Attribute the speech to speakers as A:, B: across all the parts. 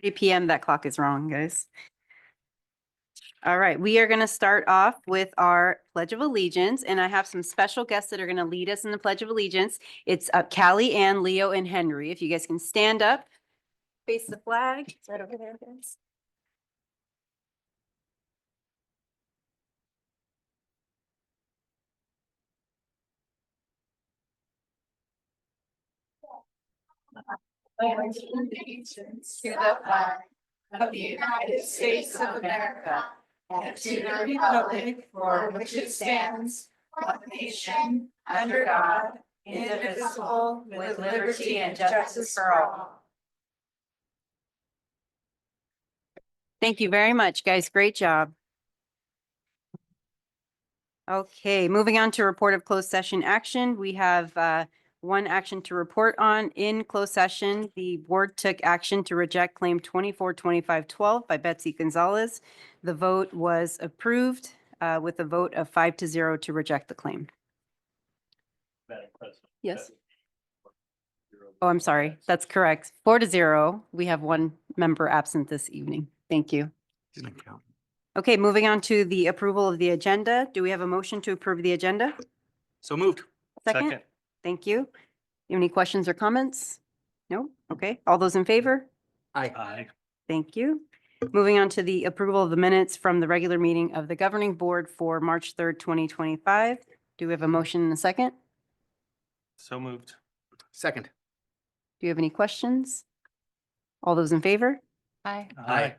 A: 3 p.m. That clock is wrong, guys. All right, we are going to start off with our Pledge of Allegiance, and I have some special guests that are going to lead us in the Pledge of Allegiance. It's Callie, Ann, Leo, and Henry. If you guys can stand up, face the flag. It's right over there, guys.
B: Allegiance to the flag of the United States of America and to the republic for which it stands, one nation, under God, indivisible, with liberty and justice for all.
A: Thank you very much, guys. Great job. Okay, moving on to report of closed session action. We have one action to report on. In closed session, the board took action to reject claim 242512 by Betsy Gonzalez. The vote was approved with a vote of 5-0 to reject the claim.
C: Madam President.
A: Yes. Oh, I'm sorry. That's correct. 4-0. We have one member absent this evening. Thank you.
C: Didn't count.
A: Okay, moving on to the approval of the agenda. Do we have a motion to approve the agenda?
C: So moved.
A: Second. Thank you. You have any questions or comments? No? Okay. All those in favor?
C: Aye.
A: Thank you. Moving on to the approval of the minutes from the regular meeting of the governing board for March 3rd, 2025. Do we have a motion and a second?
C: So moved. Second.
A: Do you have any questions? All those in favor?
C: Aye.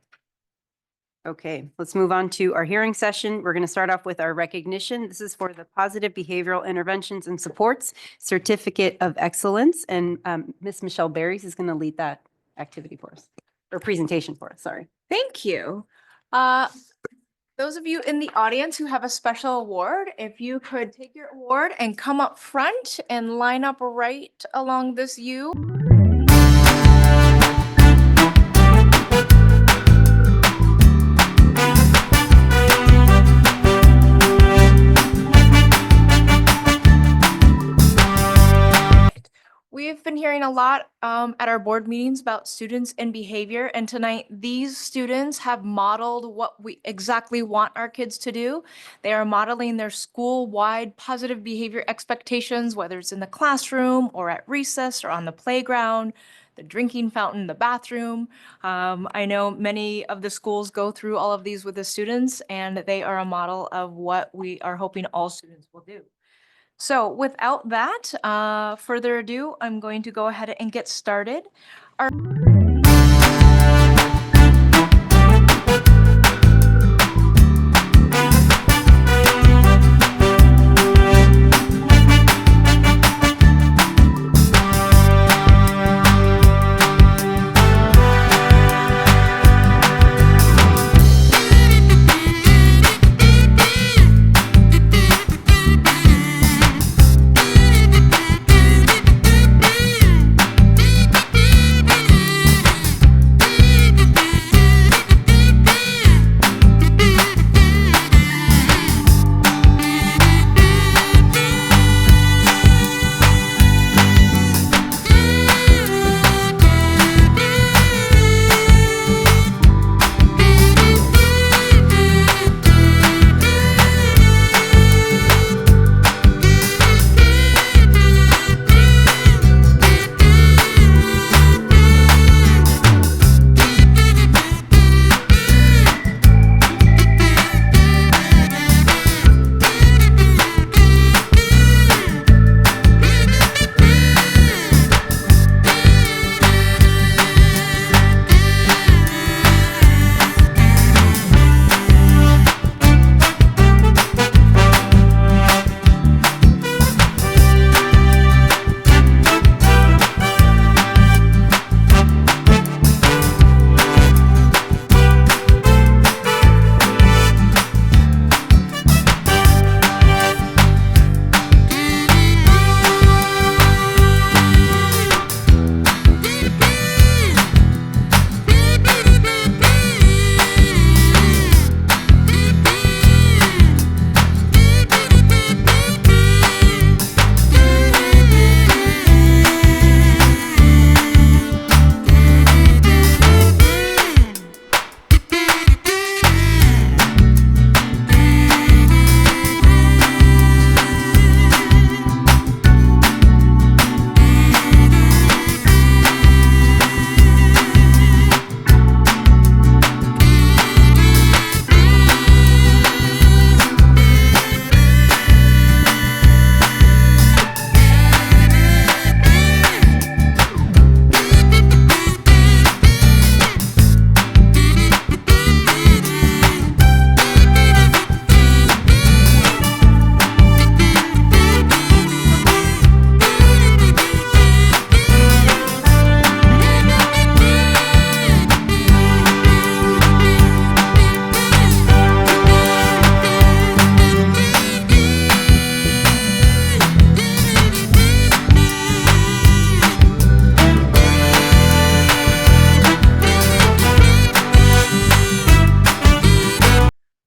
A: Okay, let's move on to our hearing session. We're going to start off with our recognition. This is for the Positive Behavioral Interventions and Supports Certificate of Excellence. And Ms. Michelle Berries is going to lead that activity for us, or presentation for us, sorry.
D: Thank you. Those of you in the audience who have a special award, if you could take your award and come up front and line up right along this U. We've been hearing a lot at our board meetings about students and behavior, and tonight these students have modeled what we exactly want our kids to do. They are modeling their school-wide positive behavior expectations, whether it's in the classroom or at recess or on the playground, the drinking fountain, the bathroom. I know many of the schools go through all of these with the students, and they are a model of what we are hoping all students will do. So without that, further ado, I'm going to go ahead and get started.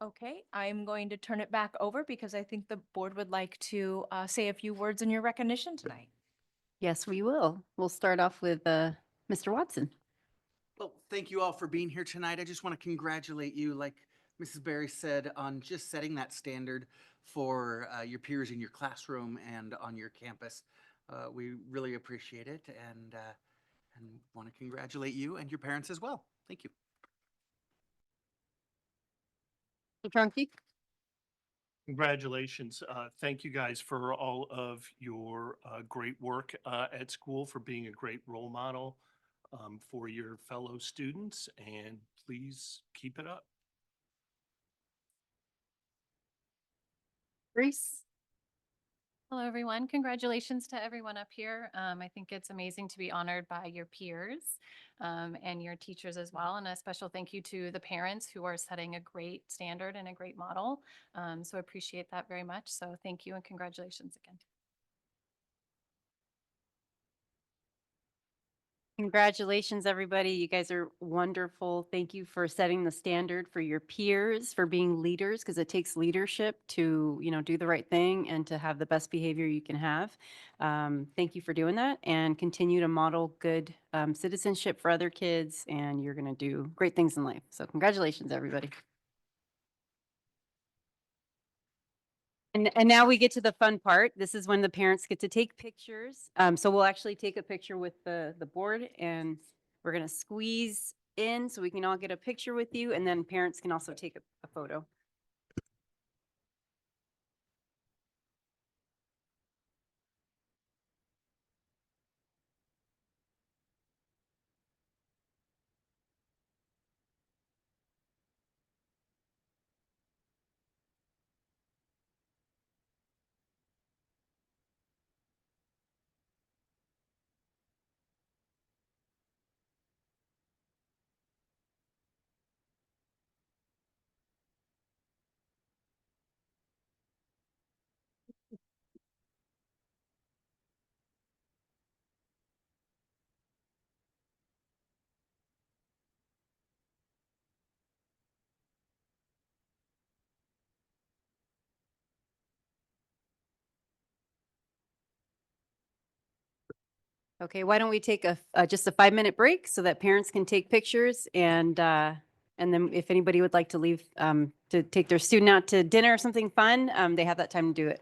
D: Okay, I'm going to turn it back over because I think the board would like to say a few words in your recognition tonight.
A: Yes, we will. We'll start off with Mr. Watson.
E: Well, thank you all for being here tonight. I just want to congratulate you, like Mrs. Berry said, on just setting that standard for your peers in your classroom and on your campus. We really appreciate it and want to congratulate you and your parents as well. Thank you.
A: Mr. Trunky?
C: Congratulations. Thank you guys for all of your great work at school, for being a great role model for your fellow students, and please keep it up.
A: Reese?
F: Hello, everyone. Congratulations to everyone up here. I think it's amazing to be honored by your peers and your teachers as well. And a special thank you to the parents who are setting a great standard and a great model. So I appreciate that very much. So thank you and congratulations again.
A: Congratulations, everybody. You guys are wonderful. Thank you for setting the standard for your peers, for being leaders, because it takes leadership to, do the right thing and to have the best behavior you can have. Thank you for doing that, and continue to model good citizenship for other kids, and you're going to do great things in life. So congratulations, everybody. And now we get to the fun part. This is when the parents get to take pictures. So we'll actually take a picture with the board, and we're gonna squeeze in so we can all get a picture with you, and then parents can also take a photo. Okay, why don't we take just a 5-minute break so that parents can take pictures, and then if anybody would like to leave to take their student out to dinner or something fun, they have that time to do it.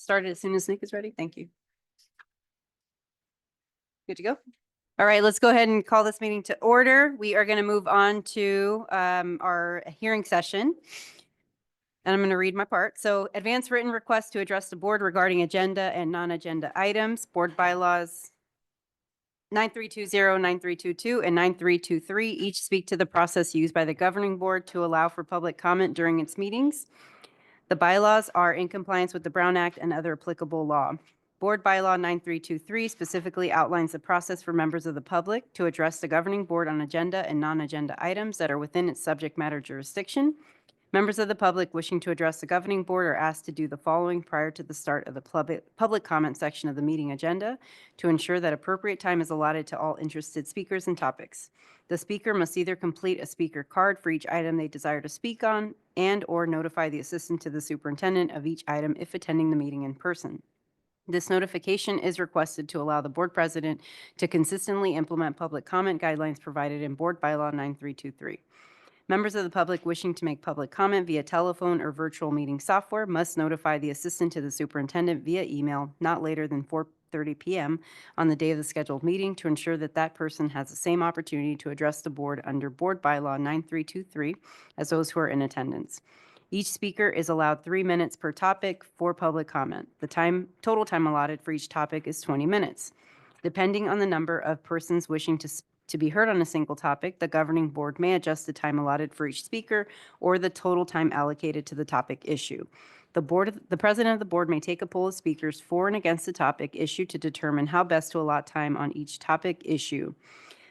A: start it as soon as Nick is ready. Thank you. Good to go? All right, let's go ahead and call this meeting to order. We are going to move on to our hearing session. And I'm going to read my part. So advance written request to address the board regarding agenda and non-agenda items, board bylaws 9320, 9322, and 9323 each speak to the process used by the governing board to allow for public comment during its meetings. The bylaws are in compliance with the Brown Act and other applicable law. Board Bylaw 9323 specifically outlines the process for members of the public to address the governing board on agenda and non-agenda items that are within its subject matter jurisdiction. Members of the public wishing to address the governing board are asked to do the following prior to the start of the public comment section of the meeting agenda to ensure that appropriate time is allotted to all interested speakers and topics. The speaker must either complete a speaker card for each item they desire to speak on and/or notify the assistant to the superintendent of each item if attending the meeting in person. This notification is requested to allow the board president to consistently implement public comment guidelines provided in Board Bylaw 9323. Members of the public wishing to make public comment via telephone or virtual meeting software must notify the assistant to the superintendent via email not later than 4:30 p.m. on the day of the scheduled meeting to ensure that that person has the same opportunity to address the board under Board Bylaw 9323 as those who are in attendance. Each speaker is allowed 3 minutes per topic for public comment. The total time allotted for each topic is 20 minutes. Depending on the number of persons wishing to be heard on a single topic, the governing board may adjust the time allotted for each speaker or the total time allocated to the topic issue. The president of the board may take a poll of speakers for and against the topic issue to determine how best to allot time on each topic issue.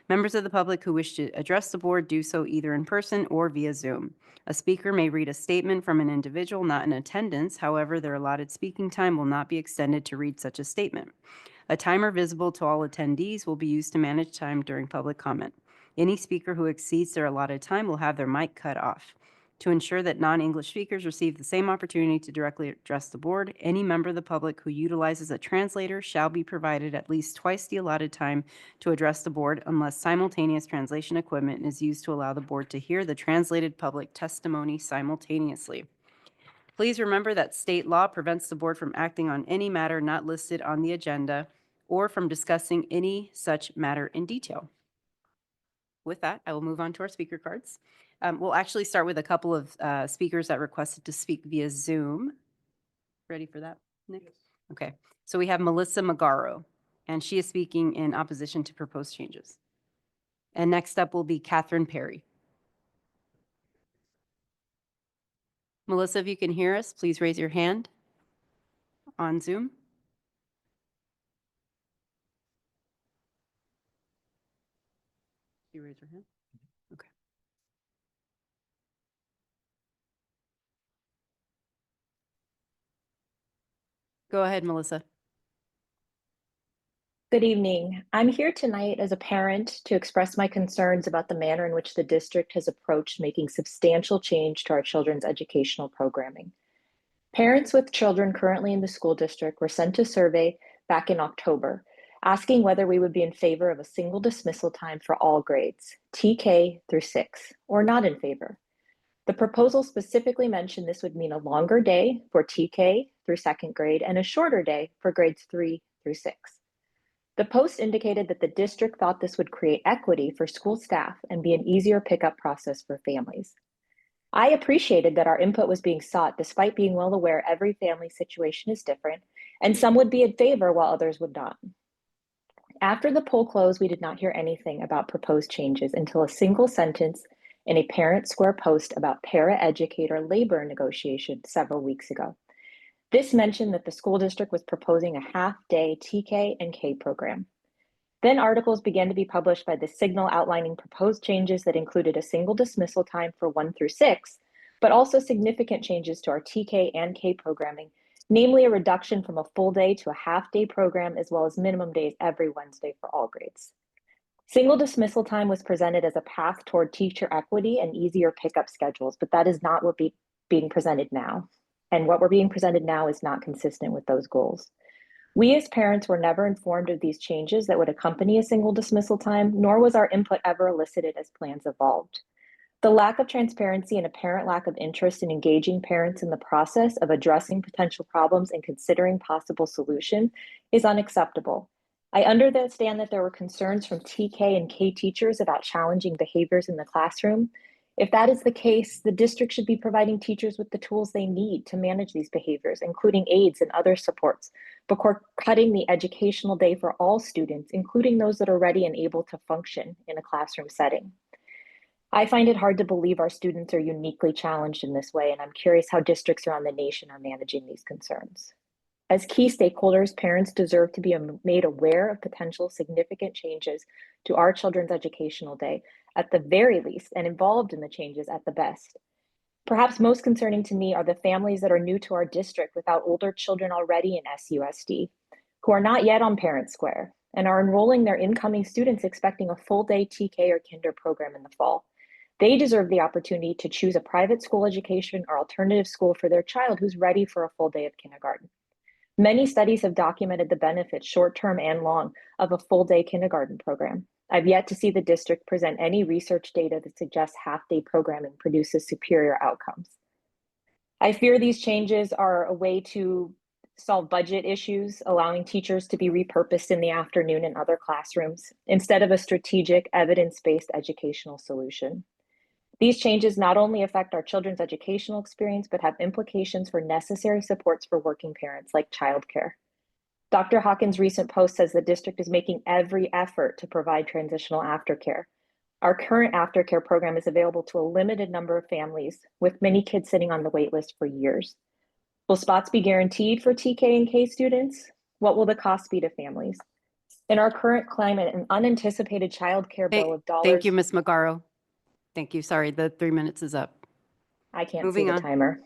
A: Members of the public who wish to address the board do so either in person or via Zoom. A speaker may read a statement from an individual not in attendance. However, their allotted speaking time will not be extended to read such a statement. A timer visible to all attendees will be used to manage time during public comment. Any speaker who exceeds their allotted time will have their mic cut off. To ensure that non-English speakers receive the same opportunity to directly address the board, any member of the public who utilizes a translator shall be provided at least twice the allotted time to address the board unless simultaneous translation equipment is used to allow the board to hear the translated public testimony simultaneously. Please remember that state law prevents the board from acting on any matter not listed on the agenda or from discussing any such matter in detail. With that, I will move on to our speaker cards. We'll actually start with a couple of speakers that requested to speak via Zoom. Ready for that, Nick? Okay, so we have Melissa Magaro, and she is speaking in opposition to proposed changes. And next up will be Catherine Perry. Melissa, if you can hear us, please raise your hand on Zoom. You raise your hand? Okay. Go ahead, Melissa.
G: Good evening. I'm here tonight as a parent to express my concerns about the manner in which the district has approached making substantial change to our children's educational programming. Parents with children currently in the school district were sent a survey back in October, asking whether we would be in favor of a single dismissal time for all grades, TK through 6, or not in favor. The proposal specifically mentioned this would mean a longer day for TK through 2nd grade and a shorter day for grades 3 through 6. The post indicated that the district thought this would create equity for school staff and be an easier pickup process for families. I appreciated that our input was being sought despite being well aware every family situation is different and some would be in favor while others would not. After the poll closed, we did not hear anything about proposed changes until a single sentence in a Parent Square post about para-educator labor negotiation several weeks ago. This mentioned that the school district was proposing a half-day TK and K program. Then articles began to be published by the Signal outlining proposed changes that included a single dismissal time for 1 through 6, but also significant changes to our TK and K programming, namely a reduction from a full day to a half-day program, as well as minimum days every Wednesday for all grades. Single dismissal time was presented as a path toward teacher equity and easier pickup schedules, but that is not what being presented now. And what we're being presented now is not consistent with those goals. We as parents were never informed of these changes that would accompany a single dismissal time, nor was our input ever elicited as plans evolved. The lack of transparency and apparent lack of interest in engaging parents in the process of addressing potential problems and considering possible solution is unacceptable. I understand that there were concerns from TK and K teachers about challenging behaviors in the classroom. If that is the case, the district should be providing teachers with the tools they need to manage these behaviors, including aids and other supports, before cutting the educational day for all students, including those that are ready and able to function in a classroom setting. I find it hard to believe our students are uniquely challenged in this way, and I'm curious how districts around the nation are managing these concerns. As key stakeholders, parents deserve to be made aware of potential significant changes to our children's educational day at the very least, and involved in the changes at the best. Perhaps most concerning to me are the families that are new to our district without older children already in SUSD, who are not yet on Parent Square, and are enrolling their incoming students expecting a full day TK or kinder program in the fall. They deserve the opportunity to choose a private school education or alternative school for their child who's ready for a full day of kindergarten. Many studies have documented the benefits, short-term and long, of a full-day kindergarten program. I've yet to see the district present any research data that suggests half-day programming produces superior outcomes. I fear these changes are a way to solve budget issues, allowing teachers to be repurposed in the afternoon in other classrooms, instead of a strategic, evidence-based educational solution. These changes not only affect our children's educational experience, but have implications for necessary supports for working parents like childcare. Dr. Hawkins' recent post says the district is making every effort to provide transitional aftercare. Our current aftercare program is available to a limited number of families, with many kids sitting on the wait list for years. Will spots be guaranteed for TK and K students? What will the cost be to families? In our current climate, an unanticipated childcare bill of dollars.
A: Thank you, Ms. Magaro. Thank you. Sorry, the 3 minutes is up.
G: I can't
A: Moving
G: see the
A: on.
G: timer.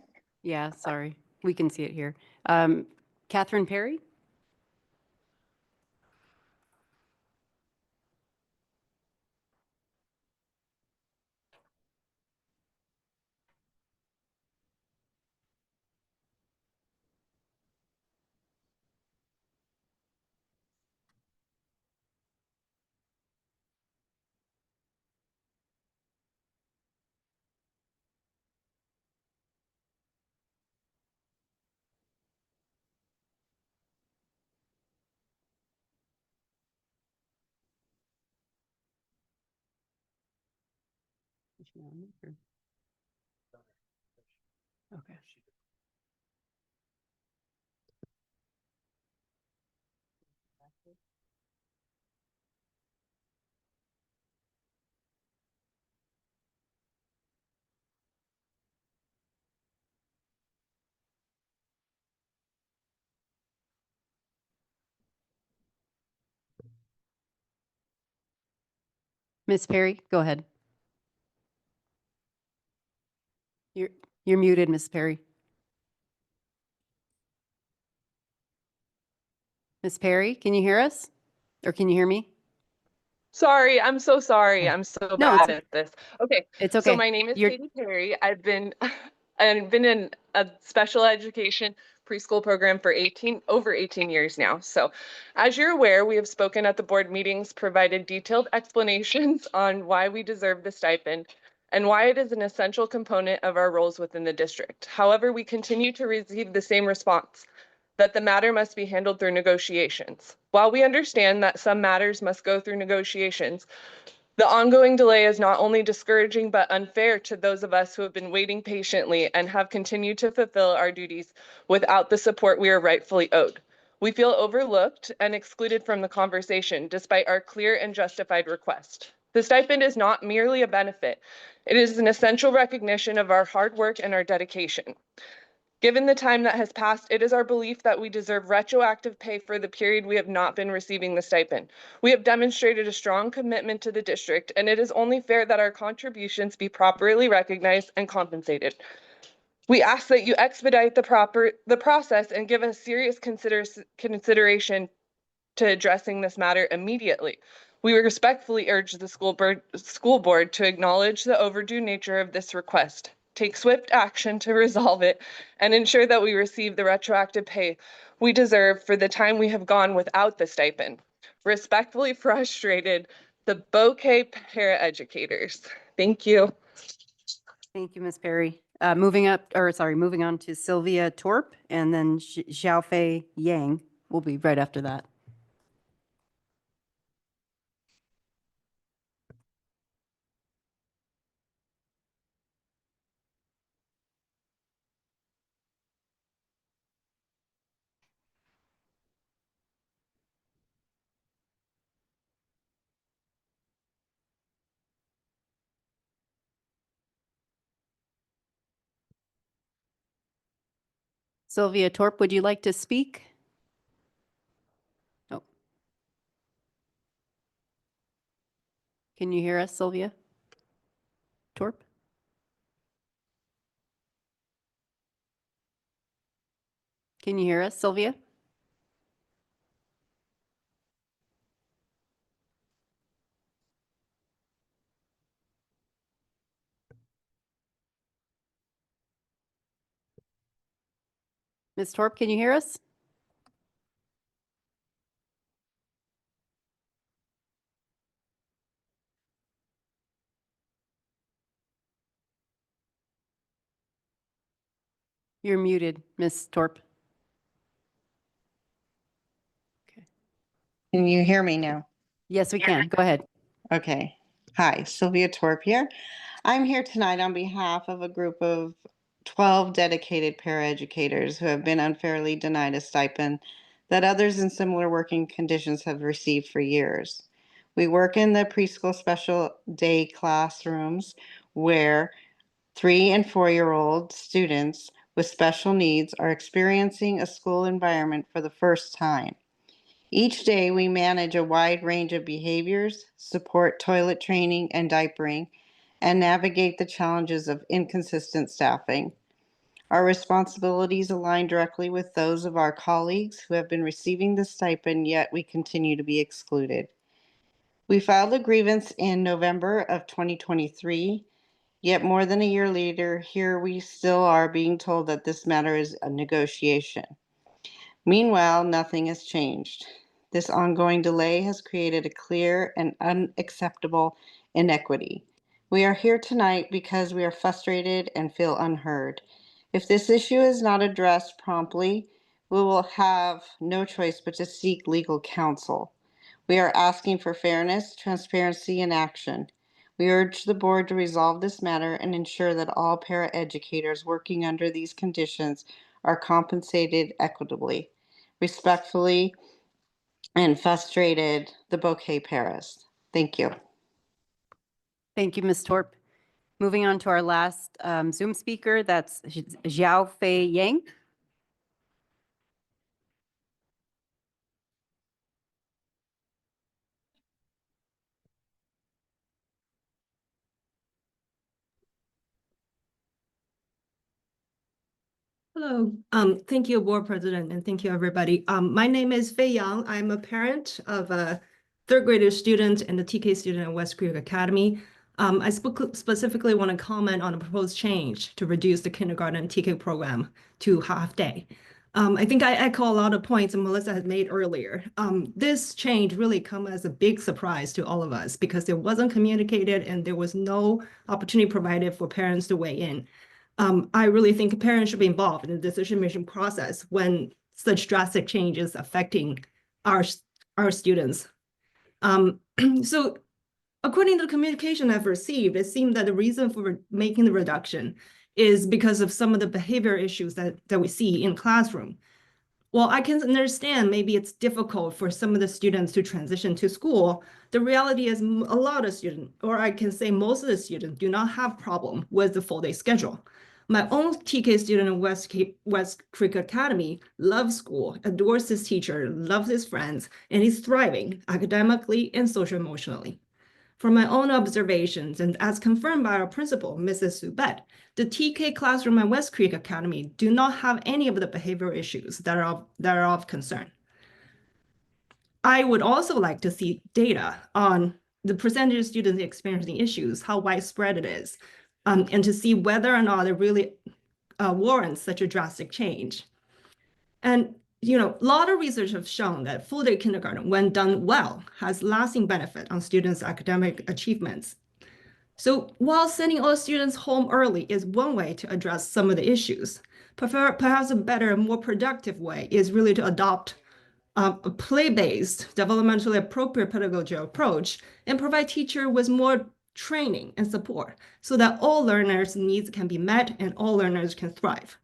A: Yeah, sorry. We can see it here. Catherine Perry? Okay. Ms. Perry, go ahead. You're muted, Ms. Perry. Ms. Perry, can you hear us? Or can you hear me?
H: Sorry, I'm so sorry.
A: Yeah.
H: I'm so
A: No, it's
H: bad at this. Okay,
A: It's
H: so
A: okay.
H: my name is
A: You're
H: Katie Perry. I've been in a special education preschool program for over 18 years now. So as you're aware, we have spoken at the board meetings, provided detailed explanations on why we deserve the stipend and why it is an essential component of our roles within the district. However, we continue to receive the same response, that the matter must be handled through negotiations. While we understand that some matters must go through negotiations, the ongoing delay is not only discouraging but unfair to those of us who have been waiting patiently and have continued to fulfill our duties without the support we are rightfully owed. We feel overlooked and excluded from the conversation despite our clear and justified request. The stipend is not merely a benefit. It is an essential recognition of our hard work and our dedication. Given the time that has passed, it is our belief that we deserve retroactive pay for the period we have not been receiving the stipend. We have demonstrated a strong commitment to the district, and it is only fair that our contributions be properly recognized and compensated. We ask that you expedite the process and give us serious consideration to addressing this matter immediately. We respectfully urge the school board to acknowledge the overdue nature of this request, take swift action to resolve it, and ensure that we receive the retroactive pay we deserve for the time we have gone without the stipend. Respectfully frustrated, the Bouquet paraeducators. Thank you.
A: Thank you, Ms. Perry. Moving on to Sylvia Torp and then Xiaofei Yang will be right after that. Sylvia Torp, would you like to speak? Oh. Can you hear us, Sylvia Torp? Can you hear us, Sylvia? Ms. Torp, can you hear us? You're muted, Ms. Torp.
I: Can you hear me now?
A: Yes, we can. Go ahead.
I: Okay. Hi, Sylvia Torp here. I'm here tonight on behalf of a group of 12 dedicated paraeducators who have been unfairly denied a stipend that others in similar working conditions have received for years. We work in the preschool special day classrooms where 3 and 4-year-old students with special needs are experiencing a school environment for the first time. Each day, we manage a wide range of behaviors, support toilet training and diapering, and navigate the challenges of inconsistent staffing. Our responsibilities align directly with those of our colleagues who have been receiving the stipend, yet we continue to be excluded. We filed a grievance in November of 2023, yet more than a year later, here we still are being told that this matter is a negotiation. Meanwhile, nothing has changed. This ongoing delay has created a clear and unacceptable inequity. We are here tonight because we are frustrated and feel unheard. If this issue is not addressed promptly, we will have no choice but to seek legal counsel. We are asking for fairness, transparency, and action. We urge the board to resolve this matter and ensure that all paraeducators working under these conditions are compensated equitably. Respectfully and frustrated, the Bouquet Paris. Thank you.
A: Thank you, Ms. Torp. Moving on to our last Zoom speaker, that's Xiaofei Yang.
J: Hello, thank you, Board President, and thank you, everybody. My name is Fei Yang. I'm a parent of a third grader student and a TK student at West Creek Academy. I specifically want to comment on a proposed change to reduce the kindergarten TK program to half day. I think I echo a lot of points that Melissa had made earlier. This change really come as a big surprise to all of us because it wasn't communicated and there was no opportunity provided for parents to weigh in. I really think parents should be involved in the decision-making process when such drastic change is affecting our students. So according to the communication I've received, it seemed that the reason for making the reduction is because of some of the behavior issues that we see in classroom. Well, I can understand maybe it's difficult for some of the students to transition to school. The reality is a lot of students, or I can say most of the students, do not have problem with the full day schedule. My own TK student at West Creek Academy loves school, adores his teacher, loves his friends, and he's thriving academically and social emotionally. From my own observations, and as confirmed by our principal, Mrs. Subet, the TK classroom at West Creek Academy do not have any of the behavioral issues that are of concern. I would also like to see data on the percentage of students experiencing issues, how widespread it is, and to see whether or not it really warrants such a drastic change. And a lot of research have shown that full day kindergarten, when done well, has lasting benefit on students' academic achievements. So while sending all students home early is one way to address some of the issues, perhaps a better, more productive way is really to adopt a play-based, developmentally appropriate pedagogical approach and provide teacher with more training and support so that all learners' needs can be met and all learners can thrive.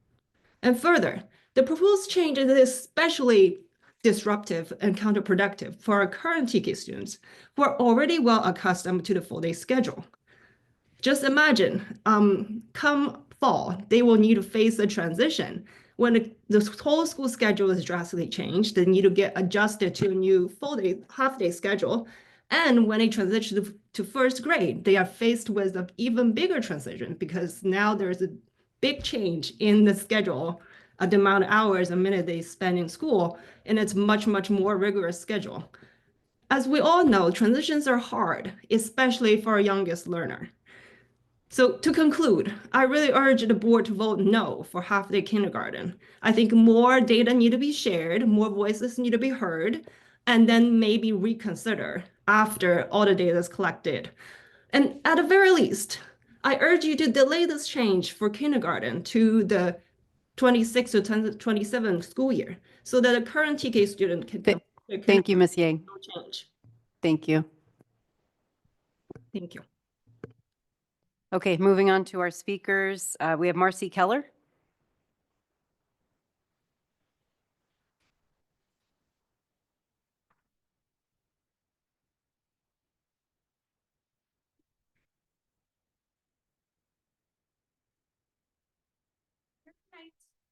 J: And further, the proposed change is especially disruptive and counterproductive for our current TK students who are already well accustomed to the full-day schedule. Just imagine, come fall, they will need to face a transition. When the whole school schedule is drastically changed, they need to get adjusted to a new full-day, half-day schedule. And when they transition to first grade, they are faced with an even bigger transition because now there's a big change in the schedule, the amount of hours a minute they spend in school, and it's much, much more rigorous schedule. As we all know, transitions are hard, especially for our youngest learner. So to conclude, I really urge the board to vote no for half-day kindergarten. I think more data need to be shared, more voices need to be heard, and then maybe reconsider after all the data is collected. And at the very least, I urge you to delay this change for kindergarten to the 26 to 27 school year so that a current TK student can
A: Th-
J: complete
A: Thank you, Ms. Yang.
J: no change.
A: Thank you.
J: Thank you.
A: Okay, moving on to our speakers. We have Marcy Keller.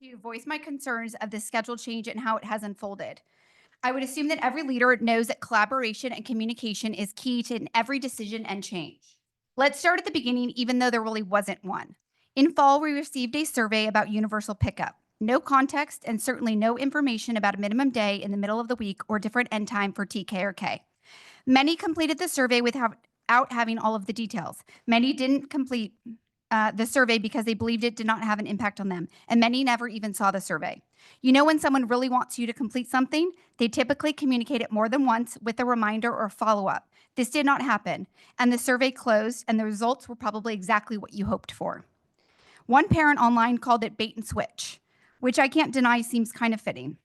K: To voice my concerns of the schedule change and how it has unfolded. I would assume that every leader knows that collaboration and communication is key to every decision and change. Let's start at the beginning, even though there really wasn't one. In fall, we received a survey about universal pickup. No context and certainly no information about a minimum day in the middle of the week or different end time for TK or K. Many completed the survey without having all of the details. Many didn't complete the survey because they believed it did not have an impact on them, and many never even saw the survey. You know, when someone really wants you to complete something, they typically communicate it more than once with a reminder or follow-up. This did not happen, and the survey closed, and the results were probably exactly what you hoped for. One parent online called it bait and switch, which I can't deny seems kind of fitting.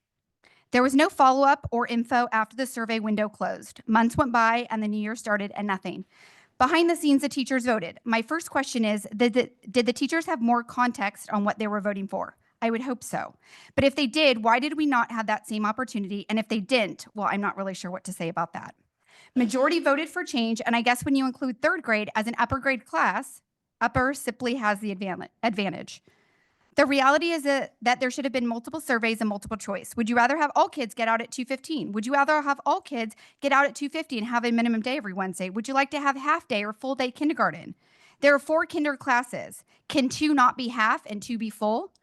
K: There was no follow-up or info after the survey window closed. Months went by, and the new year started, and nothing. Behind the scenes, the teachers voted. My first question is, did the teachers have more context on what they were voting for? I would hope so. But if they did, why did we not have that same opportunity? And if they didn't, well, I'm not really sure what to say about that. Majority voted for change, and I guess when you include third grade as an upper grade class, upper simply has the advantage. The reality is that there should have been multiple surveys and multiple choice. Would you rather have all kids get out at 2:15? Would you rather have all kids get out at 2:50 and have a minimum day every Wednesday? Would you like to have half day or full day kindergarten? There are 4 kinder classes. Can 2 not be half and 2 be full?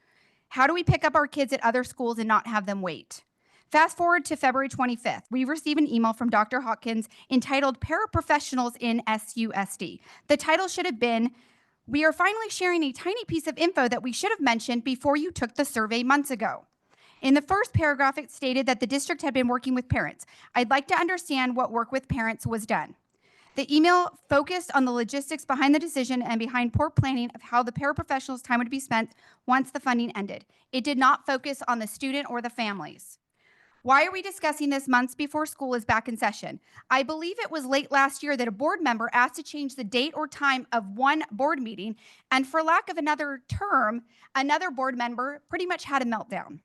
K: How do we pick up our kids at other schools and not have them wait? Fast forward to February 25th. We received an email from Dr. Hawkins entitled Paraprofessionals in SUSD. The title should have been, "We are finally sharing a tiny piece of info that we should have mentioned before you took the survey months ago." In the first paragraph, it stated that the district had been working with parents. I'd like to understand what work with parents was done. The email focused on the logistics behind the decision and behind poor planning of how the paraprofessionals' time would be spent once the funding ended. It did not focus on the student or the families. Why are we discussing this months before school is back in session? I believe it was late last year that a board member asked to change the date or time of one board meeting, and for lack of another term, another board member pretty much had a meltdown.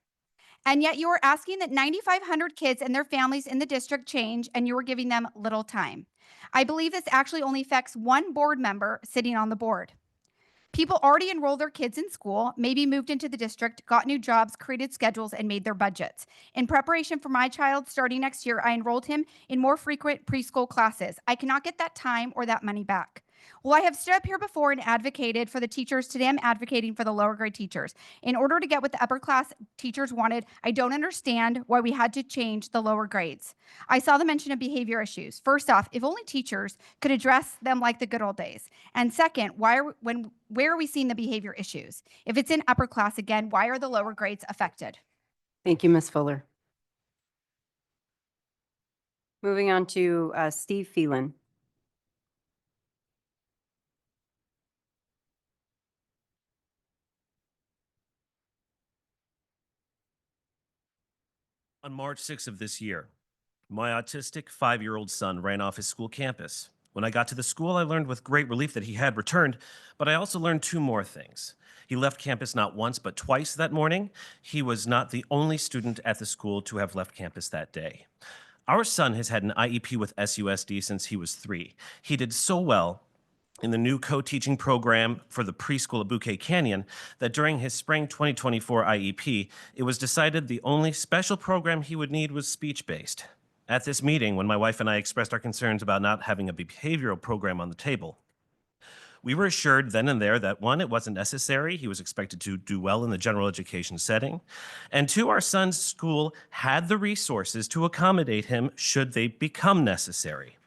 K: And yet you are asking that 9,500 kids and their families in the district change, and you are giving them little time. I believe this actually only affects one board member sitting on the board. People already enrolled their kids in school, maybe moved into the district, got new jobs, created schedules, and made their budgets. In preparation for my child starting next year, I enrolled him in more frequent preschool classes. I cannot get that time or that money back. Well, I have stood up here before and advocated for the teachers. Today I'm advocating for the lower grade teachers. In order to get what the upper class teachers wanted, I don't understand why we had to change the lower grades. I saw the mention of behavior issues. First off, if only teachers could address them like the good old days. And second, where are we seeing the behavior issues? If it's in upper class again, why are the lower grades affected?
A: Thank you, Ms. Fuller. Moving on to Steve Phelan.
L: On March 6th of this year, my autistic 5-year-old son ran off his school campus. When I got to the school, I learned with great relief that he had returned, but I also learned 2 more things. He left campus not once, but twice that morning. He was not the only student at the school to have left campus that day. Our son has had an IEP with SUSD since he was 3. He did so well in the new co-teaching program for the preschool at Bouquet Canyon that during his spring 2024 IEP, it was decided the only special program he would need was speech-based. At this meeting, when my wife and I expressed our concerns about not having a behavioral program on the table, we were assured then and there that 1, it wasn't necessary. He was expected to do well in the general education setting. And 2, our son's school had the resources to accommodate him should they become necessary.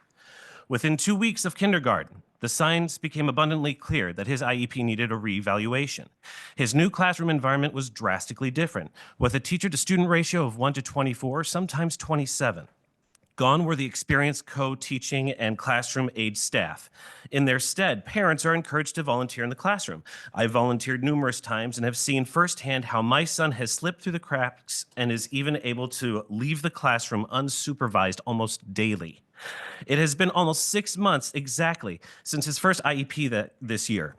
L: Within 2 weeks of kindergarten, the signs became abundantly clear that his IEP needed a reevaluation. His new classroom environment was drastically different, with a teacher-to-student ratio of 1 to 24, sometimes 27. Gone were the experienced co-teaching and classroom-age staff. In their stead, parents are encouraged to volunteer in the classroom. I volunteered numerous times and have seen firsthand how my son has slipped through the cracks and is even able to leave the classroom unsupervised almost daily. It has been almost 6 months exactly since his first IEP this year.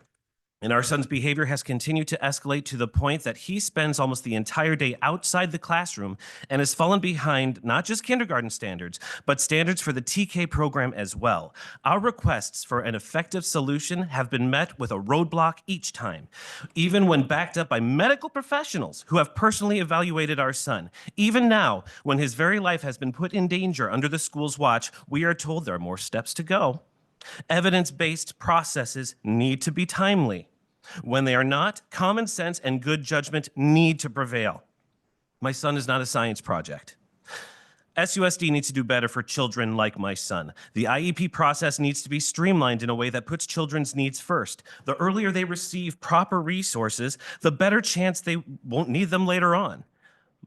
L: And our son's behavior has continued to escalate to the point that he spends almost the entire day outside the classroom and has fallen behind not just kindergarten standards, but standards for the TK program as well. Our requests for an effective solution have been met with a roadblock each time, even when backed up by medical professionals who have personally evaluated our son. Even now, when his very life has been put in danger under the school's watch, we are told there are more steps to go. Evidence-based processes need to be timely. When they are not, common sense and good judgment need to prevail. My son is not a science project. SUSD needs to do better for children like my son. The IEP process needs to be streamlined in a way that puts children's needs first. The earlier they receive proper resources, the better chance they won't need them later on.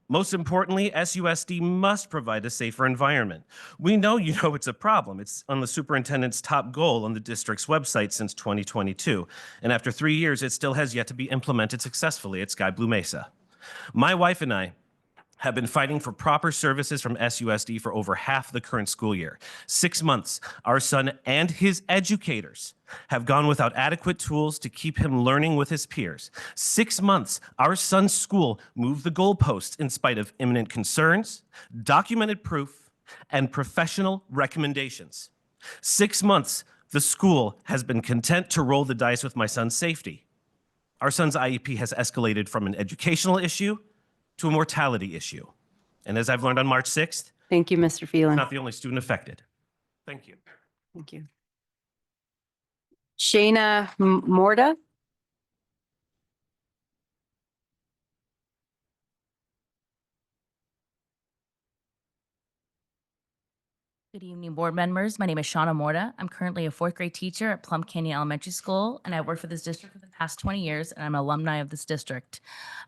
L: Most importantly, SUSD must provide a safer environment. We know you know it's a problem. It's on the superintendent's top goal on the district's website since 2022. And after 3 years, it still has yet to be implemented successfully at Sky Blue Mesa. My wife and I have been fighting for proper services from SUSD for over half the current school year. 6 months, our son and his educators have gone without adequate tools to keep him learning with his peers. 6 months, our son's school moved the goalposts in spite of imminent concerns, documented proof, and professional recommendations. 6 months, the school has been content to roll the dice with my son's safety. Our son's IEP has escalated from an educational issue to a mortality issue. And as I've learned on March 6th,
A: Thank you, Mr. Phelan.
L: not the only student affected. Thank you.
A: Thank you. Shayna Morda.
M: Good evening, board members. My name is Shauna Morda. I'm currently a 4th grade teacher at Plum Canyon Elementary School, and I've worked for this district for the past 20 years, and I'm an alumni of this district.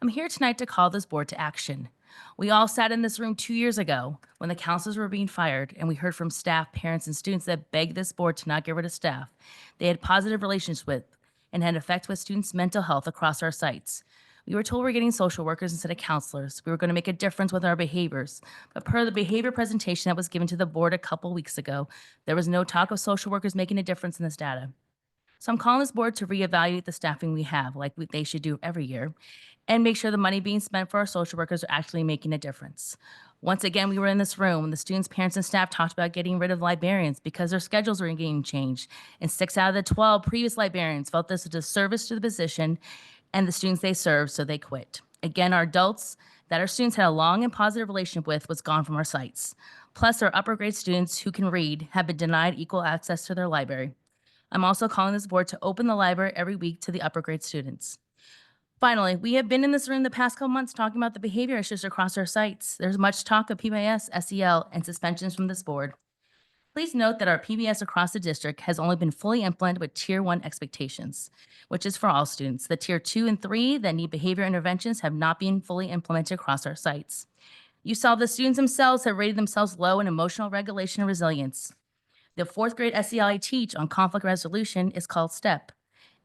M: I'm here tonight to call this board to action. We all sat in this room 2 years ago when the counselors were being fired, and we heard from staff, parents, and students that begged this board to not get rid of staff they had positive relations with and had effect with students' mental health across our sites. We were told we're getting social workers instead of counselors. We were going to make a difference with our behaviors. But per the behavior presentation that was given to the board a couple weeks ago, there was no talk of social workers making a difference in this data. So I'm calling this board to reevaluate the staffing we have, like they should do every year, and make sure the money being spent for our social workers are actually making a difference. Once again, we were in this room when the students, parents, and staff talked about getting rid of librarians because their schedules were getting changed. And 6 out of the 12 previous librarians felt this was a disservice to the position and the students they served, so they quit. Again, our adults that our students had a long and positive relationship with was gone from our sites. Plus, our upper grade students who can read have been denied equal access to their library. I'm also calling this board to open the library every week to the upper grade students. Finally, we have been in this room the past couple months talking about the behavior issues across our sites. There's much talk of PBIS, SEL, and suspensions from this board. Please note that our PBS across the district has only been fully implemented with Tier 1 expectations, which is for all students. The Tier 2 and 3 that need behavior interventions have not been fully implemented across our sites. You saw the students themselves have rated themselves low in emotional regulation and resilience. The 4th grade SEL I teach on conflict resolution is called STEP.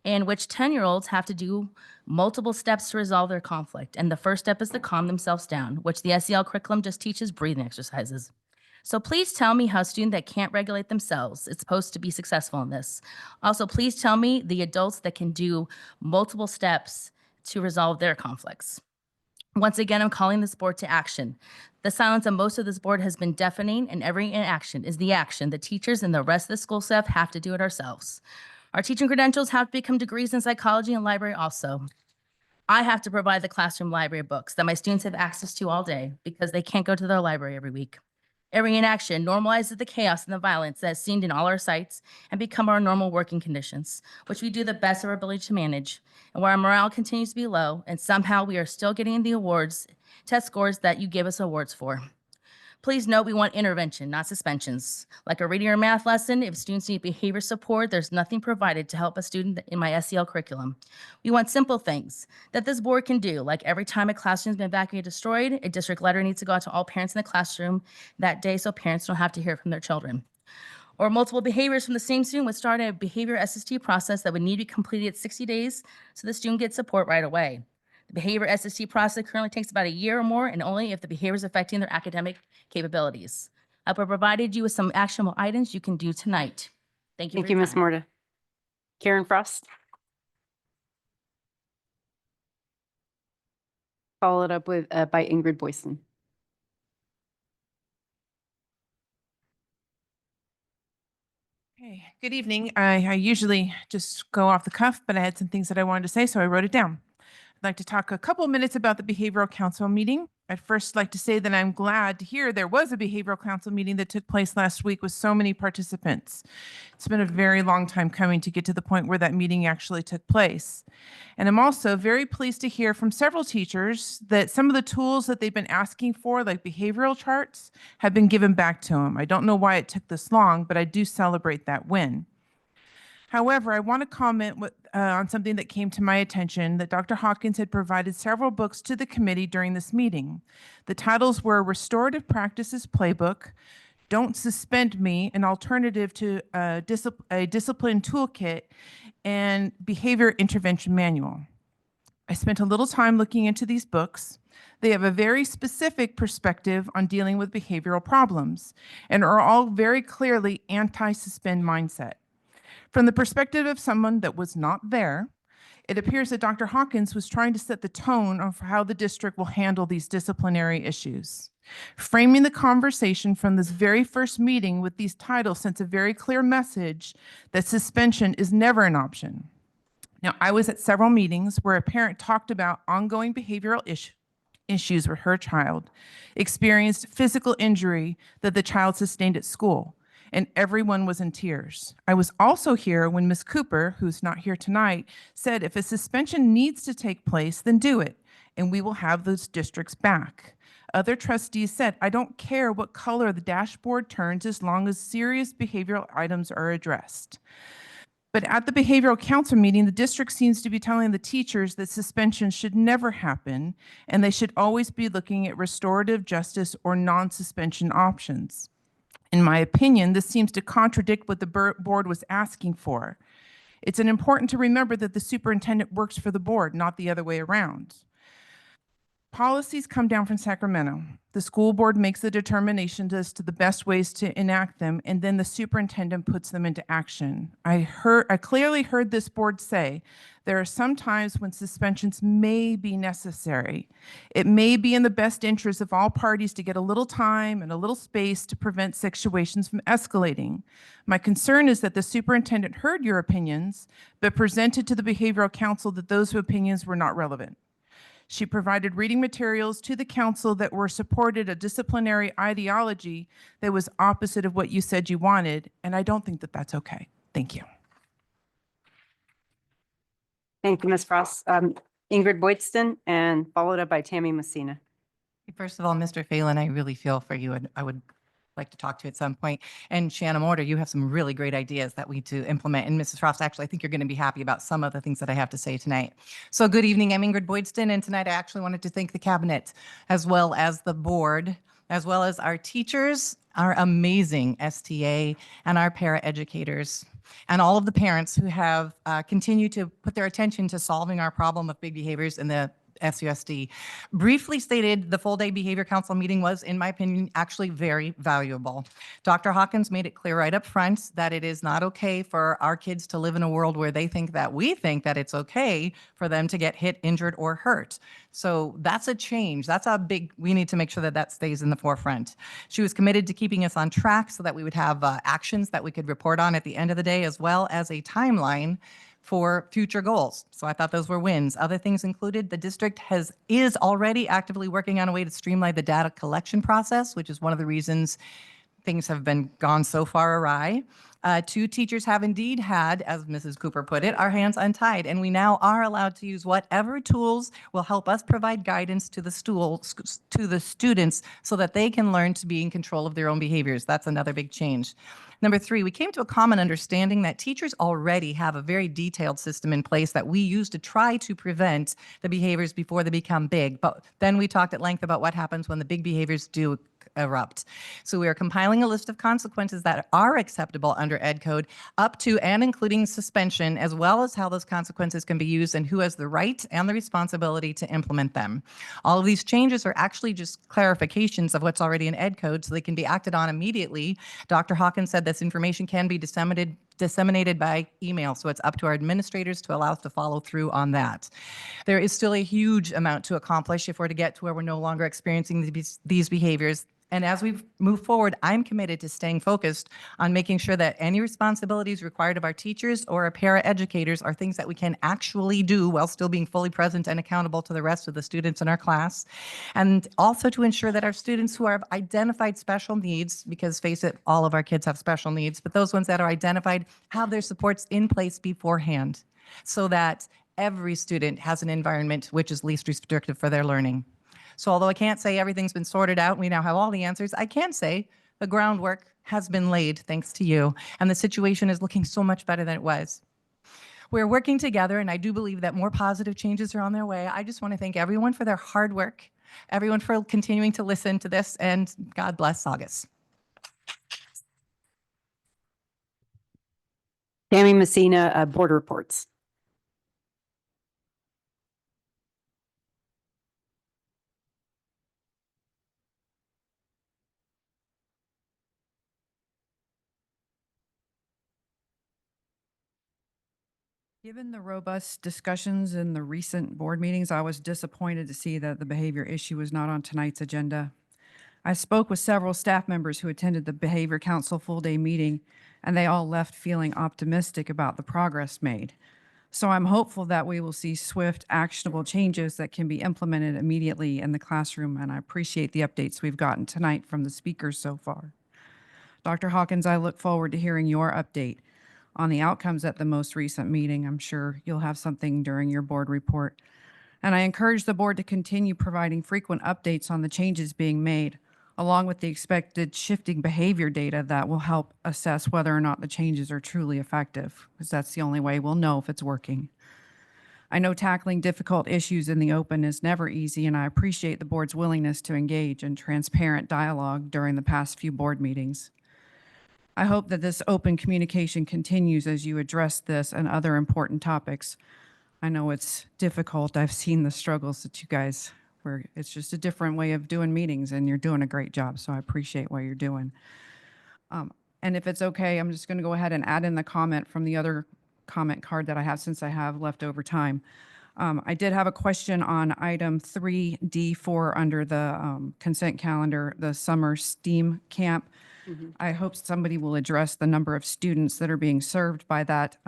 M: in which 10-year-olds have to do multiple steps to resolve their conflict. And the first step is to calm themselves down, which the SEL curriculum just teaches breathing exercises. So please tell me how a student that can't regulate themselves is supposed to be successful in this. Also, please tell me the adults that can do multiple steps to resolve their conflicts. Once again, I'm calling this board to action. The silence of most of this board has been deafening, and every inaction is the action. The teachers and the rest of the school staff have to do it ourselves. Our teaching credentials have to become degrees in psychology and library also. I have to provide the classroom library books that my students have access to all day because they can't go to their library every week. Every inaction normalizes the chaos and the violence that is seen in all our sites and become our normal working conditions, which we do the best of our ability to manage, and where our morale continues to be low, and somehow we are still getting the awards, test scores that you give us awards for. Please note we want intervention, not suspensions. Like a reading or math lesson, if students need behavior support, there's nothing provided to help a student in my SEL curriculum. We want simple things that this board can do, like every time a classroom has been evacuated or destroyed, a district letter needs to go out to all parents in the classroom that day so parents don't have to hear from their children. Or multiple behaviors from the same student would start a behavior SST process that would need to be completed at 60 days so the student gets support right away. The behavior SST process currently takes about a year or more, and only if the behavior is affecting their academic capabilities. I've provided you with some actionable items you can do tonight. Thank you.
A: Thank
M: for
A: you,
M: your
A: Ms.
M: time.
A: Morta. Karen Frost. Followed up with by Ingrid Boyson.
N: Hey, good evening. I usually just go off the cuff, but I had some things that I wanted to say, so I wrote it down. I'd like to talk a couple of minutes about the Behavioral Council meeting. I'd first like to say that I'm glad to hear there was a Behavioral Council meeting that took place last week with so many participants. It's been a very long time coming to get to the point where that meeting actually took place. And I'm also very pleased to hear from several teachers that some of the tools that they've been asking for, like behavioral charts, have been given back to them. I don't know why it took this long, but I do celebrate that win. However, I want to comment on something that came to my attention, that Dr. Hawkins had provided several books to the committee during this meeting. The titles were Restorative Practices Playbook, Don't Suspend Me, an alternative to a discipline toolkit, and Behavior Intervention Manual. I spent a little time looking into these books. They have a very specific perspective on dealing with behavioral problems and are all very clearly anti-suspend mindset. From the perspective of someone that was not there, it appears that Dr. Hawkins was trying to set the tone of how the district will handle these disciplinary issues. Framing the conversation from this very first meeting with these titles sends a very clear message that suspension is never an option. Now, I was at several meetings where a parent talked about ongoing behavioral issues with her child, experienced physical injury that the child sustained at school, and everyone was in tears. I was also here when Ms. Cooper, who's not here tonight, said if a suspension needs to take place, then do it, and we will have those districts back. Other trustees said, I don't care what color the dashboard turns as long as serious behavioral items are addressed. But at the Behavioral Council meeting, the district seems to be telling the teachers that suspension should never happen, and they should always be looking at restorative justice or non-suspension options. In my opinion, this seems to contradict what the board was asking for. It's important to remember that the superintendent works for the board, not the other way around. Policies come down from Sacramento. The school board makes the determination as to the best ways to enact them, and then the superintendent puts them into action. I clearly heard this board say there are some times when suspensions may be necessary. It may be in the best interest of all parties to get a little time and a little space to prevent situations from escalating. My concern is that the superintendent heard your opinions, but presented to the Behavioral Council that those opinions were not relevant. She provided reading materials to the council that were supported a disciplinary ideology that was opposite of what you said you wanted, and I don't think that that's okay. Thank you.
A: Thank you, Ms. Frost. Ingrid Boydston, and followed up by Tammy Messina.
O: First of all, Mr. Phelan, I really feel for you, and I would like to talk to you at some point. And Shanna Mortar, you have some really great ideas that we need to implement. And Mrs. Frost, actually, I think you're going to be happy about some of the things that I have to say tonight. So good evening. I'm Ingrid Boydston, and tonight I actually wanted to thank the cabinet, as well as the board, as well as our teachers, our amazing STA, and our paraeducators. and all of the parents who have continued to put their attention to solving our problem of big behaviors in the SUSD. Briefly stated, the full day behavior council meeting was, in my opinion, actually very valuable. Dr. Hawkins made it clear right up front that it is not okay for our kids to live in a world where they think that we think that it's okay for them to get hit, injured, or hurt. So that's a change. That's a big, we need to make sure that that stays in the forefront. She was committed to keeping us on track so that we would have actions that we could report on at the end of the day, as well as a timeline for future goals. So I thought those were wins. Other things included, the district is already actively working on a way to streamline the data collection process, which is one of the reasons things have been gone so far awry. Two teachers have indeed had, as Mrs. Cooper put it, our hands untied, and we now are allowed to use whatever tools will help us provide guidance to the students so that they can learn to be in control of their own behaviors. That's another big change. Number three, we came to a common understanding that teachers already have a very detailed system in place that we use to try to prevent the behaviors before they become big. But then we talked at length about what happens when the big behaviors do erupt. So we are compiling a list of consequences that are acceptable under Ed Code up to and including suspension, as well as how those consequences can be used and who has the right and the responsibility to implement them. All of these changes are actually just clarifications of what's already in Ed Code, so they can be acted on immediately. Dr. Hawkins said this information can be disseminated by email, so it's up to our administrators to allow us to follow through on that. There is still a huge amount to accomplish if we're to get to where we're no longer experiencing these behaviors. And as we move forward, I'm committed to staying focused on making sure that any responsibilities required of our teachers or our paraeducators are things that we can actually do while still being fully present and accountable to the rest of the students in our class. And also to ensure that our students who have identified special needs, because face it, all of our kids have special needs, but those ones that are identified have their supports in place beforehand so that every student has an environment which is least restrictive for their learning. So although I can't say everything's been sorted out, we now have all the answers, I can say the groundwork has been laid thanks to you, and the situation is looking so much better than it was. We're working together, and I do believe that more positive changes are on their way. I just want to thank everyone for their hard work, everyone for continuing to listen to this, and God bless Saugus.
A: Tammy Messina, Board Reports.
P: Given the robust discussions in the recent board meetings, I was disappointed to see that the behavior issue was not on tonight's agenda. I spoke with several staff members who attended the Behavior Council full-day meeting, and they all left feeling optimistic about the progress made. So I'm hopeful that we will see swift, actionable changes that can be implemented immediately in the classroom, and I appreciate the updates we've gotten tonight from the speakers so far. Dr. Hawkins, I look forward to hearing your update on the outcomes at the most recent meeting. I'm sure you'll have something during your board report. And I encourage the board to continue providing frequent updates on the changes being made, along with the expected shifting behavior data that will help assess whether or not the changes are truly effective, because that's the only way we'll know if it's working. I know tackling difficult issues in the open is never easy, and I appreciate the board's willingness to engage in transparent dialogue during the past few board meetings. I hope that this open communication continues as you address this and other important topics. I know it's difficult. I've seen the struggles that you guys, where it's just a different way of doing meetings, and you're doing a great job, so I appreciate what you're doing. And if it's okay, I'm just going to go ahead and add in the comment from the other comment card that I have, since I have leftover time. I did have a question on item 3D4 under the consent calendar, the summer STEAM camp. I hope somebody will address the number of students that are being served by that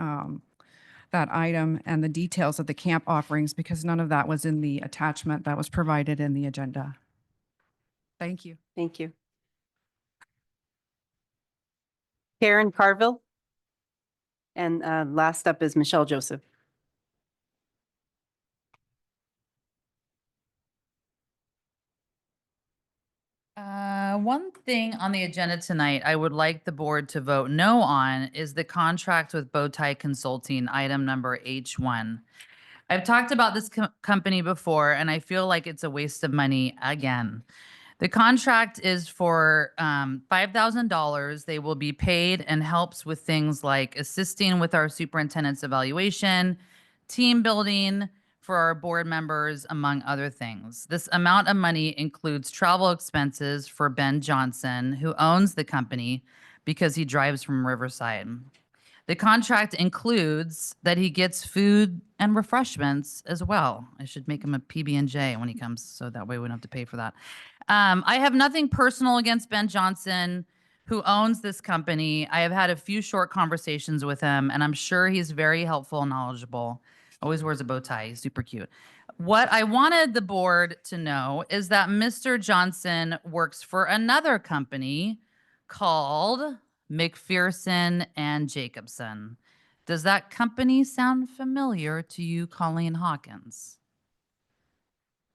P: item and the details of the camp offerings, because none of that was in the attachment that was provided in the agenda. Thank you.
A: Thank you. Karen Carville. And last up is Michelle Joseph.
Q: One thing on the agenda tonight I would like the board to vote no on is the contract with Bowtie Consulting, item number H1. I've talked about this company before, and I feel like it's a waste of money again. The contract is for $5,000. They will be paid and helps with things like assisting with our superintendent's evaluation, team building for our board members, among other things. This amount of money includes travel expenses for Ben Johnson, who owns the company because he drives from Riverside. The contract includes that he gets food and refreshments as well. I should make him a PB&J when he comes, so that way we don't have to pay for that. I have nothing personal against Ben Johnson, who owns this company. I have had a few short conversations with him, and I'm sure he's very helpful and knowledgeable. Always wears a bow tie. He's super cute. What I wanted the board to know is that Mr. Johnson works for another company called McPherson and Jacobson. Does that company sound familiar to you, Colleen Hawkins?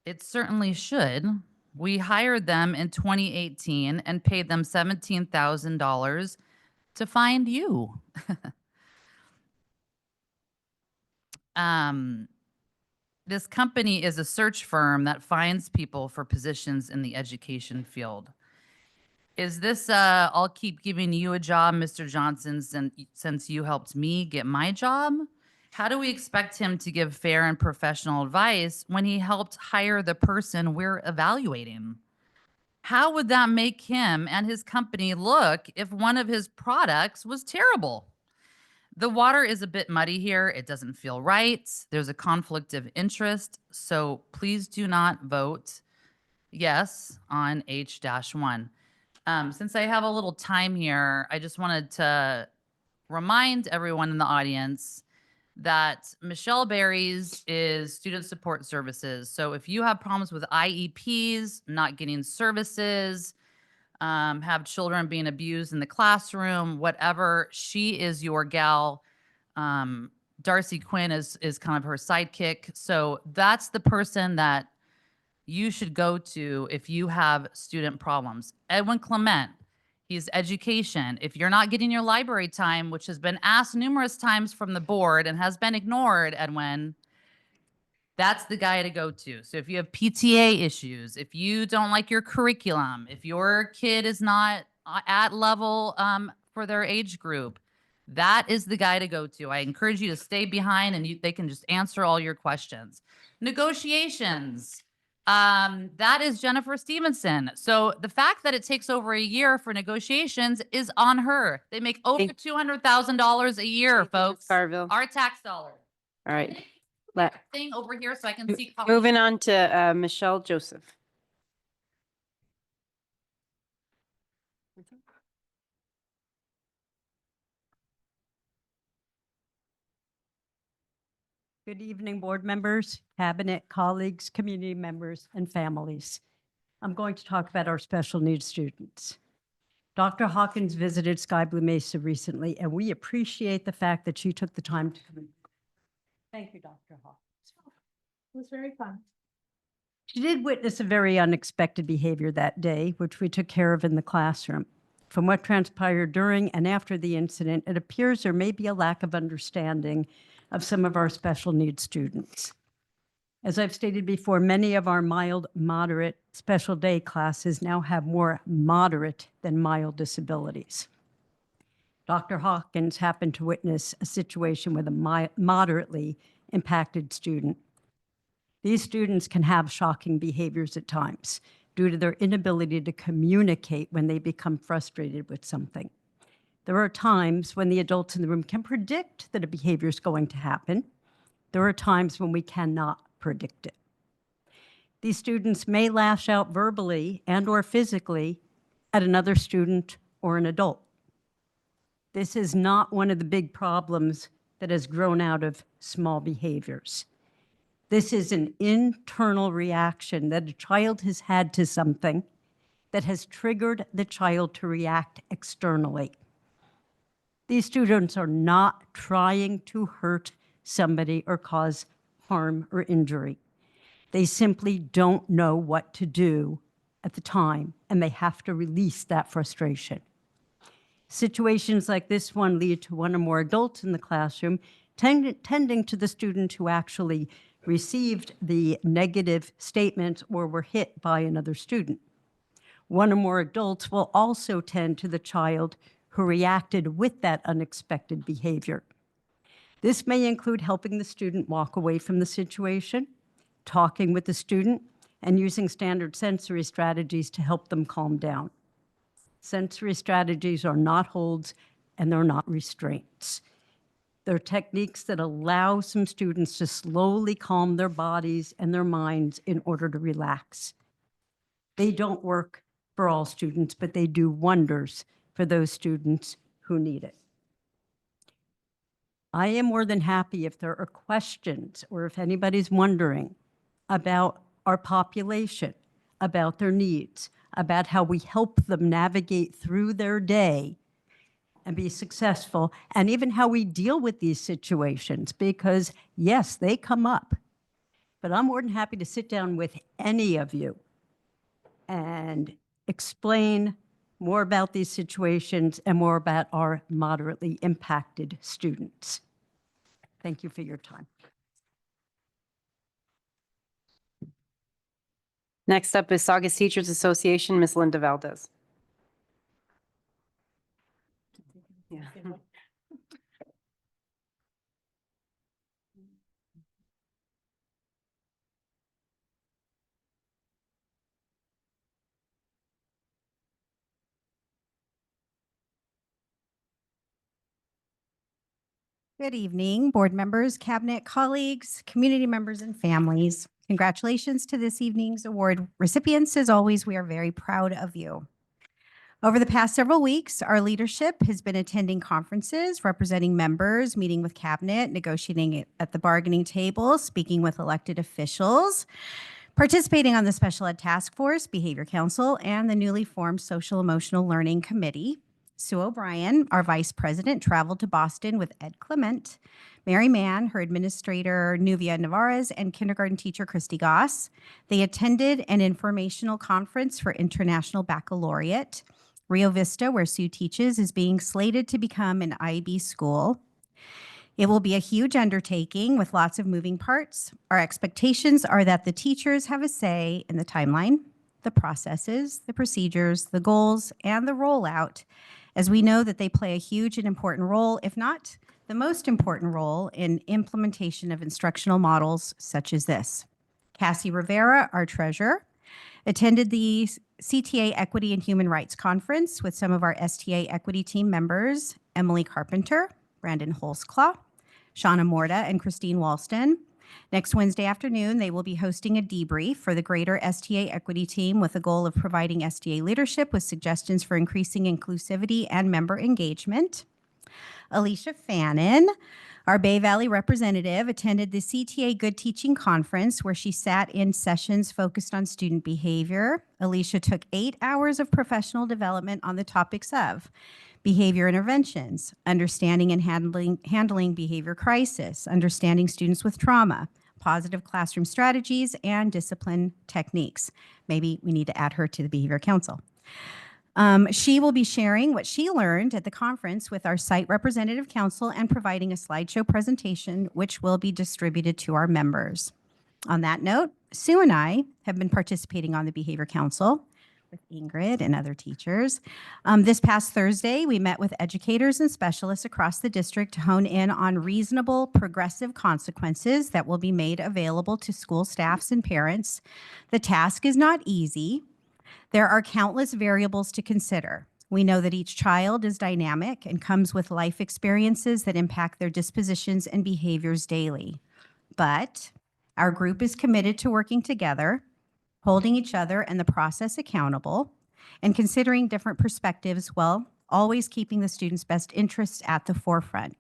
Q: It certainly should. We hired them in 2018 and paid them $17,000 to find you. This company is a search firm that finds people for positions in the education field. Is this, I'll keep giving you a job, Mr. Johnson, since you helped me get my job? How do we expect him to give fair and professional advice when he helped hire the person we're evaluating? How would that make him and his company look if one of his products was terrible? The water is a bit muddy here. It doesn't feel right. There's a conflict of interest. So please do not vote yes on H-1. Since I have a little time here, I just wanted to remind everyone in the audience that Michelle Berry's is Student Support Services. So if you have problems with IEPs, not getting services, have children being abused in the classroom, whatever, she is your gal. Darcy Quinn is kind of her sidekick. So that's the person that you should go to if you have student problems. Edwin Clement, he's education. If you're not getting your library time, which has been asked numerous times from the board and has been ignored, Edwin, that's the guy to go to. So if you have PTA issues, if you don't like your curriculum, if your kid is not at level for their age group, that is the guy to go to. I encourage you to stay behind and they can just answer all your questions. Negotiations. That is Jennifer Stevenson. So the fact that it takes over a year for negotiations is on her. They make over $200,000 a year, folks.
A: Carville.
Q: Our tax dollars.
A: All right.
Q: Thing over here so I can see.
A: Moving on to Michelle Joseph.
R: Good evening, board members, cabinet, colleagues, community members, and families. I'm going to talk about our special needs students. Dr. Hawkins visited Sky Blue Mesa recently, and we appreciate the fact that she took the time to come in. Thank you, Dr. Hawkins. It was very fun. She did witness a very unexpected behavior that day, which we took care of in the classroom. From what transpired during and after the incident, it appears there may be a lack of understanding of some of our special needs students. As I've stated before, many of our mild, moderate special day classes now have more moderate than mild disabilities. Dr. Hawkins happened to witness a situation with a moderately impacted student. These students can have shocking behaviors at times due to their inability to communicate when they become frustrated with something. There are times when the adults in the room can predict that a behavior is going to happen. There are times when we cannot predict it. These students may lash out verbally and/or physically at another student or an adult. This is not one of the big problems that has grown out of small behaviors. This is an internal reaction that a child has had to something that has triggered the child to react externally. These students are not trying to hurt somebody or cause harm or injury. They simply don't know what to do at the time, and they have to release that frustration. Situations like this one lead to one or more adults in the classroom tending to the student who actually received the negative statement or were hit by another student. One or more adults will also tend to the child who reacted with that unexpected behavior. This may include helping the student walk away from the situation, talking with the student, and using standard sensory strategies to help them calm down. Sensory strategies are not holds and they're not restraints. They're techniques that allow some students to slowly calm their bodies and their minds in order to relax. They don't work for all students, but they do wonders for those students who need it. I am more than happy if there are questions or if anybody's wondering about our population, about their needs, about how we help them navigate through their day and be successful, and even how we deal with these situations, because yes, they come up. But I'm more than happy to sit down with any of you and explain more about these situations and more about our moderately impacted students. Thank you for your time.
A: Next up is Saugus Teachers Association, Ms. Linda Valdez. Yeah.
S: Good evening, board members, cabinet colleagues, community members, and families. Congratulations to this evening's award recipients. As always, we are very proud of you. Over the past several weeks, our leadership has been attending conferences, representing members, meeting with cabinet, negotiating at the bargaining table, speaking with elected officials, participating on the Special Ed Task Force, Behavior Council, and the newly formed Social Emotional Learning Committee. Sue O'Brien, our vice president, traveled to Boston with Ed Clement, Mary Mann, her administrator, Nuvia Navarez, and kindergarten teacher, Christy Goss. They attended an informational conference for International Baccalaureate. Rio Vista, where Sue teaches, is being slated to become an IB school. It will be a huge undertaking with lots of moving parts. Our expectations are that the teachers have a say in the timeline, the processes, the procedures, the goals, and the rollout, as we know that they play a huge and important role, if not the most important role, in implementation of instructional models such as this. Cassie Rivera, our treasurer, attended the CTA Equity and Human Rights Conference with some of our STA Equity team members, Emily Carpenter, Brandon Holsclaw, Shauna Morta, and Christine Walston. Next Wednesday afternoon, they will be hosting a debrief for the greater STA Equity team with the goal of providing STA leadership with suggestions for increasing inclusivity and member engagement. Alicia Fannin, our Bay Valley representative, attended the CTA Good Teaching Conference where she sat in sessions focused on student behavior. Alicia took 8 hours of professional development on the topics of behavior interventions, understanding and handling behavior crisis, understanding students with trauma, positive classroom strategies, and discipline techniques. Maybe we need to add her to the Behavior Council. She will be sharing what she learned at the conference with our site representative council and providing a slideshow presentation, which will be distributed to our members. On that note, Sue and I have been participating on the Behavior Council with Ingrid and other teachers. This past Thursday, we met with educators and specialists across the district to hone in on reasonable progressive consequences that will be made available to school staffs and parents. The task is not easy. There are countless variables to consider. We know that each child is dynamic and comes with life experiences that impact their dispositions and behaviors daily. But our group is committed to working together, holding each other and the process accountable, and considering different perspectives while always keeping the students' best interests at the forefront.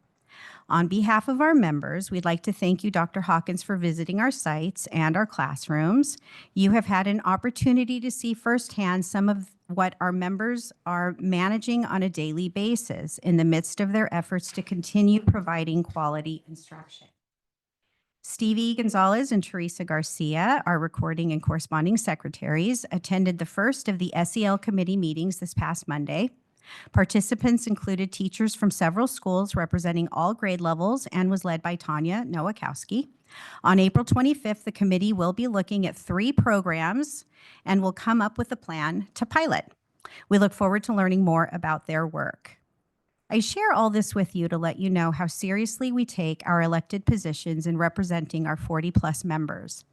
S: On behalf of our members, we'd like to thank you, Dr. Hawkins, for visiting our sites and our classrooms. You have had an opportunity to see firsthand some of what our members are managing on a daily basis in the midst of their efforts to continue providing quality instruction. Stevie Gonzalez and Teresa Garcia, our recording and corresponding secretaries, attended the first of the SEL committee meetings this past Monday. Participants included teachers from several schools representing all grade levels and was led by Tanya Nowakowski. On April 25th, the committee will be looking at 3 programs and will come up with a plan to pilot. We look forward to learning more about their work. I share all this with you to let you know how seriously we take our elected positions in representing our 40+ members.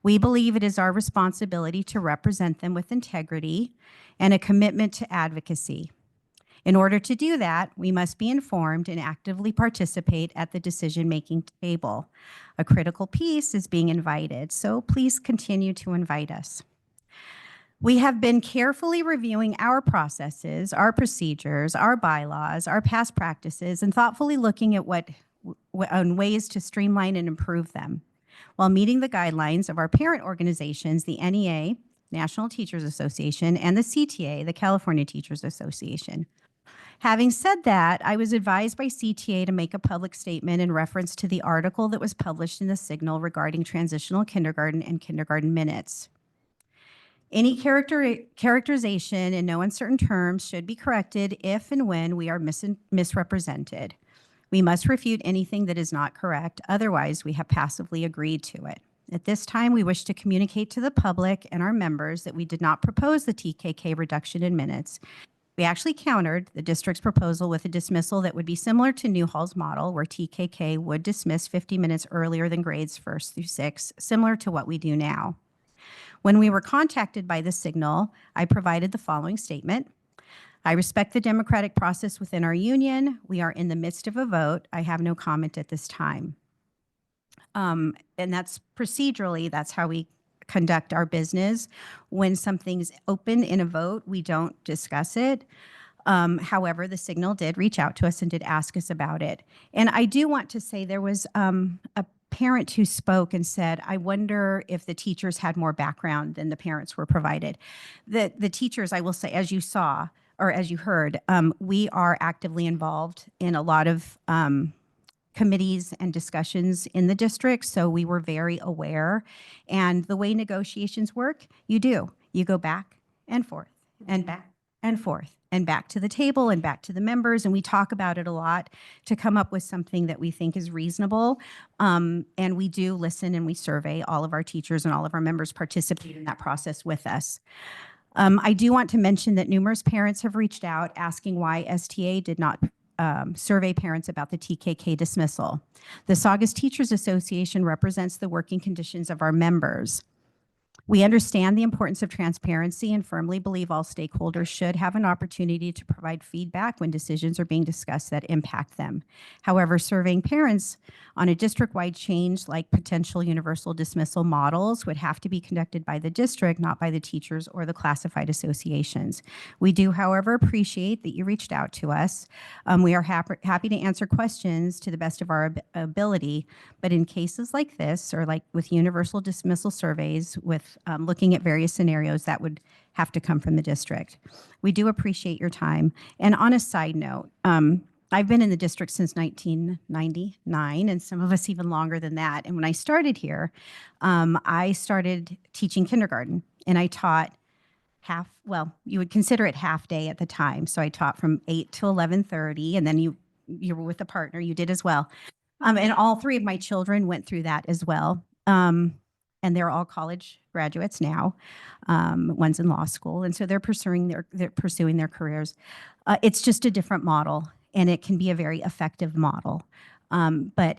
S: We believe it is our responsibility to represent them with integrity and a commitment to advocacy. In order to do that, we must be informed and actively participate at the decision-making table. A critical piece is being invited, so please continue to invite us. We have been carefully reviewing our processes, our procedures, our bylaws, our past practices, and thoughtfully looking at on ways to streamline and improve them, while meeting the guidelines of our parent organizations, the NEA, National Teachers Association, and the CTA, the California Teachers Association. Having said that, I was advised by CTA to make a public statement in reference to the article that was published in the Signal regarding transitional kindergarten and kindergarten minutes. Any characterization in no uncertain terms should be corrected if and when we are misrepresented. We must refute anything that is not correct, otherwise we have passively agreed to it. At this time, we wish to communicate to the public and our members that we did not propose the TKK reduction in minutes. We actually countered the district's proposal with a dismissal that would be similar to Newhall's model, where TKK would dismiss 50 minutes earlier than grades 1st through 6th, similar to what we do now. When we were contacted by the Signal, I provided the following statement. I respect the democratic process within our union. We are in the midst of a vote. I have no comment at this time. And that's procedurally, that's how we conduct our business. When something's open in a vote, we don't discuss it. However, the Signal did reach out to us and did ask us about it. And I do want to say there was a parent who spoke and said, I wonder if the teachers had more background than the parents were provided. The teachers, I will say, as you saw, or as you heard, we are actively involved in a lot of committees and discussions in the district, so we were very aware. And the way negotiations work, you go back and forth and back and forth and back to the table and back to the members, and we talk about it a lot to come up with something that we think is reasonable. And we do listen and we survey all of our teachers, and all of our members participate in that process with us. I do want to mention that numerous parents have reached out asking why STA did not survey parents about the TKK dismissal. The Saugus Teachers Association represents the working conditions of our members. We understand the importance of transparency and firmly believe all stakeholders should have an opportunity to provide feedback when decisions are being discussed that impact them. However, surveying parents on a district-wide change like potential universal dismissal models would have to be conducted by the district, not by the teachers or the classified associations. We do, however, appreciate that you reached out to us. We are happy to answer questions to the best of our ability, but in cases like this, or like with universal dismissal surveys, with looking at various scenarios, that would have to come from the district. We do appreciate your time. And on a side note, I've been in the district since 1999, and some of us even longer than that. And when I started here, I started teaching kindergarten, and I taught you would consider it half day at the time. So I taught from 8 to 11:30, and then you were with a partner, you did as well. And all 3 of my children went through that as well. And they're all college graduates now. One's in law school, and so they're pursuing their careers. It's just a different model, and it can be a very effective model. But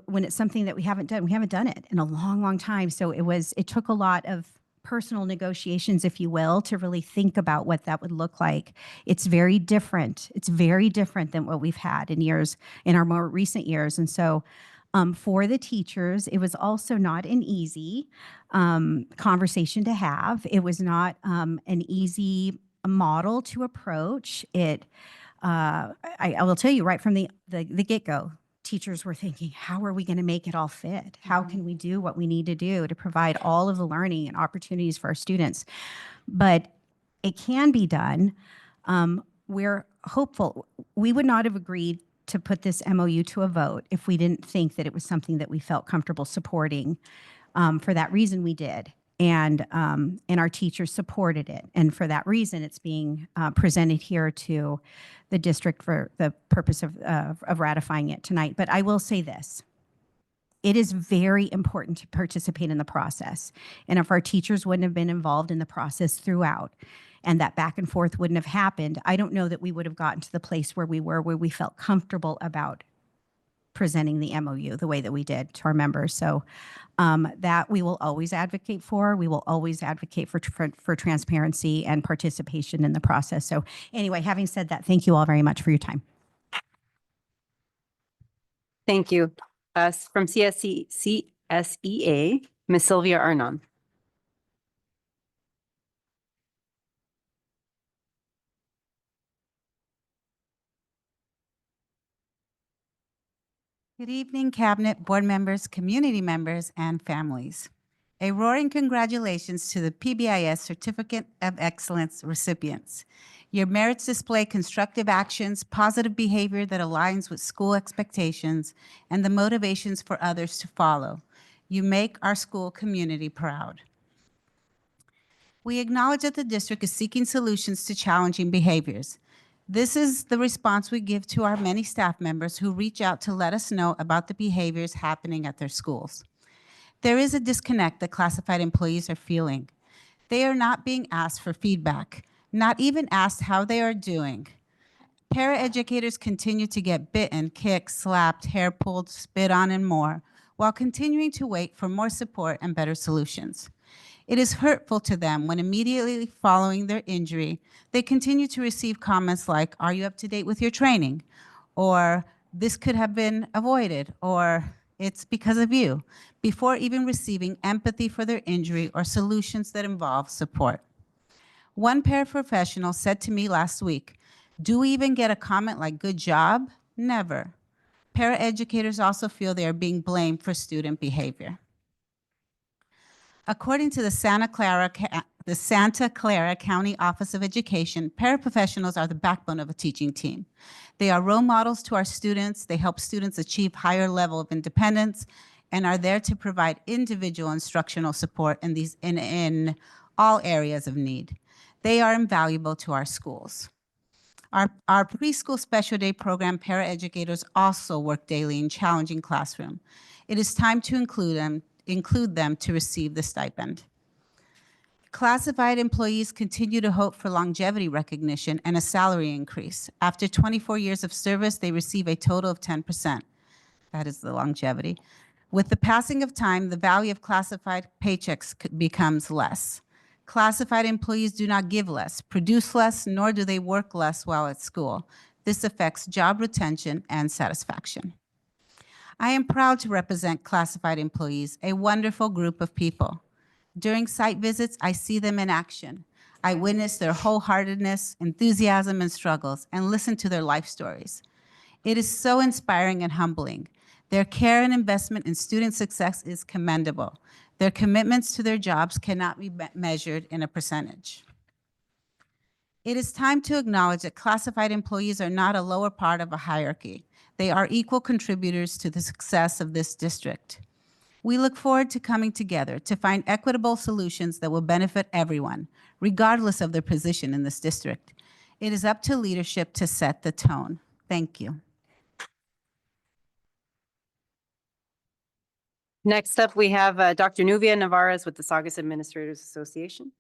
S: when it's something that we haven't done it in a long, long time. So it took a lot of personal negotiations, if you will, to really think about what that would look like. It's very different. It's very different than what we've had in our more recent years. And so for the teachers, it was also not an easy conversation to have. It was not an easy model to approach. I will tell you right from the get-go, teachers were thinking, how are we going to make it all fit? How can we do what we need to do to provide all of the learning and opportunities for our students? But it can be done. We're hopeful. We would not have agreed to put this MOU to a vote if we didn't think that it was something that we felt comfortable supporting. For that reason, we did. and our teachers supported it. And for that reason, it's being presented here to the district for the purpose of ratifying it tonight. But I will say this. It is very important to participate in the process. And if our teachers wouldn't have been involved in the process throughout, and that back and forth wouldn't have happened, I don't know that we would have gotten to the place where we were, where we felt comfortable about presenting the MOU the way that we did to our members. So that we will always advocate for. We will always advocate for transparency and participation in the process. So anyway, having said that, thank you all very much for your time.
A: Thank you. From CSEA, Ms. Sylvia Arnon.
T: Good evening, Cabinet, board members, community members, and families. A roaring congratulations to the PBIS Certificate of Excellence recipients. Your merits display constructive actions, positive behavior that aligns with school expectations, and the motivations for others to follow. You make our school community proud. We acknowledge that the district is seeking solutions to challenging behaviors. This is the response we give to our many staff members who reach out to let us know about the behaviors happening at their schools. There is a disconnect that classified employees are feeling. They are not being asked for feedback, not even asked how they are doing. Paraeducators continue to get bitten, kicked, slapped, hair pulled, spit on, and more, while continuing to wait for more support and better solutions. It is hurtful to them when immediately following their injury, they continue to receive comments like, "Are you up to date with your training?" Or, "This could have been avoided," or, "It's because of you," before even receiving empathy for their injury or solutions that involve support. One paraprofessional said to me last week, "Do we even get a comment like 'good job'? Never." Paraeducators also feel they are being blamed for student behavior. According to the Santa Clara County Office of Education, paraprofessionals are the backbone of a teaching team. They are role models to our students. They help students achieve higher level of independence and are there to provide individual instructional support in all areas of need. They are invaluable to our schools. Our preschool special day program paraeducators also work daily in challenging classroom. It is time to include them to receive the stipend. Classified employees continue to hope for longevity recognition and a salary increase. After 24 years of service, they receive a total of 10%. That is the longevity. With the passing of time, the value of classified paychecks becomes less. Classified employees do not give less, produce less, nor do they work less while at school. This affects job retention and satisfaction. I am proud to represent classified employees, a wonderful group of people. During site visits, I see them in action. I witness their wholeheartedness, enthusiasm, and struggles, and listen to their life stories. It is so inspiring and humbling. Their care and investment in student success is commendable. Their commitments to their jobs cannot be measured in a percentage. It is time to acknowledge that classified employees are not a lower part of a hierarchy. They are equal contributors to the success of this district. We look forward to coming together to find equitable solutions that will benefit everyone, regardless of their position in this district. It is up to leadership to set the tone. Thank you.
A: Next up, we have Dr. Nubia Navarez with the Saugus Administrators Association.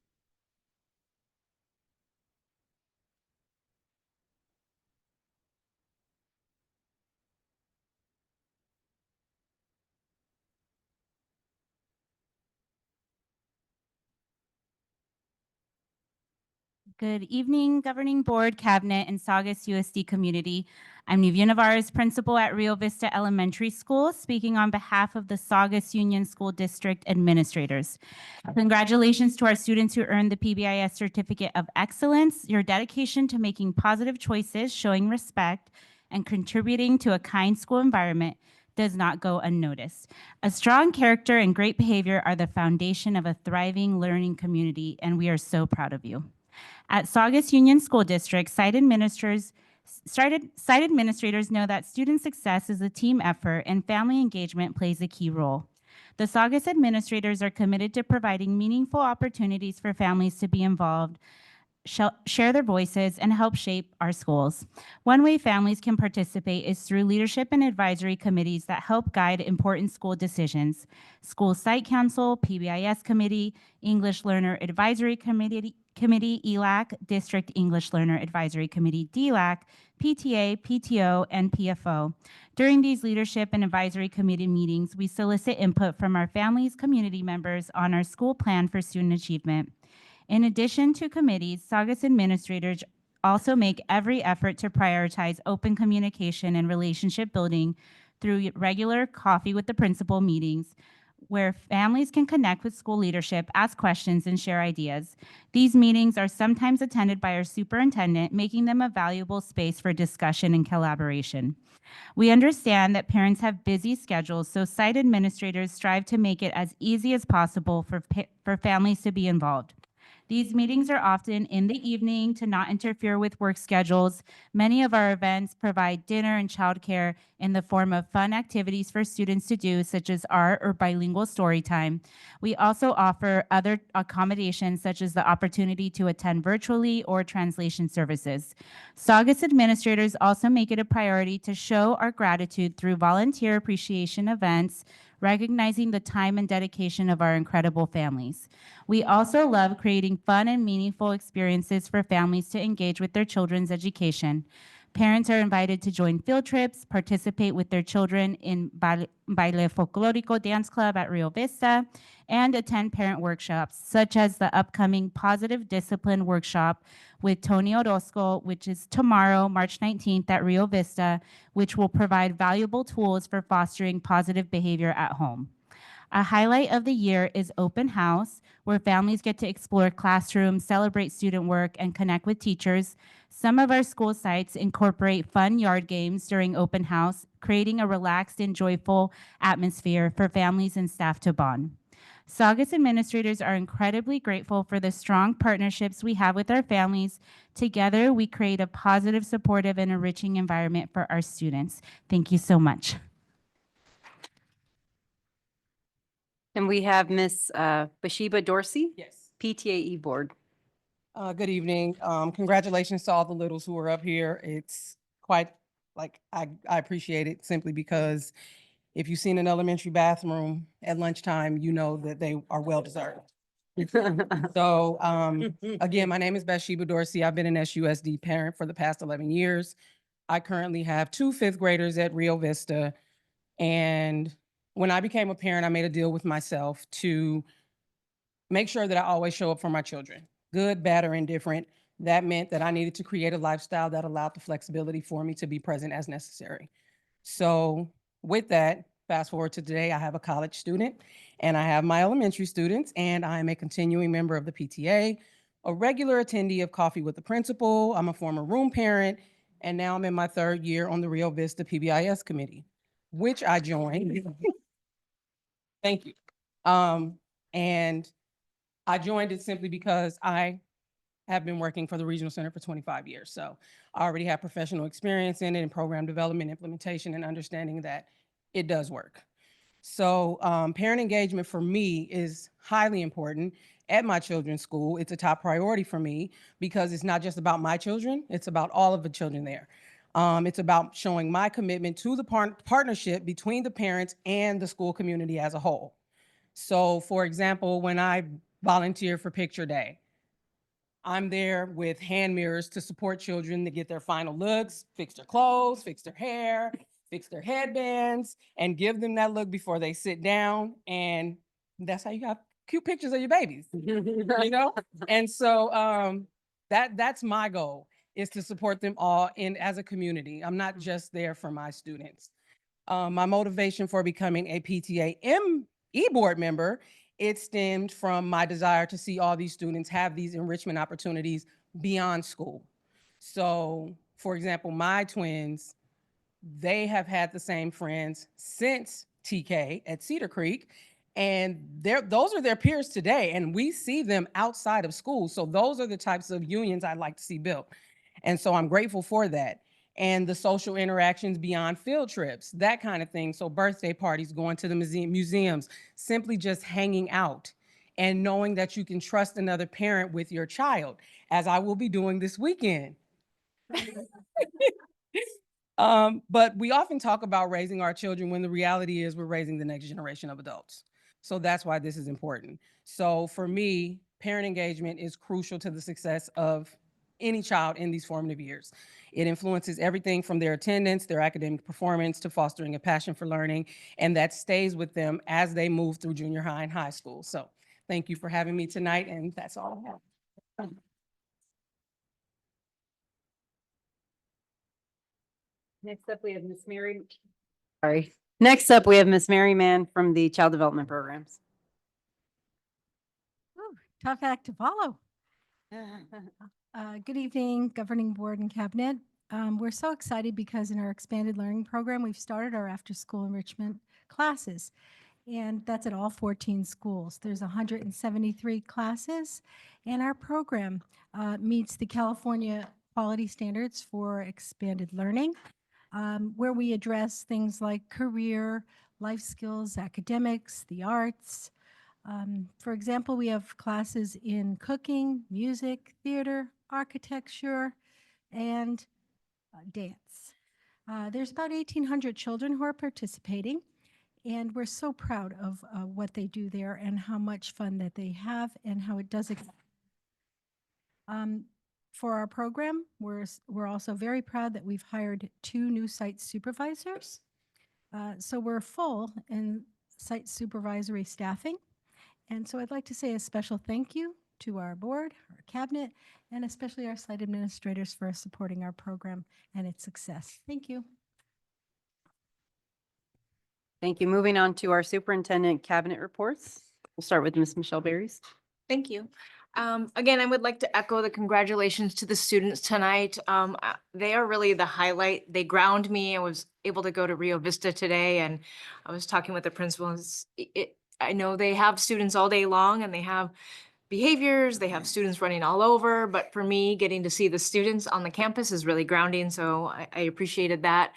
U: Good evening, Governing Board, Cabinet, and Saugus USD community. I'm Nubia Navarez, principal at Rio Vista Elementary School, speaking on behalf of the Saugus Union School District administrators. Congratulations to our students who earned the PBIS Certificate of Excellence. Your dedication to making positive choices, showing respect, and contributing to a kind school environment does not go unnoticed. A strong character and great behavior are the foundation of a thriving learning community, and we are so proud of you. At Saugus Union School District, site administrators know that student success is a team effort and family engagement plays a key role. The Saugus administrators are committed to providing meaningful opportunities for families to be involved, share their voices, and help shape our schools. One way families can participate is through leadership and advisory committees that help guide important school decisions. School Site Council, PBIS Committee, English Learner Advisory Committee, ELAC, District English Learner Advisory Committee, DLAC, PTA, PTO, and PFO. During these leadership and advisory committee meetings, we solicit input from our families, community members on our school plan for student achievement. In addition to committees, Saugus administrators also make every effort to prioritize open communication and relationship building through regular coffee with the principal meetings, where families can connect with school leadership, ask questions, and share ideas. These meetings are sometimes attended by our superintendent, making them a valuable space for discussion and collaboration. We understand that parents have busy schedules, so site administrators strive to make it as easy as possible for families to be involved. These meetings are often in the evening to not interfere with work schedules. Many of our events provide dinner and childcare in the form of fun activities for students to do, such as art or bilingual story time. We also offer other accommodations, such as the opportunity to attend virtually or translation services. Saugus administrators also make it a priority to show our gratitude through volunteer appreciation events, recognizing the time and dedication of our incredible families. We also love creating fun and meaningful experiences for families to engage with their children's education. Parents are invited to join field trips, participate with their children in Baile Folklorico Dance Club at Rio Vista, and attend parent workshops, such as the upcoming Positive Discipline Workshop with Tony Orozco, which is tomorrow, March 19th at Rio Vista, which will provide valuable tools for fostering positive behavior at home. A highlight of the year is Open House, where families get to explore classrooms, celebrate student work, and connect with teachers. Some of our school sites incorporate fun yard games during Open House, creating a relaxed and joyful atmosphere for families and staff to bond. Saugus administrators are incredibly grateful for the strong partnerships we have with our families. Together, we create a positive, supportive, and enriching environment for our students. Thank you so much.
A: And we have Miss Bathsheba Dorsey.
B: Yes.
A: PTAE Board.
B: Good evening. Congratulations to all the littles who are up here. It's quite like I appreciate it simply because if you've seen an elementary bathroom at lunchtime, you know that they are well deserved. So again, my name is Bathsheba Dorsey. I've been an SUSD parent for the past 11 years. I currently have 2 fifth graders at Rio Vista. And when I became a parent, I made a deal with myself to make sure that I always show up for my children, good, bad, or indifferent. That meant that I needed to create a lifestyle that allowed the flexibility for me to be present as necessary. So with that, fast forward to today, I have a college student and I have my elementary students, and I'm a continuing member of the PTA, a regular attendee of Coffee with the Principal. I'm a former room parent, and now I'm in my 3rd year on the Rio Vista PBIS committee, which I joined. Thank you. And I joined it simply because I have been working for the Regional Center for 25 years. So I already have professional experience in it, in program development, implementation, and understanding that it does work. So parent engagement for me is highly important at my children's school. It's a top priority for me because it's not just about my children, it's about all of the children there. It's about showing my commitment to the partnership between the parents and the school community as a whole. So for example, when I volunteer for Picture Day, I'm there with hand mirrors to support children to get their final looks, fix their clothes, fix their hair, fix their headbands, and give them that look before they sit down. And that's how you got cute pictures of your babies, you know? And so that's my goal, is to support them all as a community. I'm not just there for my students. My motivation for becoming a PTA board member, it stemmed from my desire to see all these students have these enrichment opportunities beyond school. So for example, my twins, they have had the same friends since TK at Cedar Creek, and those are their peers today, and we see them outside of school. So those are the types of unions I'd like to see built. And so I'm grateful for that. and the social interactions beyond field trips, that kind of thing. So birthday parties, going to the museums, simply just hanging out and knowing that you can trust another parent with your child, as I will be doing this weekend. But we often talk about raising our children when the reality is we're raising the next generation of adults. So that's why this is important. So for me, parent engagement is crucial to the success of any child in these formative years. It influences everything from their attendance, their academic performance, to fostering a passion for learning, and that stays with them as they move through junior high and high school. So thank you for having me tonight, and that's all I have.
A: Next up, we have Miss Mary. Sorry. Next up, we have Miss Mary Mann from the Child Development Programs.
S: Ooh, tough act to follow. Good evening, Governing Board and Cabinet. We're so excited because in our expanded learning program, we've started our after-school enrichment classes, and that's at all 14 schools. There's 173 classes, and our program meets the California quality standards for expanded learning, where we address things like career, life skills, academics, the arts. For example, we have classes in cooking, music, theater, architecture, and dance. There's about 1,800 children who are participating, and we're so proud of what they do there and how much fun that they have and how it does. For our program, we're also very proud that we've hired 2 new site supervisors. So we're full in site supervisory staffing. And so I'd like to say a special thank you to our board, our cabinet, and especially our site administrators for supporting our program and its success. Thank you.
A: Thank you. Moving on to our superintendent cabinet reports. We'll start with Ms. Michelle Berries.
D: Thank you. Again, I would like to echo the congratulations to the students tonight. They are really the highlight. They ground me. I was able to go to Rio Vista today, and I was talking with the principals. I know they have students all day long and they have behaviors, they have students running all over, but for me, getting to see the students on the campus is really grounding, so I appreciated that.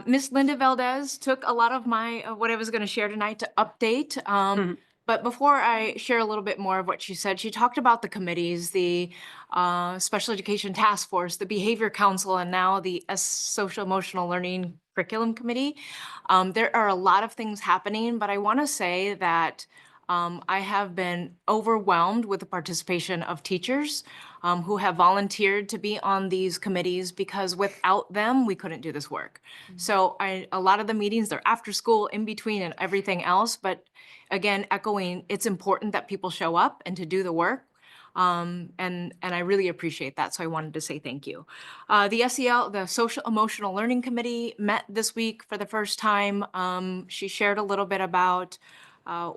D: Miss Linda Valdez took a lot of my what I was going to share tonight to update. But before I share a little bit more of what she said, she talked about the committees, the Special Education Task Force, the Behavior Council, and now the Social Emotional Learning Curriculum Committee. There are a lot of things happening, but I want to say that I have been overwhelmed with the participation of teachers who have volunteered to be on these committees, because without them, we couldn't do this work. So a lot of the meetings, they're after school, in between, and everything else. But again, echoing, it's important that people show up and to do the work. And I really appreciate that. So I wanted to say thank you. The SEL, the Social Emotional Learning Committee, met this week for the first time. She shared a little bit about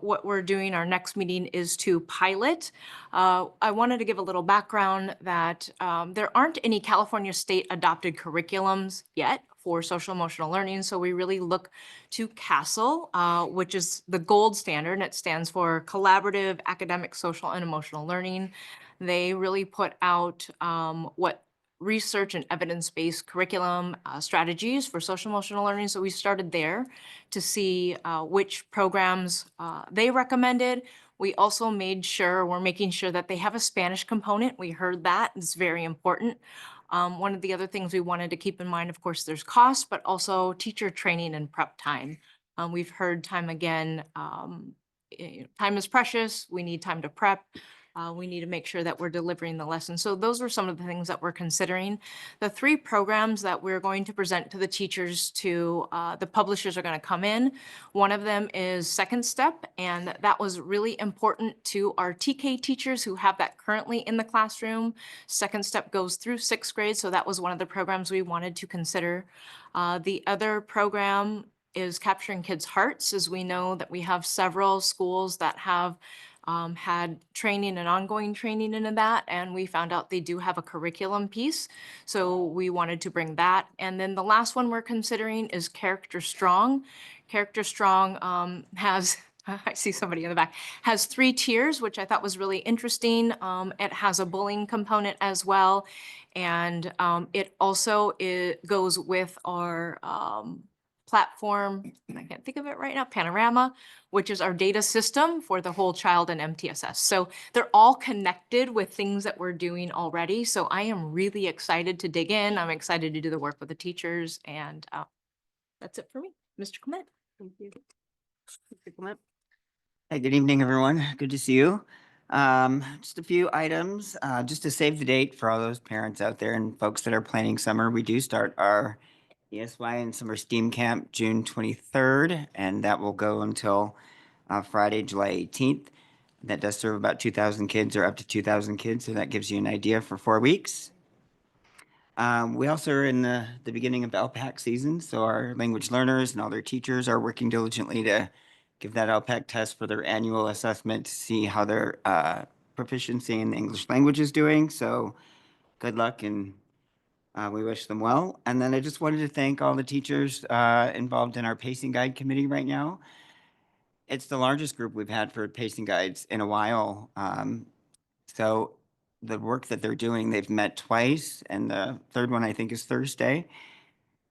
D: what we're doing. Our next meeting is to pilot. I wanted to give a little background that there aren't any California state adopted curriculums yet for social emotional learning. So we really look to CASEL, which is the gold standard, and it stands for Collaborative Academic, Social, and Emotional Learning. They really put out what research and evidence-based curriculum strategies for social emotional learning. So we started there to see which programs they recommended. We also we're making sure that they have a Spanish component. We heard that it's very important. One of the other things we wanted to keep in mind, of course, there's cost, but also teacher training and prep time. We've heard time again, time is precious. We need time to prep. We need to make sure that we're delivering the lesson. So those are some of the things that we're considering. The 3 programs that we're going to present to the teachers, to the publishers are going to come in. One of them is Second Step, and that was really important to our TK teachers who have that currently in the classroom. Second Step goes through 6th grade, so that was one of the programs we wanted to consider. The other program is Capturing Kids' Hearts, as we know that we have several schools that have had training and ongoing training into that, and we found out they do have a curriculum piece, so we wanted to bring that. And then the last one we're considering is Character Strong. Character Strong has I see somebody in the back, has 3 tiers, which I thought was really interesting. It has a bullying component as well. And it also goes with our platform, I can't think of it right now, Panorama, which is our data system for the whole child and MTSS. So they're all connected with things that we're doing already. So I am really excited to dig in. I'm excited to do the work with the teachers, and that's it for me. Mr. Clement.
A: Thank you. Mr. Clement.
E: Hey, good evening, everyone. Good to see you. Just a few items, just to save the date for all those parents out there and folks that are planning summer. We do start our ESY and Summer STEAM Camp June 23rd, and that will go until Friday, July 18th. That does serve about 2,000 kids or up to 2,000 kids, so that gives you an idea for 4 weeks. We also are in the beginning of LPAC season, so our language learners and all their teachers are working diligently to give that LPAC test for their annual assessment to see how their proficiency in the English language is doing. So good luck, and we wish them well. And then I just wanted to thank all the teachers involved in our pacing guide committee right now. It's the largest group we've had for pacing guides in a while. So the work that they're doing, they've met twice, and the third one I think is Thursday.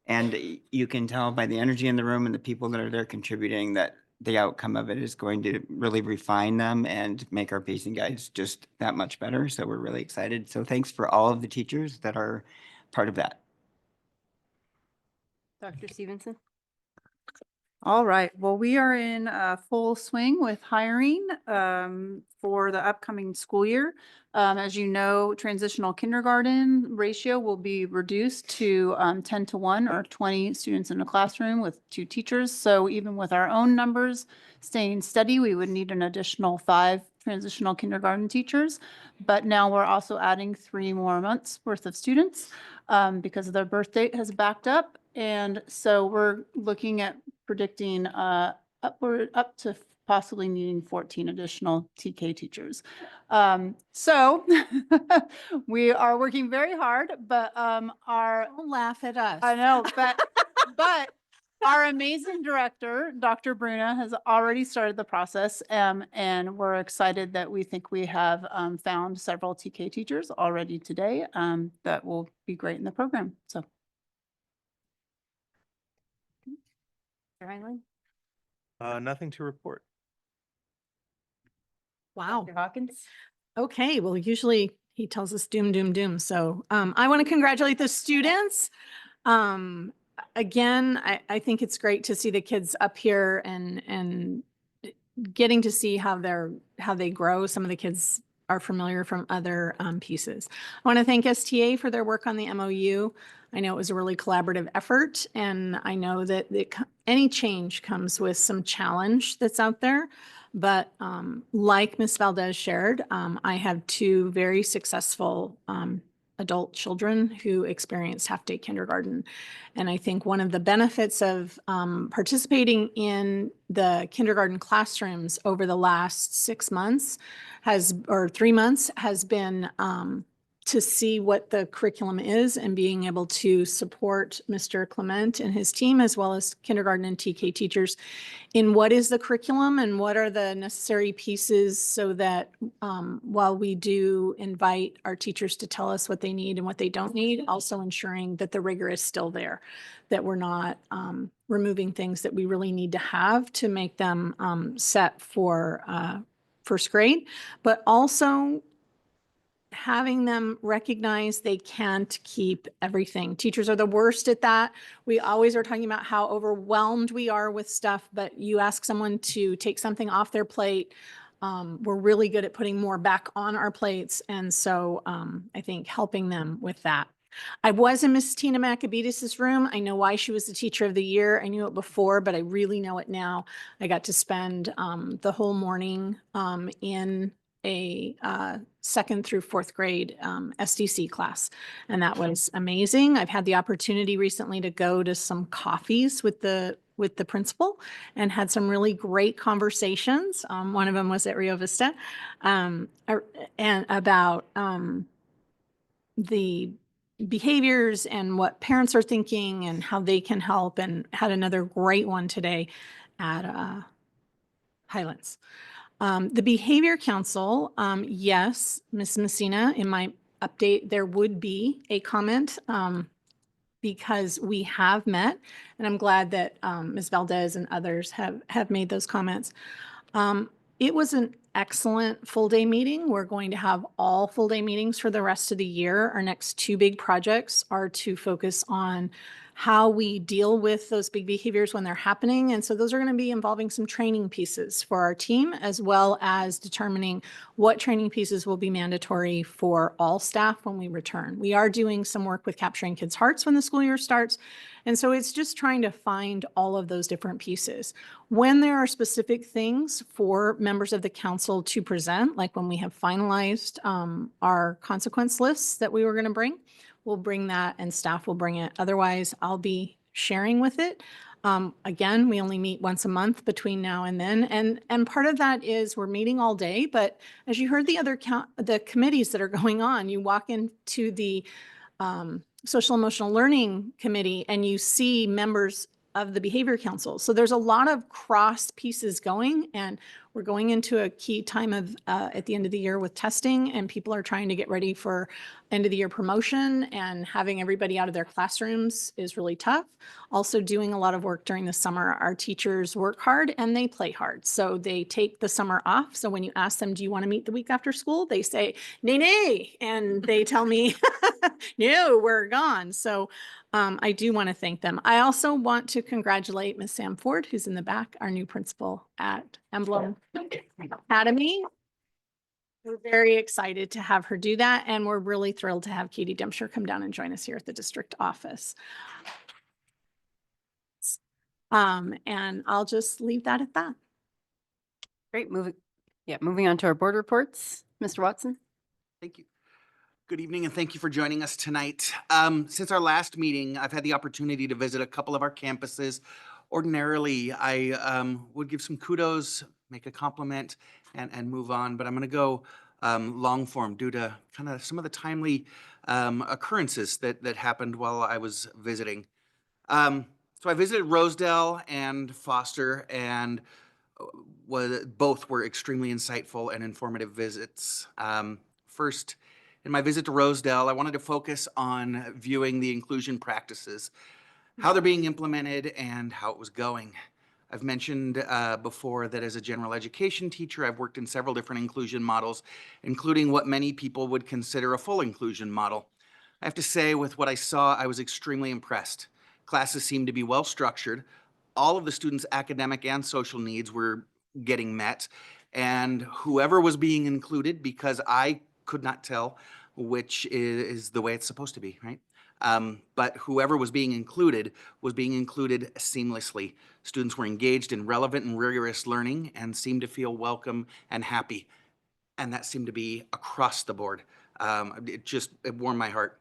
E: And you can tell by the energy in the room and the people that are there contributing that the outcome of it is going to really refine them and make our pacing guides just that much better. So we're really excited. So thanks for all of the teachers that are part of that.
A: Dr. Stevenson.
V: All right, well, we are in full swing with hiring for the upcoming school year. As you know, transitional kindergarten ratio will be reduced to 10-1 or 20 students in a classroom with 2 teachers. So even with our own numbers staying steady, we would need an additional 5 transitional kindergarten teachers. But now we're also adding 3 more months worth of students because their birth date has backed up. And so we're looking at predicting upward up to possibly needing 14 additional TK teachers. So we are working very hard, but
S: Don't laugh at us.
V: I know, but our amazing director, Dr. Bruna, has already started the process, and we're excited that we think we have found several TK teachers already today that will be great in the program. So.
C: Nothing to report.
W: Wow.
A: Dr. Hawkins.
W: Okay, well, usually he tells us doom, doom, doom. So I want to congratulate the students. Again, I think it's great to see the kids up here and getting to see how they grow. Some of the kids are familiar from other pieces. I want to thank STA for their work on the MOU. I know it was a really collaborative effort, and I know that any change comes with some challenge that's out there. But like Ms. Valdez shared, I have 2 very successful adult children who experienced half-day kindergarten. And I think one of the benefits of participating in the kindergarten classrooms over the last 6 months or 3 months has been to see what the curriculum is and being able to support Mr. Clement and his team, as well as kindergarten and TK teachers, in what is the curriculum and what are the necessary pieces so that while we do invite our teachers to tell us what they need and what they don't need, also ensuring that the rigor is still there, that we're not removing things that we really need to have to make them set for first grade, but also having them recognize they can't keep everything. Teachers are the worst at that. We always are talking about how overwhelmed we are with stuff, but you ask someone to take something off their plate, we're really good at putting more back on our plates. And so I think helping them with that. I was in Miss Tina Macabedis' room. I know why she was the teacher of the year. I knew it before, but I really know it now. I got to spend the whole morning in a 2nd through 4th grade SDC class. And that was amazing. I've had the opportunity recently to go to some coffees with the principal and had some really great conversations. One of them was at Rio Vista and about the behaviors and what parents are thinking and how they can help, and had another great one today at Highlands. The Behavior Council, yes, Ms. Messina, in my update, there would be a comment because we have met, and I'm glad that Ms. Valdez and others have made those comments. It was an excellent full-day meeting. We're going to have all full-day meetings for the rest of the year. Our next two big projects are to focus on how we deal with those big behaviors when they're happening. And so those are going to be involving some training pieces for our team, as well as determining what training pieces will be mandatory for all staff when we return. We are doing some work with capturing kids' hearts when the school year starts. And so it's just trying to find all of those different pieces. When there are specific things for members of the council to present, like when we have finalized our consequence lists that we were going to bring, we'll bring that and staff will bring it. Otherwise, I'll be sharing with it. Again, we only meet once a month between now and then. And part of that is we're meeting all day, but as you heard the committees that are going on, you walk into the social emotional learning committee and you see members of the behavior council. So there's a lot of cross pieces going, and we're going into a key time of at the end of the year with testing, and people are trying to get ready for end of the year promotion, and having everybody out of their classrooms is really tough. Also doing a lot of work during the summer. Our teachers work hard and they play hard. So they take the summer off. So when you ask them, do you want to meet the week after school? They say, nay. And they tell me, no, we're gone. So I do want to thank them. I also want to congratulate Ms. Sam Ford, who's in the back, our new principal at Emblem Academy. We're very excited to have her do that, and we're really thrilled to have Katie Dempscher come down and join us here at the district office. And I'll just leave that at that.
A: Great, moving on to our board reports. Mr. Watson?
F: Thank you. Good evening, and thank you for joining us tonight. Since our last meeting, I've had the opportunity to visit a couple of our campuses. Ordinarily, I would give some kudos, make a compliment, and move on, but I'm going to go long form due to kind of some of the timely occurrences that happened while I was visiting. So I visited Rosedale and Foster, and both were extremely insightful and informative visits. First, in my visit to Rosedale, I wanted to focus on viewing the inclusion practices, how they're being implemented, and how it was going. I've mentioned before that as a general education teacher, I've worked in several different inclusion models, including what many people would consider a full inclusion model. I have to say, with what I saw, I was extremely impressed. Classes seemed to be well structured. All of the students' academic and social needs were getting met, and whoever was being included, because I could not tell which is the way it's supposed to be, right? But whoever was being included seamlessly. Students were engaged in relevant and rigorous learning and seemed to feel welcome and happy. And that seemed to be across the board. It warmed my heart.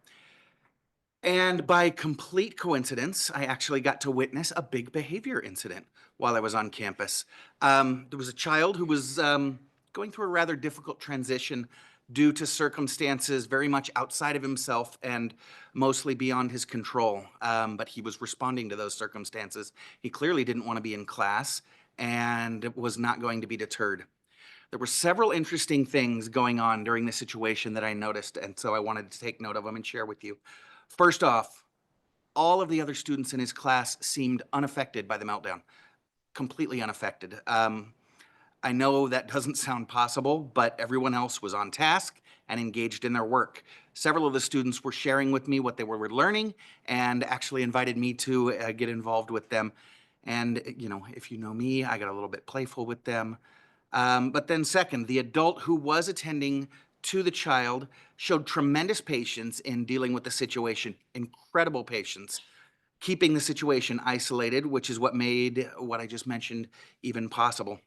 F: And by complete coincidence, I actually got to witness a big behavior incident while I was on campus. There was a child who was going through a rather difficult transition due to circumstances very much outside of himself and mostly beyond his control. But he was responding to those circumstances. He clearly didn't want to be in class and was not going to be deterred. There were several interesting things going on during this situation that I noticed, and so I wanted to take note of them and share with you. First off, all of the other students in his class seemed unaffected by the meltdown, completely unaffected. I know that doesn't sound possible, but everyone else was on task and engaged in their work. Several of the students were sharing with me what they were learning and actually invited me to get involved with them. And, you know, if you know me, I got a little bit playful with them. But then second, the adult who was attending to the child showed tremendous patience in dealing with the situation, incredible patience, keeping the situation isolated, which is what made what I just mentioned even possible.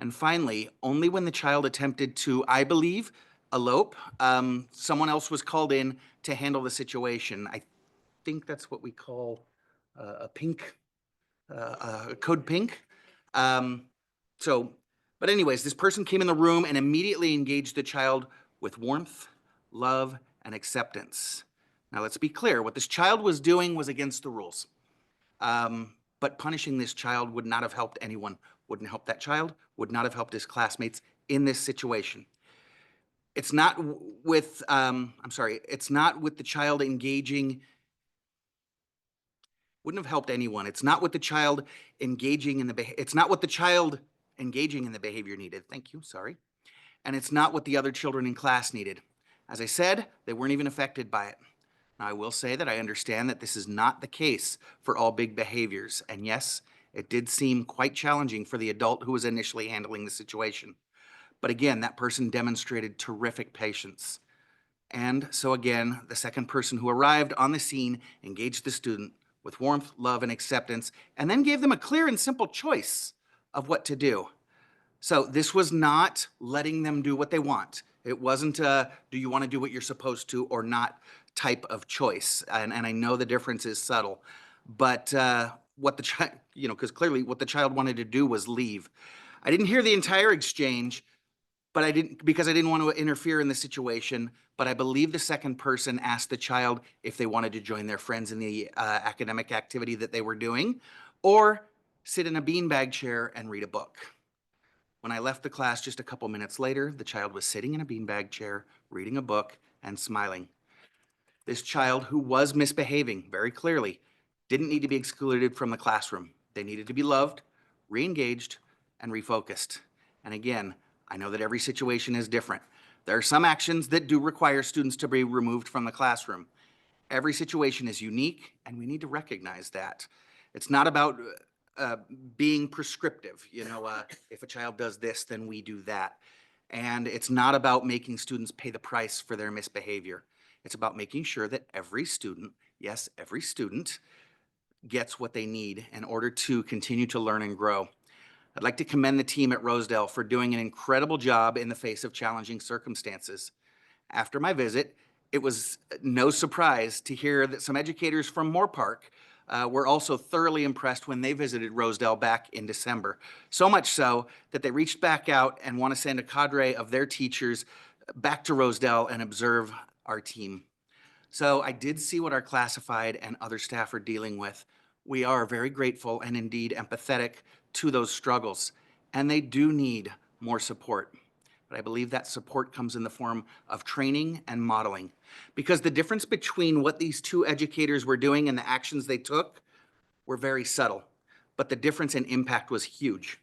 F: And finally, only when the child attempted to, I believe, elope, someone else was called in to handle the situation. I think that's what we call a code pink. But anyways, this person came in the room and immediately engaged the child with warmth, love, and acceptance. Now let's be clear, what this child was doing was against the rules. But punishing this child would not have helped anyone wouldn't help that child, would not have helped his classmates in this situation. It's not with, it's not with the child engaging, wouldn't have helped anyone. It's not with the child engaging in the, it's not what the child engaging in the behavior needed. Thank you, sorry. And it's not what the other children in class needed. As I said, they weren't even affected by it. Now, I will say that I understand that this is not the case for all big behaviors. And yes, it did seem quite challenging for the adult who was initially handling the situation. But again, that person demonstrated terrific patience. And so again, the second person who arrived on the scene engaged the student with warmth, love, and acceptance, and then gave them a clear and simple choice of what to do. So this was not letting them do what they want. It wasn't a, do you want to do what you're supposed to or not type of choice. And I know the difference is subtle, but what the child, because clearly what the child wanted to do was leave. I didn't hear the entire exchange, but because I didn't want to interfere in the situation, but I believe the second person asked the child if they wanted to join their friends in the academic activity that they were doing, or sit in a beanbag chair and read a book. When I left the class just a couple minutes later, the child was sitting in a beanbag chair, reading a book and smiling. This child, who was misbehaving very clearly, didn't need to be excluded from the classroom. They needed to be loved, re-engaged, and refocused. And again, I know that every situation is different. There are some actions that do require students to be removed from the classroom. Every situation is unique, and we need to recognize that. It's not about being prescriptive. If a child does this, then we do that. And it's not about making students pay the price for their misbehavior. It's about making sure that every student, yes, every student, gets what they need in order to continue to learn and grow. I'd like to commend the team at Rosedale for doing an incredible job in the face of challenging circumstances. After my visit, it was no surprise to hear that some educators from Moore Park were also thoroughly impressed when they visited Rosedale back in December. So much so that they reached back out and want to send a cadre of their teachers back to Rosedale and observe our team. So I did see what our classified and other staff are dealing with. We are very grateful and indeed empathetic to those struggles, and they do need more support. But I believe that support comes in the form of training and modeling, because the difference between what these two educators were doing and the actions they took were very subtle, but the difference in impact was huge.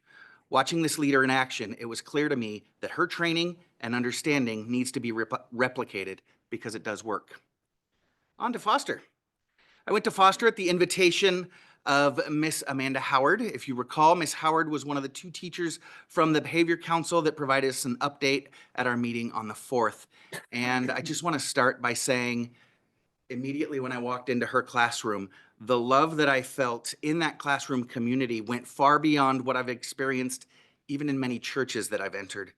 F: Watching this leader in action, it was clear to me that her training and understanding needs to be replicated because it does work. On to Foster. I went to Foster at the invitation of Miss Amanda Howard. If you recall, Miss Howard was one of the two teachers from the Behavior Council that provided us an update at our meeting on the 4th. And I just want to start by saying, immediately when I walked into her classroom, the love that I felt in that classroom community went far beyond what I've experienced even in many churches that I've entered.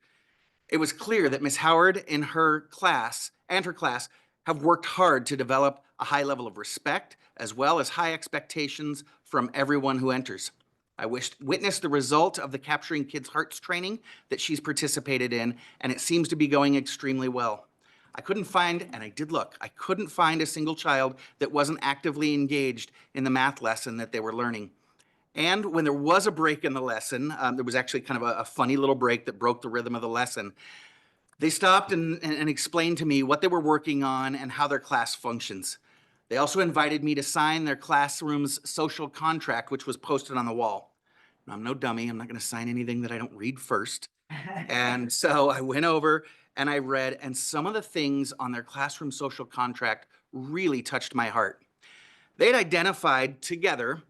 F: It was clear that Miss Howard and her class have worked hard to develop a high level of respect as well as high expectations from everyone who enters. I witnessed the result of the Capturing Kids' Hearts training that she's participated in, and it seems to be going extremely well. I couldn't find, and I did look, I couldn't find a single child that wasn't actively engaged in the math lesson that they were learning. And when there was a break in the lesson, there was actually kind of a funny little break that broke the rhythm of the lesson. They stopped and explained to me what they were working on and how their class functions. They also invited me to sign their classroom's social contract, which was posted on the wall. Now, I'm no dummy. I'm not going to sign anything that I don't read first. And so I went over and I read, and some of the things on their classroom social contract really touched my heart. They had identified together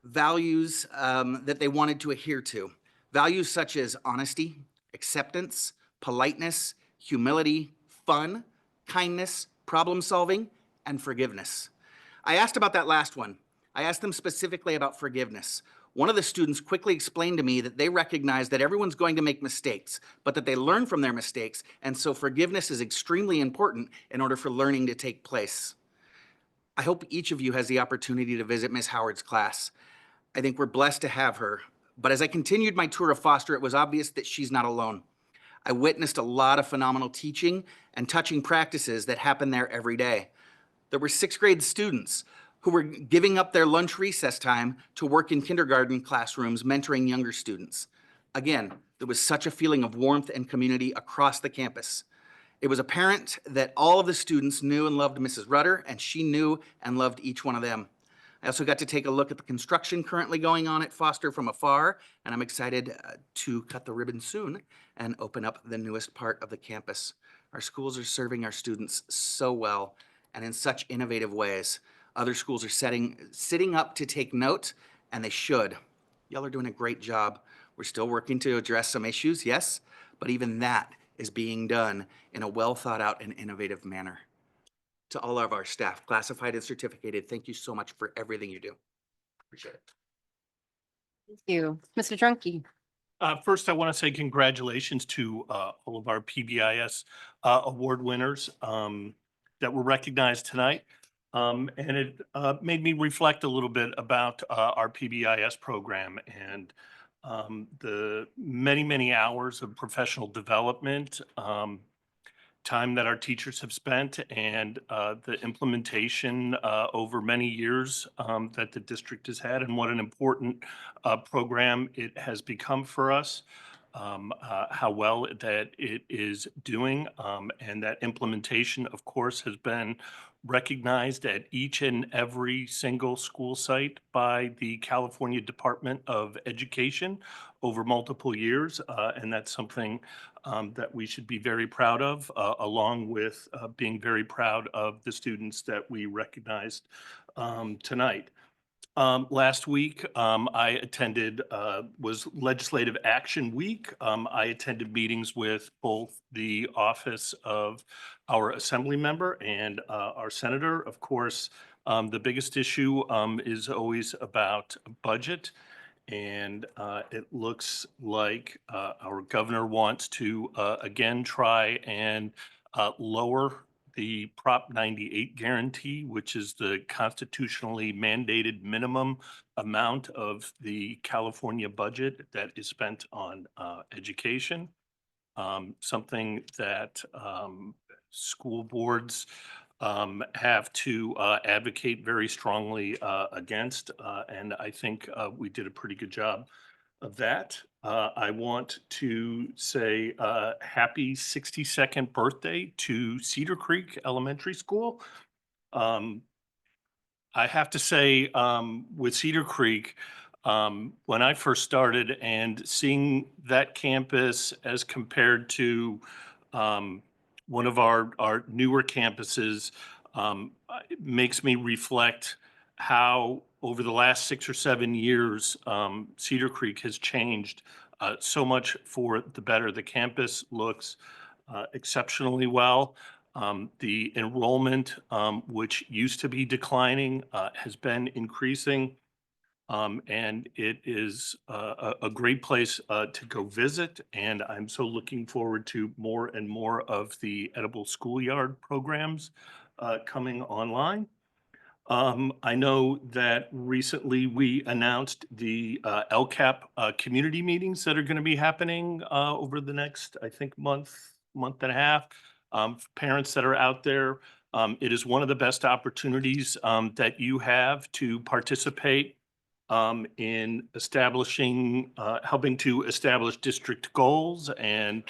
F: values that they wanted to adhere to. Values such as honesty, acceptance, politeness, humility, fun, kindness, problem solving, and forgiveness. I asked about that last one. I asked them specifically about forgiveness. One of the students quickly explained to me that they recognize that everyone's going to make mistakes, but that they learn from their mistakes, and so forgiveness is extremely important in order for learning to take place. I hope each of you has the opportunity to visit Ms. Howard's class. I think we're blessed to have her, but as I continued my tour of Foster, it was obvious that she's not alone. I witnessed a lot of phenomenal teaching and touching practices that happen there every day. There were 6th grade students who were giving up their lunch recess time to work in kindergarten classrooms, mentoring younger students. Again, there was such a feeling of warmth and community across the campus. It was apparent that all of the students knew and loved Mrs. Rudder, and she knew and loved each one of them. I also got to take a look at the construction currently going on at Foster from afar, and I'm excited to cut the ribbon soon and open up the newest part of the campus. Our schools are serving our students so well and in such innovative ways. Other schools are sitting up to take note, and they should. Y'all are doing a great job. We're still working to address some issues, yes, but even that is being done in a well thought out and innovative manner. To all of our staff, classified and certificated, thank you so much for everything you do. Appreciate it.
A: Thank you. Mr. Drunky.
C: First, I want to say congratulations to all of our PBIS award winners that were recognized tonight. And it made me reflect a little bit about our PBIS program and the many, many hours of professional development, time that our teachers have spent, and the implementation over many years that the district has had, and what an important program it has become for us, how well that it is doing, and that implementation, of course, has been recognized at each and every single school site by the California Department of Education over multiple years, and that's something that we should be very proud of, along with being very proud of the students that we recognized tonight. Last week, I attended, was Legislative Action Week. I attended meetings with both the office of our Assembly member and our senator. Of course, the biggest issue is always about budget. And it looks like our governor wants to again try and lower the Prop 98 guarantee, which is the constitutionally mandated minimum amount of the California budget that is spent on education. Something that school boards have to advocate very strongly against, and I think we did a pretty good job of that. I want to say happy 62nd birthday to Cedar Creek Elementary School. I have to say, with Cedar Creek, when I first started and seeing that campus as compared to one of our newer campuses, it makes me reflect how over the last 6 or 7 years, Cedar Creek has changed so much for the better. The campus looks exceptionally well. The enrollment, which used to be declining, has been increasing. And it is a great place to go visit. And I'm so looking forward to more and more of the edible schoolyard programs coming online. I know that recently we announced the LCAP community meetings that are going to be happening over the next, I think, month and a half. For parents that are out there, it is one of the best opportunities that you have to participate in establishing, helping to establish district goals and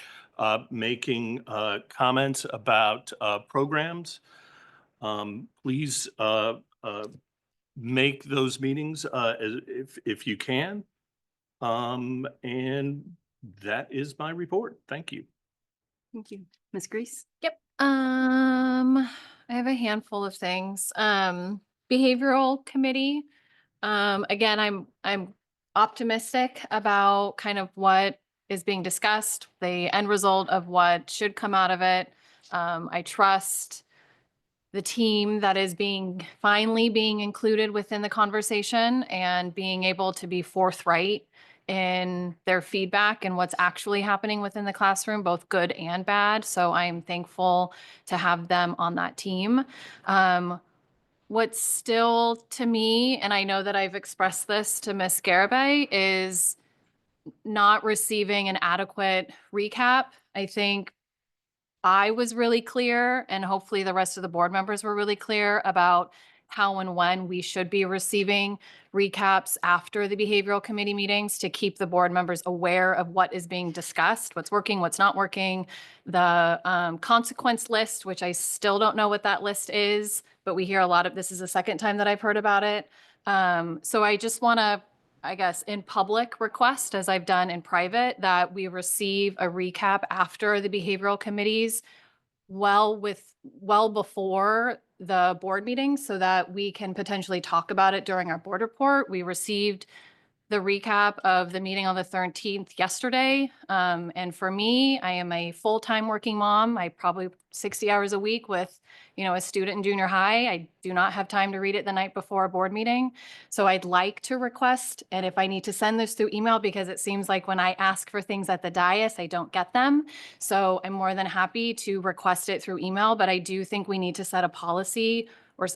C: making comments about programs. Please make those meetings if you can. And that is my report. Thank you.
A: Thank you. Ms. Grease?
G: Yep. I have a handful of things. Behavioral committee. Again, I'm optimistic about kind of what is being discussed, the end result of what should come out of it. I trust the team that is finally being included within the conversation and being able to be forthright in their feedback and what's actually happening within the classroom, both good and bad. So I'm thankful to have them on that team. What's still to me, and I know that I've expressed this to Ms. Garibay, is not receiving an adequate recap. I think I was really clear, and hopefully the rest of the board members were really clear about
H: how and when we should be receiving recaps after the behavioral committee meetings to keep the board members aware of what is being discussed, what's working, what's not working, the consequence list, which I still don't know what that list is, but we hear a lot of, this is the second time that I've heard about it. So I just want to, I guess, in public request, as I've done in private, that we receive a recap after the behavioral committees well before the board meeting so that we can potentially talk about it during our board report. We received the recap of the meeting on the 13th yesterday. And for me, I am a full-time working mom. I probably 60 hours a week with, a student in junior high. I do not have time to read it the night before a board meeting. So I'd like to request, and if I need to send this through email, because it seems like when I ask for things at the dais, I don't get them. So I'm more than happy to request it through email, but I do think we need to set a policy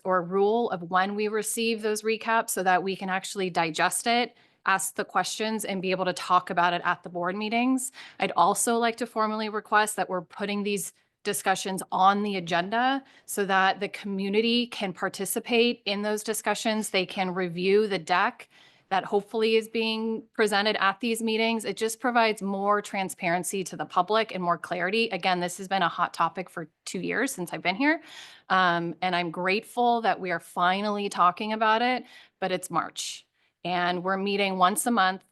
H: or rule of when we receive those recaps so that we can actually digest it, ask the questions, and be able to talk about it at the board meetings. I'd also like to formally request that we're putting these discussions on the agenda so that the community can participate in those discussions. They can review the deck that hopefully is being presented at these meetings. It just provides more transparency to the public and more clarity. Again, this has been a hot topic for 2 years since I've been here. And I'm grateful that we are finally talking about it, but it's March. And we're meeting once a month,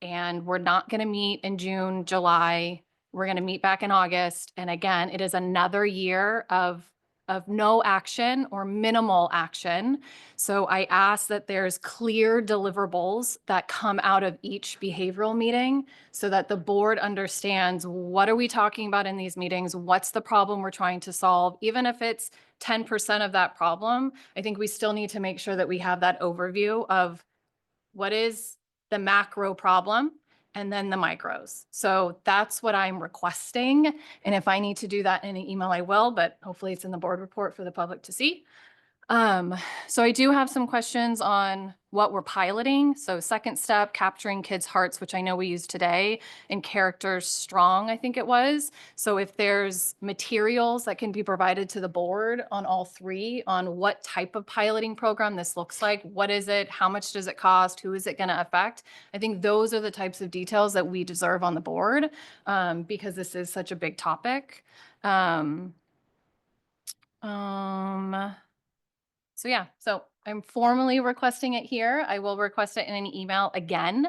H: and we're not going to meet in June, July. We're going to meet back in August. And again, it is another year of no action or minimal action. So I ask that there's clear deliverables that come out of each behavioral meeting so that the board understands what are we talking about in these meetings? What's the problem we're trying to solve? Even if it's 10% of that problem, I think we still need to make sure that we have that overview of what is the macro problem and then the micros. So that's what I'm requesting. And if I need to do that in an email, I will, but hopefully it's in the board report for the public to see. So I do have some questions on what we're piloting. So second step, capturing kids' hearts, which I know we used today, and character strong, I think it was. So if there's materials that can be provided to the board on all three on what type of piloting program this looks like, what is it, how much does it cost, who is it going to affect? I think those are the types of details that we deserve on the board because this is such a big topic. So yeah, so I'm formally requesting it here. I will request it in an email again.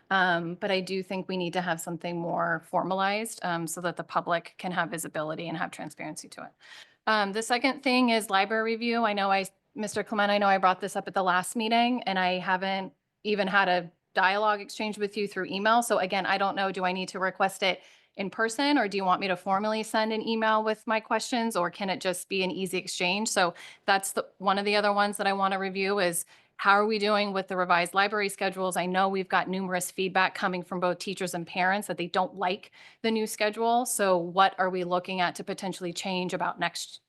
H: But I do think we need to have something more formalized so that the public can have visibility and have transparency to it. The second thing is library review. Mr. Clement, I know I brought this up at the last meeting and I haven't even had a dialogue exchange with you through email. So again, I don't know, do I need to request it in person, or do you want me to formally send an email with my questions, or can it just be an easy exchange? So that's one of the other ones that I want to review is how are we doing with the revised library schedules? I know we've got numerous feedback coming from both teachers and parents that they don't like the new schedule. So what are we looking at to potentially change about next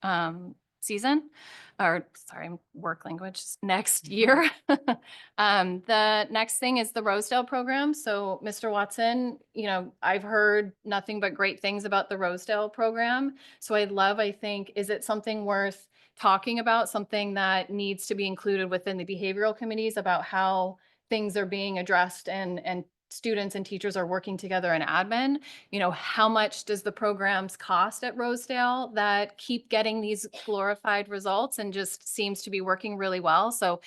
H: season? Or sorry, work language, next year. The next thing is the Rosedale program. So Mr. Watson, I've heard nothing but great things about the Rosedale program. So I think, is it something worth talking about, something that needs to be included within the behavioral committees about how things are being addressed and students and teachers are working together in admin? How much does the programs cost at Rosedale that keep getting these glorified results and just seems to be working really well? So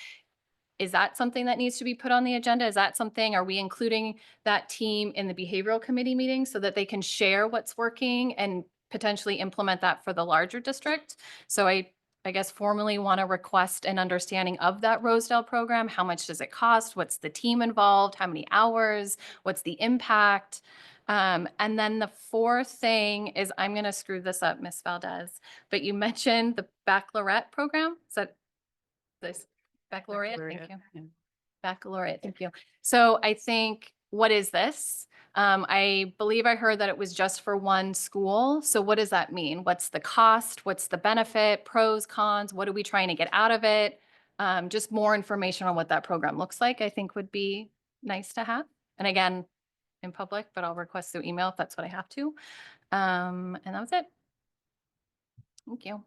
H: is that something that needs to be put on the agenda? Are we including that team in the behavioral committee meeting so that they can share what's working and potentially implement that for the larger district? So I guess formally want to request an understanding of that Rosedale program. How much does it cost? What's the team involved? How many hours? What's the impact? And then the fourth thing is, I'm going to screw this up, Miss Valdez, but you mentioned the baccalaureate program. Is that this? Baccalaureate, thank you. Baccalaureate, thank you. So I think, what is this? I believe I heard that it was just for one school. So what does that mean? What's the cost? What's the benefit? Pros, cons? What are we trying to get out of it? Just more information on what that program looks like, I think would be nice to have. And again, in public, but I'll request through email if that's what I have to. And that was it. Thank you.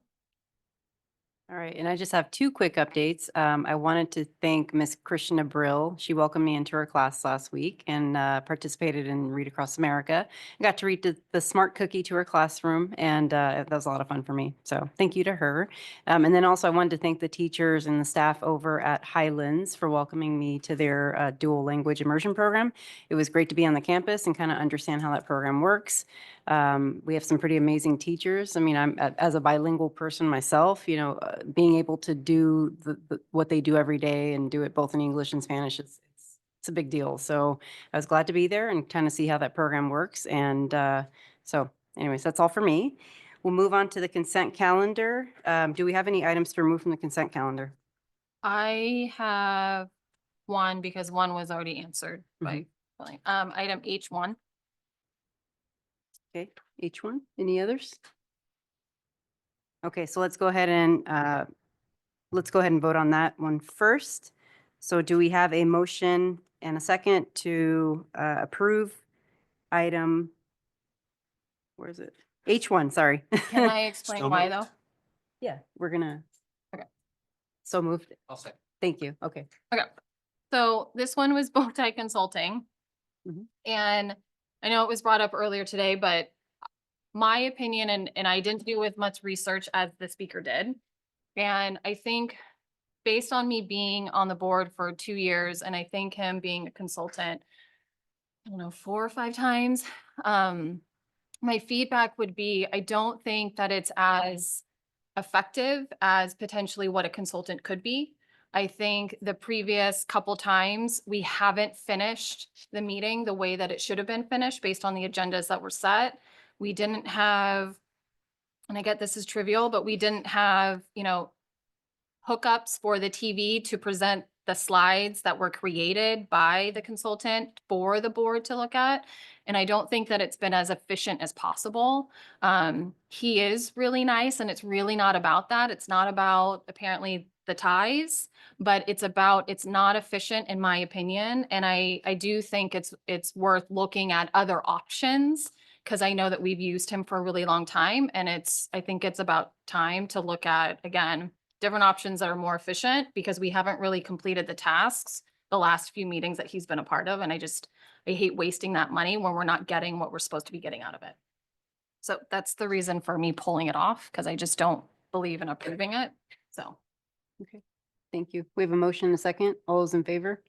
A: All right, and I just have two quick updates. I wanted to thank Miss Krishna Brill. She welcomed me into her class last week and participated in Read Across America. I got to read the Smart Cookie to her classroom, and that was a lot of fun for me. So thank you to her. And then also I wanted to thank the teachers and the staff over at Highlands for welcoming me to their dual language immersion program. It was great to be on the campus and kind of understand how that program works. We have some pretty amazing teachers. I mean, as a bilingual person myself, being able to do what they do every day and do it both in English and Spanish, it's a big deal. So I was glad to be there and kind of see how that program works. And so anyways, that's all for me. We'll move on to the consent calendar. Do we have any items to remove from the consent calendar?
H: I have one because one was already answered by, item H1.
A: Okay, H1, any others? Okay, so let's go ahead and vote on that one first. So do we have a motion and a second to approve item, where is it? H1, sorry.
H: Can I explain
C: So
H: why
C: moved.
H: though?
A: Yeah, we're gonna.
H: Okay.
A: So moved.
F: I'll say.
A: Thank you. Okay.
H: Okay. So this one was Bowtie Consulting.
A: Mhm.
H: And I know it was brought up earlier today, but my opinion, and I didn't do as much research as the speaker did. And I think based on me being on the board for 2 years, and I think him being a consultant, I don't know, 4 or 5 times, my feedback would be, I don't think that it's as effective as potentially what a consultant could be. I think the previous couple times we haven't finished the meeting the way that it should have been finished based on the agendas that were set. We didn't have, and I get this is trivial, but we didn't have, hookups for the TV to present the slides that were created by the consultant for the board to look at. And I don't think that it's been as efficient as possible. He is really nice, and it's really not about that. It's not about apparently the ties, but it's not efficient in my opinion. And I do think it's worth looking at other options, because I know that we've used him for a really long time, and I think it's about time to look at, again, different options that are more efficient, because we haven't really completed the tasks the last few meetings that he's been a part of. And I hate wasting that money when we're not getting what we're supposed to be getting out of it. So that's the reason for me pulling it off, because I just don't believe in approving it. So.
A: Okay, thank you. We have a motion and a second. All those in favor?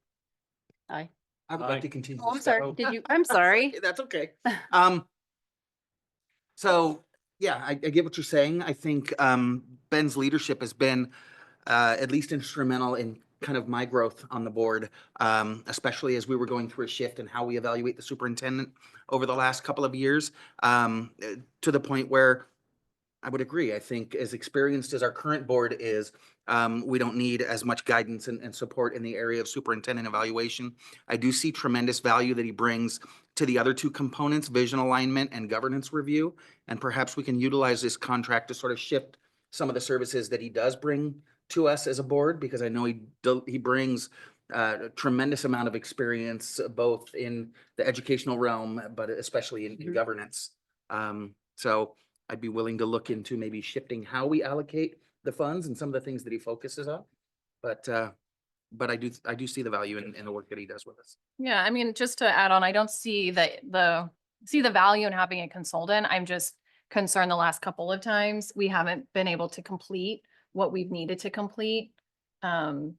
A: Aye.
F: I would like to continue.
A: Oh, I'm
F: this
A: sorry.
F: discussion.
A: I'm sorry.
F: That's okay. So yeah, I get what you're saying. I think Ben's leadership has been at least instrumental in kind of my growth on the board, especially as we were going through a shift in how we evaluate the superintendent over the last couple of years, to the point where I would agree. I think as experienced as our current board is, we don't need as much guidance and support in the area of superintendent evaluation. I do see tremendous value that he brings to the other two components, vision alignment and governance review. And perhaps we can utilize this contract to sort of shift some of the services that he does bring to us as a board, because I know he brings a tremendous amount of experience both in the educational realm, but especially in governance. So I'd be willing to look into maybe shifting how we allocate the funds and some of the things that he focuses on. But I do see the value in the work that he does with us.
H: Yeah, I mean, just to add on, I don't see the value in having a consultant. I'm just concerned the last couple of times we haven't been able to complete what we've needed to complete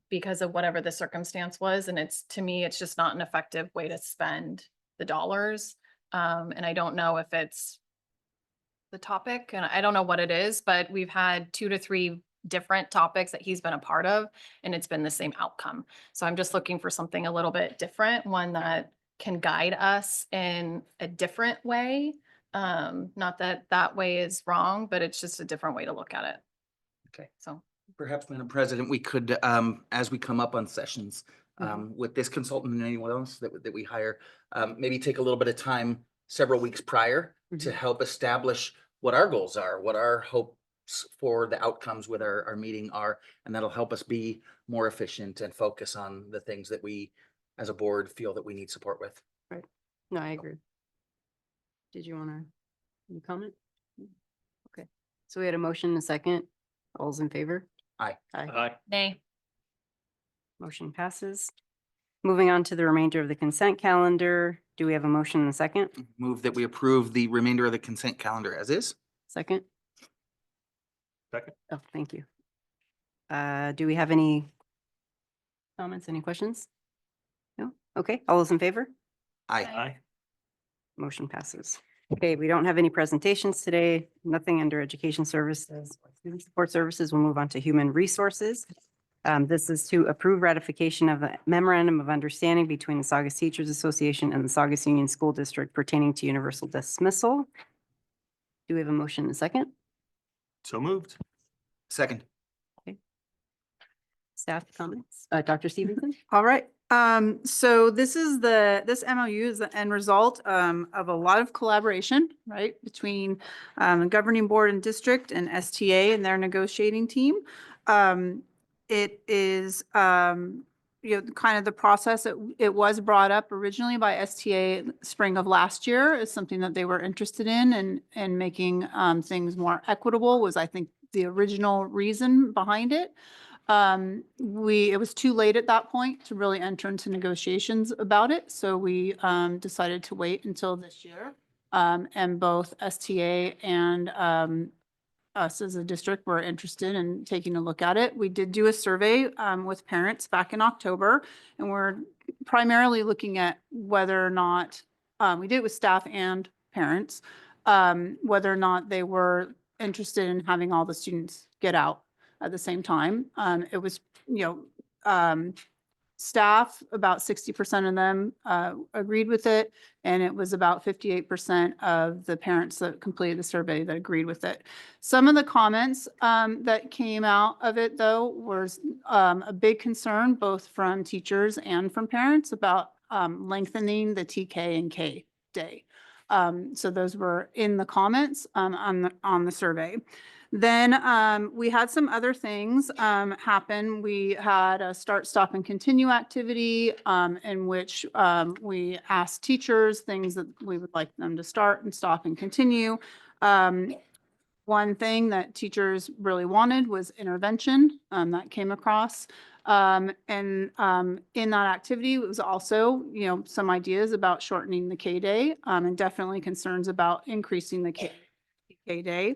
H: because of whatever the circumstance was. And to me, it's just not an effective way to spend the dollars. And I don't know if it's the topic, and I don't know what it is, but we've had 2 to 3 different topics that he's been a part of, and it's been the same outcome. So I'm just looking for something a little bit different, one that can guide us in a different way. Not that way is wrong, but it's just a different way to look at it.
F: Okay.
H: So
F: Perhaps, Madam President, we could, as we come up on sessions, with this consultant and anyone else that we hire, maybe take a little bit of time several weeks prior to help establish what our goals are, what our hopes for the outcomes with our meeting are, and that'll help us be more efficient and focus on the things that we, as a board, feel that we need support with.
A: Right. No, I agree. Did you want to comment? Okay. So we had a motion and a second. All's in favor?
F: Aye.
C: Aye.
H: Nay.
A: Motion passes. Moving on to the remainder of the consent calendar. Do we have a motion and a second?
F: Move that we approve the remainder of the consent calendar as is.
A: Second?
C: Second.
A: Oh, thank you. Do we have any comments, any questions? No? Okay, all those in favor?
F: Aye.
C: Aye.
A: Motion passes. Okay, we don't have any presentations today, nothing under education services, or student support services. We'll move on to human resources. This is to approve ratification of a memorandum of understanding between the Saugus Teachers Association and the Saugus Union School District pertaining to universal dismissal. Do we have a motion and a second?
C: So moved.
F: Second.
A: Staff comments? Dr. Stevenson?
V: All right. So this MOU is the end result of a lot of collaboration, right, between the governing board and district and STA and their negotiating team. It is, kind of the process. It was brought up originally by STA spring of last year as something that they were interested in, and making things more equitable was, I think, the original reason behind it. It was too late at that point to really enter into negotiations about it. So we decided to wait until this year. And both STA and us as a district were interested in taking a look at it. We did do a survey with parents back in October, and we're primarily looking at whether or not, we did it with staff and parents, whether or not they were interested in having all the students get out at the same time. It was, staff, about 60% of them agreed with it, and it was about 58% of the parents that completed the survey that agreed with it. Some of the comments that came out of it, though, was a big concern, both from teachers and from parents, about lengthening the TK and K day. So those were in the comments on the survey. Then we had some other things happen. We had a start, stop, and continue activity in which we asked teachers things that we would like them to start and stop and continue. One thing that teachers really wanted was intervention that came across. And in that activity, it was also, some ideas about shortening the K day and definitely concerns about increasing the K day.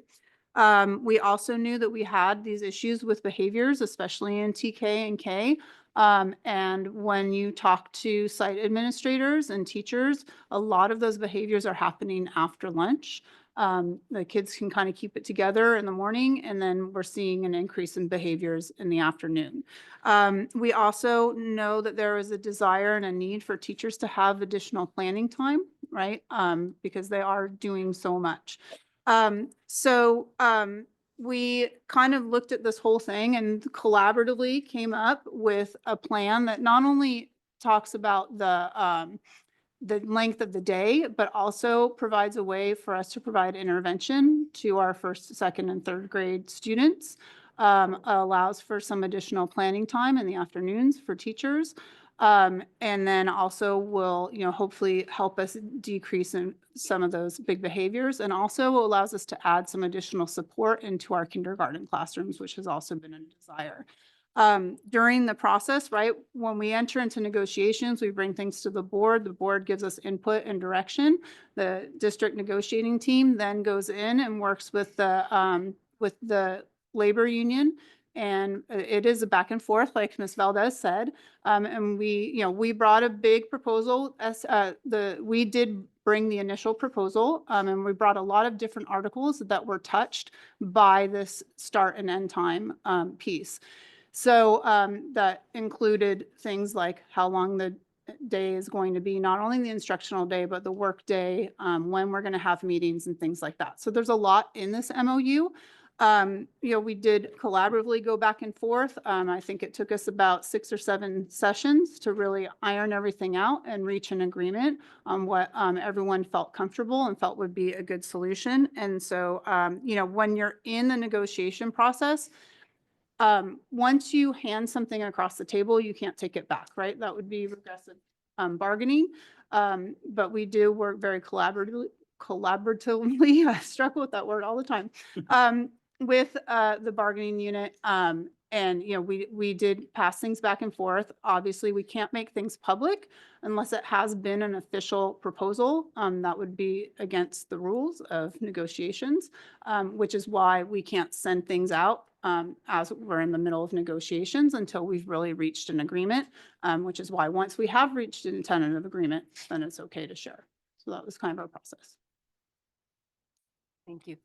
V: We also knew that we had these issues with behaviors, especially in TK and K. And when you talk to site administrators and teachers, a lot of those behaviors are happening after lunch. The kids can kind of keep it together in the morning, and then we're seeing an increase in behaviors in the afternoon. We also know that there is a desire and a need for teachers to have additional planning time, right? Because they are doing so much. We kind of looked at this whole thing and collaboratively came up with a plan that not only talks about the length of the day, but also provides a way for us to provide intervention to our first, second, and third grade students. Allows for some additional planning time in the afternoons for teachers. And then also will, hopefully help us decrease in some of those big behaviors, and also allows us to add some additional support into our kindergarten classrooms, which has also been a desire. During the process, right, when we enter into negotiations, we bring things to the board gives us input and direction. The district negotiating team then goes in and works with the labor union. And it is a back and forth, like Ms. Valdez said. And we brought a big proposal. We did bring the initial proposal, and we brought a lot of different articles that were touched by this start and end time piece. So that included things like how long the day is going to be, not only the instructional day, but the work day, when we're going to have meetings and things like that. So there's a lot in this MOU. We did collaboratively go back and forth. I think it took us about 6 or 7 sessions to really iron everything out and reach an agreement on what everyone felt comfortable and felt would be a good solution. And so, when you're in the negotiation process, once you hand something across the table, you can't take it back, right? That would be regressive bargaining. But we do work very collaboratively, I struggle with that word all the time, with the bargaining unit. And, you know, we did pass things back and forth. Obviously, we can't make things public unless it has been an official proposal. That would be against the rules of negotiations, which is why we can't send things out as we're in the middle of negotiations until we've really reached an agreement, which is why once we have reached an tentative agreement, then it's okay to share. So that was kind of our process.
A: Thank you.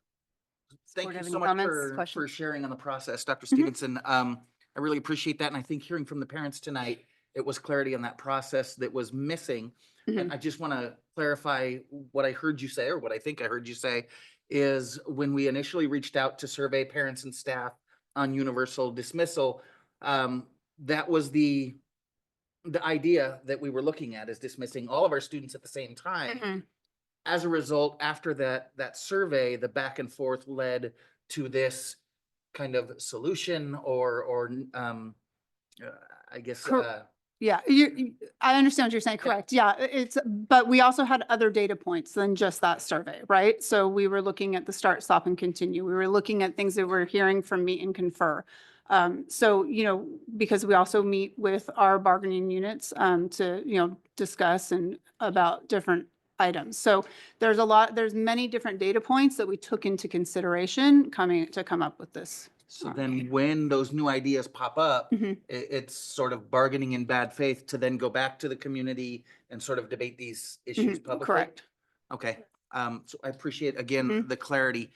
F: Thank
A: Board
F: you
A: have
F: so
A: any
F: much
A: comments,
F: for
A: questions?
F: sharing on the process, Dr. Stevenson. I really appreciate that. And I think hearing from the parents tonight, it was clarity on that process that was missing. And I just want to clarify what I heard you say, or what I think I heard you say, is when we initially reached out to survey parents and staff on universal dismissal, that was the idea that we were looking at, is dismissing all of our students at the same time. As a result, after that survey, the back and forth led to this kind of solution, or I guess.
V: Yeah, I understand what you're saying. Correct. Yeah, but we also had other data points than just that survey, right? So we were looking at the start, stop, and continue. We were looking at things that we're hearing from Meet and Confer. So, you know, because we also meet with our bargaining units to, you know, discuss and about different items. So there's many different data points that we took into consideration to come up with this.
F: So then when those new ideas pop up, it's sort of bargaining in bad faith to then go back to the community and sort of debate these issues publicly?
V: Correct.
F: Okay. So I appreciate, again, the clarity.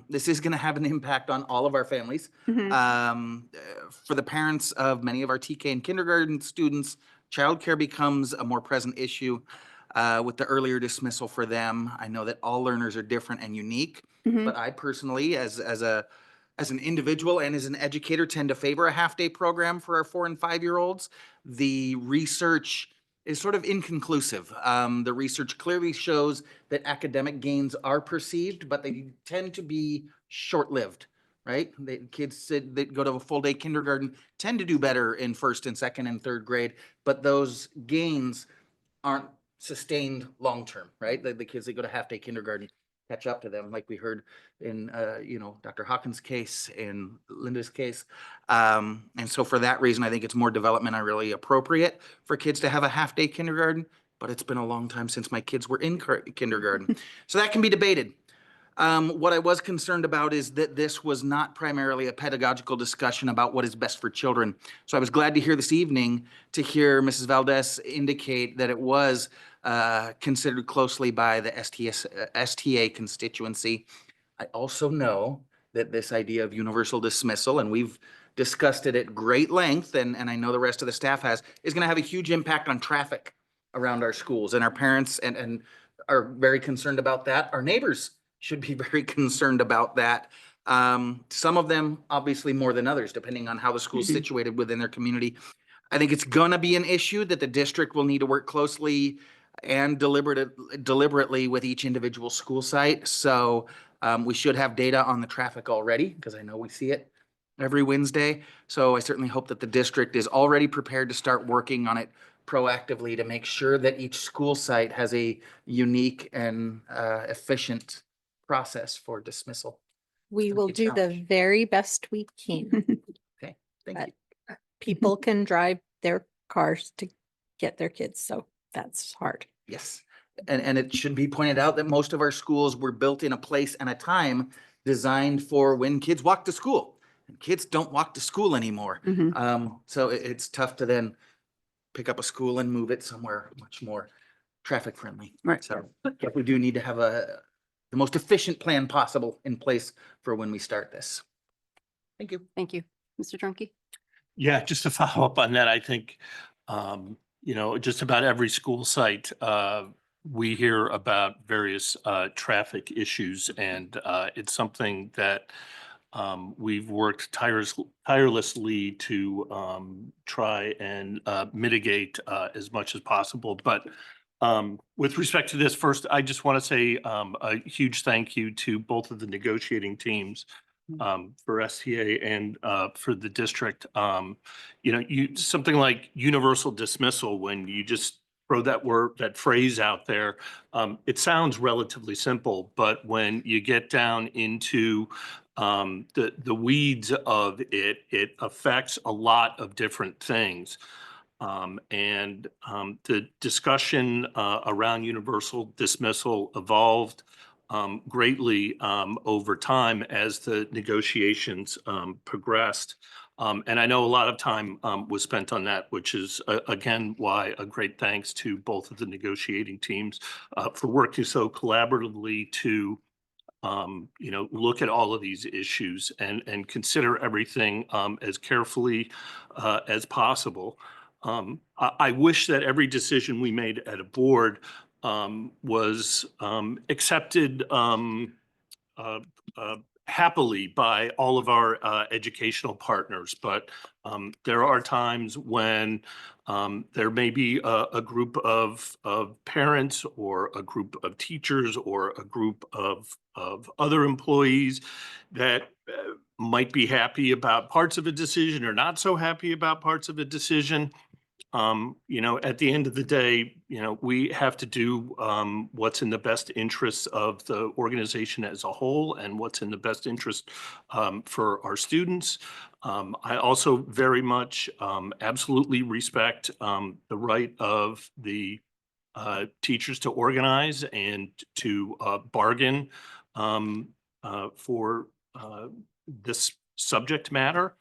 F: This is going to have an impact on all of our families. For the parents of many of our TK and kindergarten students, childcare becomes a more present issue with the earlier dismissal for them. I know that all learners are different and unique, but I personally, as an individual and as an educator, tend to favor a half-day program for our 4 and 5-year-olds. The research is sort of inconclusive. The research clearly shows that academic gains are perceived, but they tend to be short-lived, right? The kids that go to a full-day kindergarten tend to do better in 1st and 2nd and 3rd grade, but those gains aren't sustained long-term, right? The kids that go to half-day kindergarten catch up to them, like we heard in, you know, Dr. Hawkins' case and Linda's case. And so for that reason, I think it's more developmentally appropriate for kids to have a half-day kindergarten, but it's been a long time since my kids were in kindergarten. So that can be debated. What I was concerned about is that this was not primarily a pedagogical discussion about what is best for children. So I was glad to hear this evening to hear Mrs. Valdez indicate that it was considered closely by the STA constituency. I also know that this idea of universal dismissal, and we've discussed it at great length, and I know the rest of the staff has, is going to have a huge impact on traffic around our schools, and our parents and are very concerned about that. Our neighbors should be very concerned about that. Some of them obviously more than others, depending on how the school's situated within their community. I think it's gonna be an issue that the district will need to work closely and deliberately with each individual school site. So we should have data on the traffic already, because I know we see it every Wednesday. So I certainly hope that the district is already prepared to start working on it proactively to make sure that each school site has a unique and efficient process for dismissal.
W: We will
F: be a
W: do the very best we can.
F: Okay, thank
W: But
F: you.
W: people can drive their cars to get their kids, so that's hard.
F: Yes, and it should be pointed out that most of our schools were built in a place and a time designed for when kids walk to school. And kids don't walk to school anymore. So it's tough to then pick up a school and move it somewhere much more traffic friendly.
V: Right.
F: So but we do need to have the most efficient plan possible in place for when we start this. Thank you.
A: Thank you. Mr. Drunky?
C: Yeah, just to follow up on that, I think, you know, just about every school site, we hear about various traffic issues, and it's something that we've worked tirelessly to try and mitigate as much as possible. But with respect to this, first, I just want to say a huge thank you to both of the negotiating teams for STA and for the district. You know, something like universal dismissal, when you just throw that phrase out there, it sounds relatively simple, but when you get down into the weeds of it, it affects a lot of different things. The discussion around universal dismissal evolved greatly over time as the negotiations progressed. And I know a lot of time was spent on that, which is again why a great thanks to both of the negotiating teams for working so collaboratively to look at all of these issues and consider everything as carefully as possible. I wish that every decision we made at a board was accepted uh, happily by all of our educational partners, but there are times when there may be a group of parents or a group of teachers or a group of other employees that might be happy about parts of a decision or not so happy about parts of a decision. At the end of the day, we have to do what's in the best interests of the organization as a whole and what's in the best interest for our students. I also very much absolutely respect the right of the teachers to organize and to bargain for this subject matter.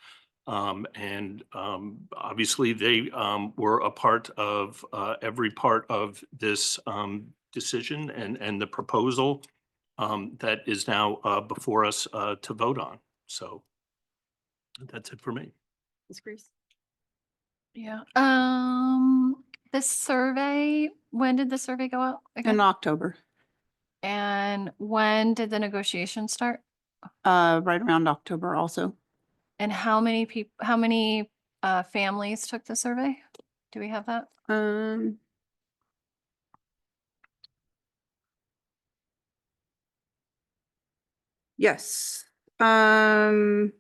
C: Obviously they were a part of every part of this decision and the proposal that is now before us to vote on. So that's it for me.
A: Ms. Grease?
H: Yeah. The survey, when did the survey go out again?
V: In October,
H: And when did the negotiations start?
V: right around October also.
H: And how many families took the survey? Do we have that?
V: Yes. There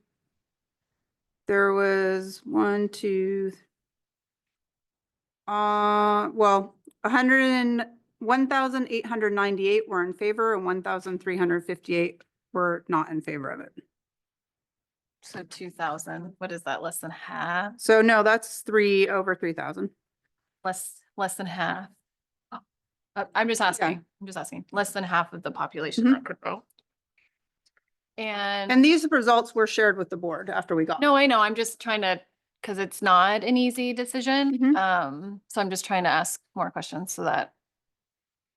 V: was 1,898 were in favor and 1,358 were not in favor of it.
H: So 2,000, what is that, less than half?
V: So no, that's over 3,000.
H: Less than half? I'm just asking, less than half of the population that could vote.
V: And these results were shared with the board after we got.
H: No, I know, I'm just trying to, because it's not an easy decision. So I'm just trying to ask more questions so that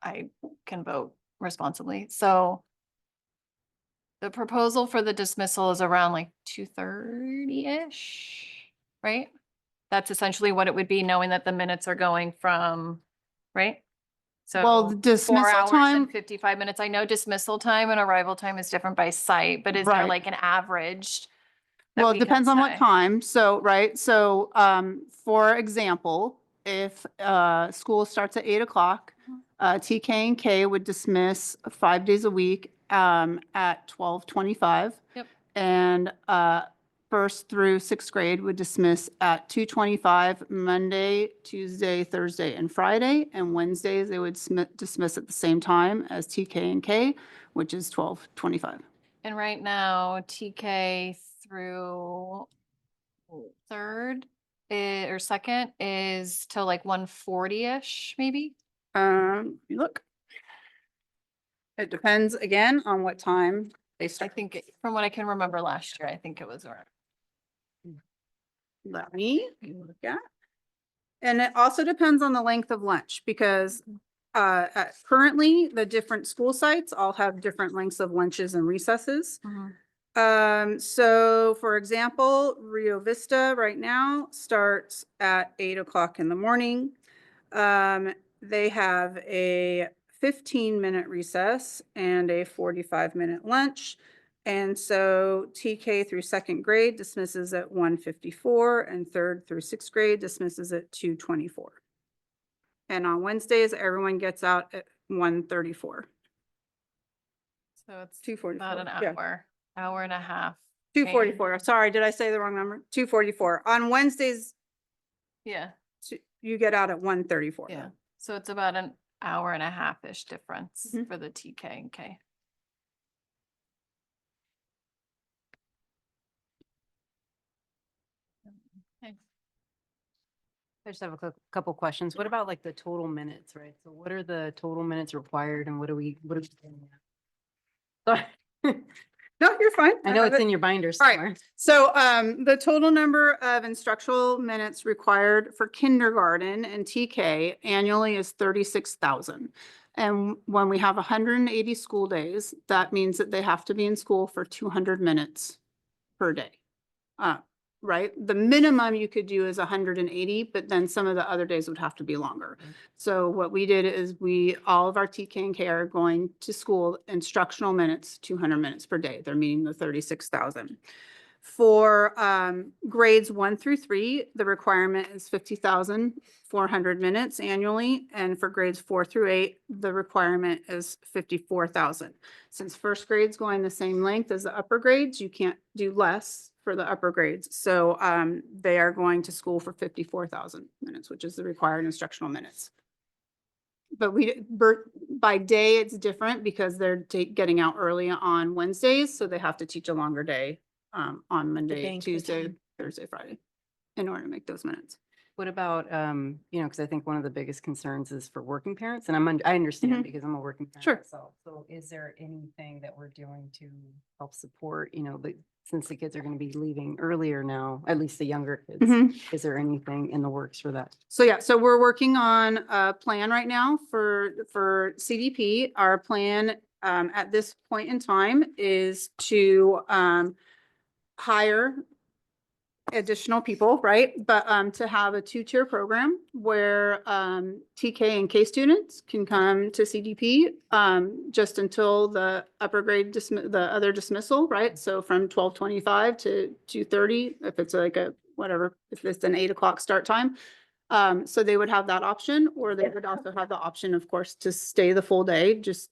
H: I can vote responsibly. So the proposal for the dismissal is around like 230-ish, right? That's essentially what it would be, knowing that the minutes are going from, right?
V: Well, the
H: So
V: dismissal
H: 4 hours
V: time-
H: and 55 minutes. I know dismissal time and arrival time is different by site, but is there
V: Right.
H: like an average? that
V: Well,
H: we
V: it
H: can
V: depends on what
H: say?
V: time. So, right. So, for example, if school starts at 8 o'clock, TK and K would dismiss 5 days a week at 12:25.
H: Yep.
V: And first through sixth grade would dismiss at 2:25 Monday, Tuesday, Thursday, and Friday. And Wednesdays they would dismiss at the same time as TK and K, which is 12:25.
H: And right now, TK through third or second is till like 140-ish, maybe?
V: You look. It depends again on what time they
H: I
V: start.
H: think from what I can remember last year, I think it was around.
V: Let me look at. And it also depends on the length of lunch because currently the different school sites all have different lengths of lunches and recesses. So for example, Rio Vista right now starts at 8 o'clock in the morning. They have a 15-minute recess and a 45-minute lunch. And so TK through second grade dismisses at 1:54 and third through sixth grade dismisses at 2:24. And on Wednesdays, everyone gets out at 1:34.
H: So it's
V: 2:44.
H: about an
V: Yeah.
H: hour and a half.
V: 2:44. Sorry, did I say the wrong number? 2:44. On Wednesdays,
H: Yeah,
V: you get out at 1:34.
H: yeah. So it's about an hour and a half-ish difference
V: Mhm.
H: for the TK and K.
A: I just have a couple questions. What about like the total minutes, right? So what are the total minutes required and what are we getting at? Sorry.
V: No, you're fine.
A: I know
V: have
A: it's
V: it.
A: in your binders
V: All right.
A: somewhere.
V: So the total number of instructional minutes required for kindergarten and TK annually is 36,000. And when we have 180 school days, that means that they have to be in school for 200 minutes per day. Right? The minimum you could do is 180, but then some of the other days would have to be longer. So what we did is all of our TK and K are going to school instructional minutes, 200 minutes per day. They're meeting the 36,000. For grades 1 through 3, the requirement is 50,400 minutes annually. And for grades 4 through 8, the requirement is 54,000. Since first grade's going the same length as the upper grades, you can't do less for the upper grades. So they are going to school for 54,000 minutes, which is the required instructional minutes. But by day, it's different because they're getting out early on Wednesdays, so they have to teach a longer day on Monday,
W: bank the
V: Tuesday,
W: time.
V: Thursday, Friday, in order to make those minutes.
A: What about, because I think one of the biggest concerns is for working parents, and I understand because I'm a working parent
V: Sure.
A: myself. So is there anything that we're doing to help support, since the kids are going to be leaving earlier now, at least the younger kids, is there anything in the works for that?
V: So yeah, so we're working on a plan right now for CDP. Our plan at this point in time is to hire additional people, right? But to have a 2-tier program where TK and K students can come to CDP just until the upper grade the other dismissal, right? So from 12:25 to 2:30, if it's like if it's an 8 o'clock start time. So they would have that option, or they would also have the option, of course, to stay the full day, just,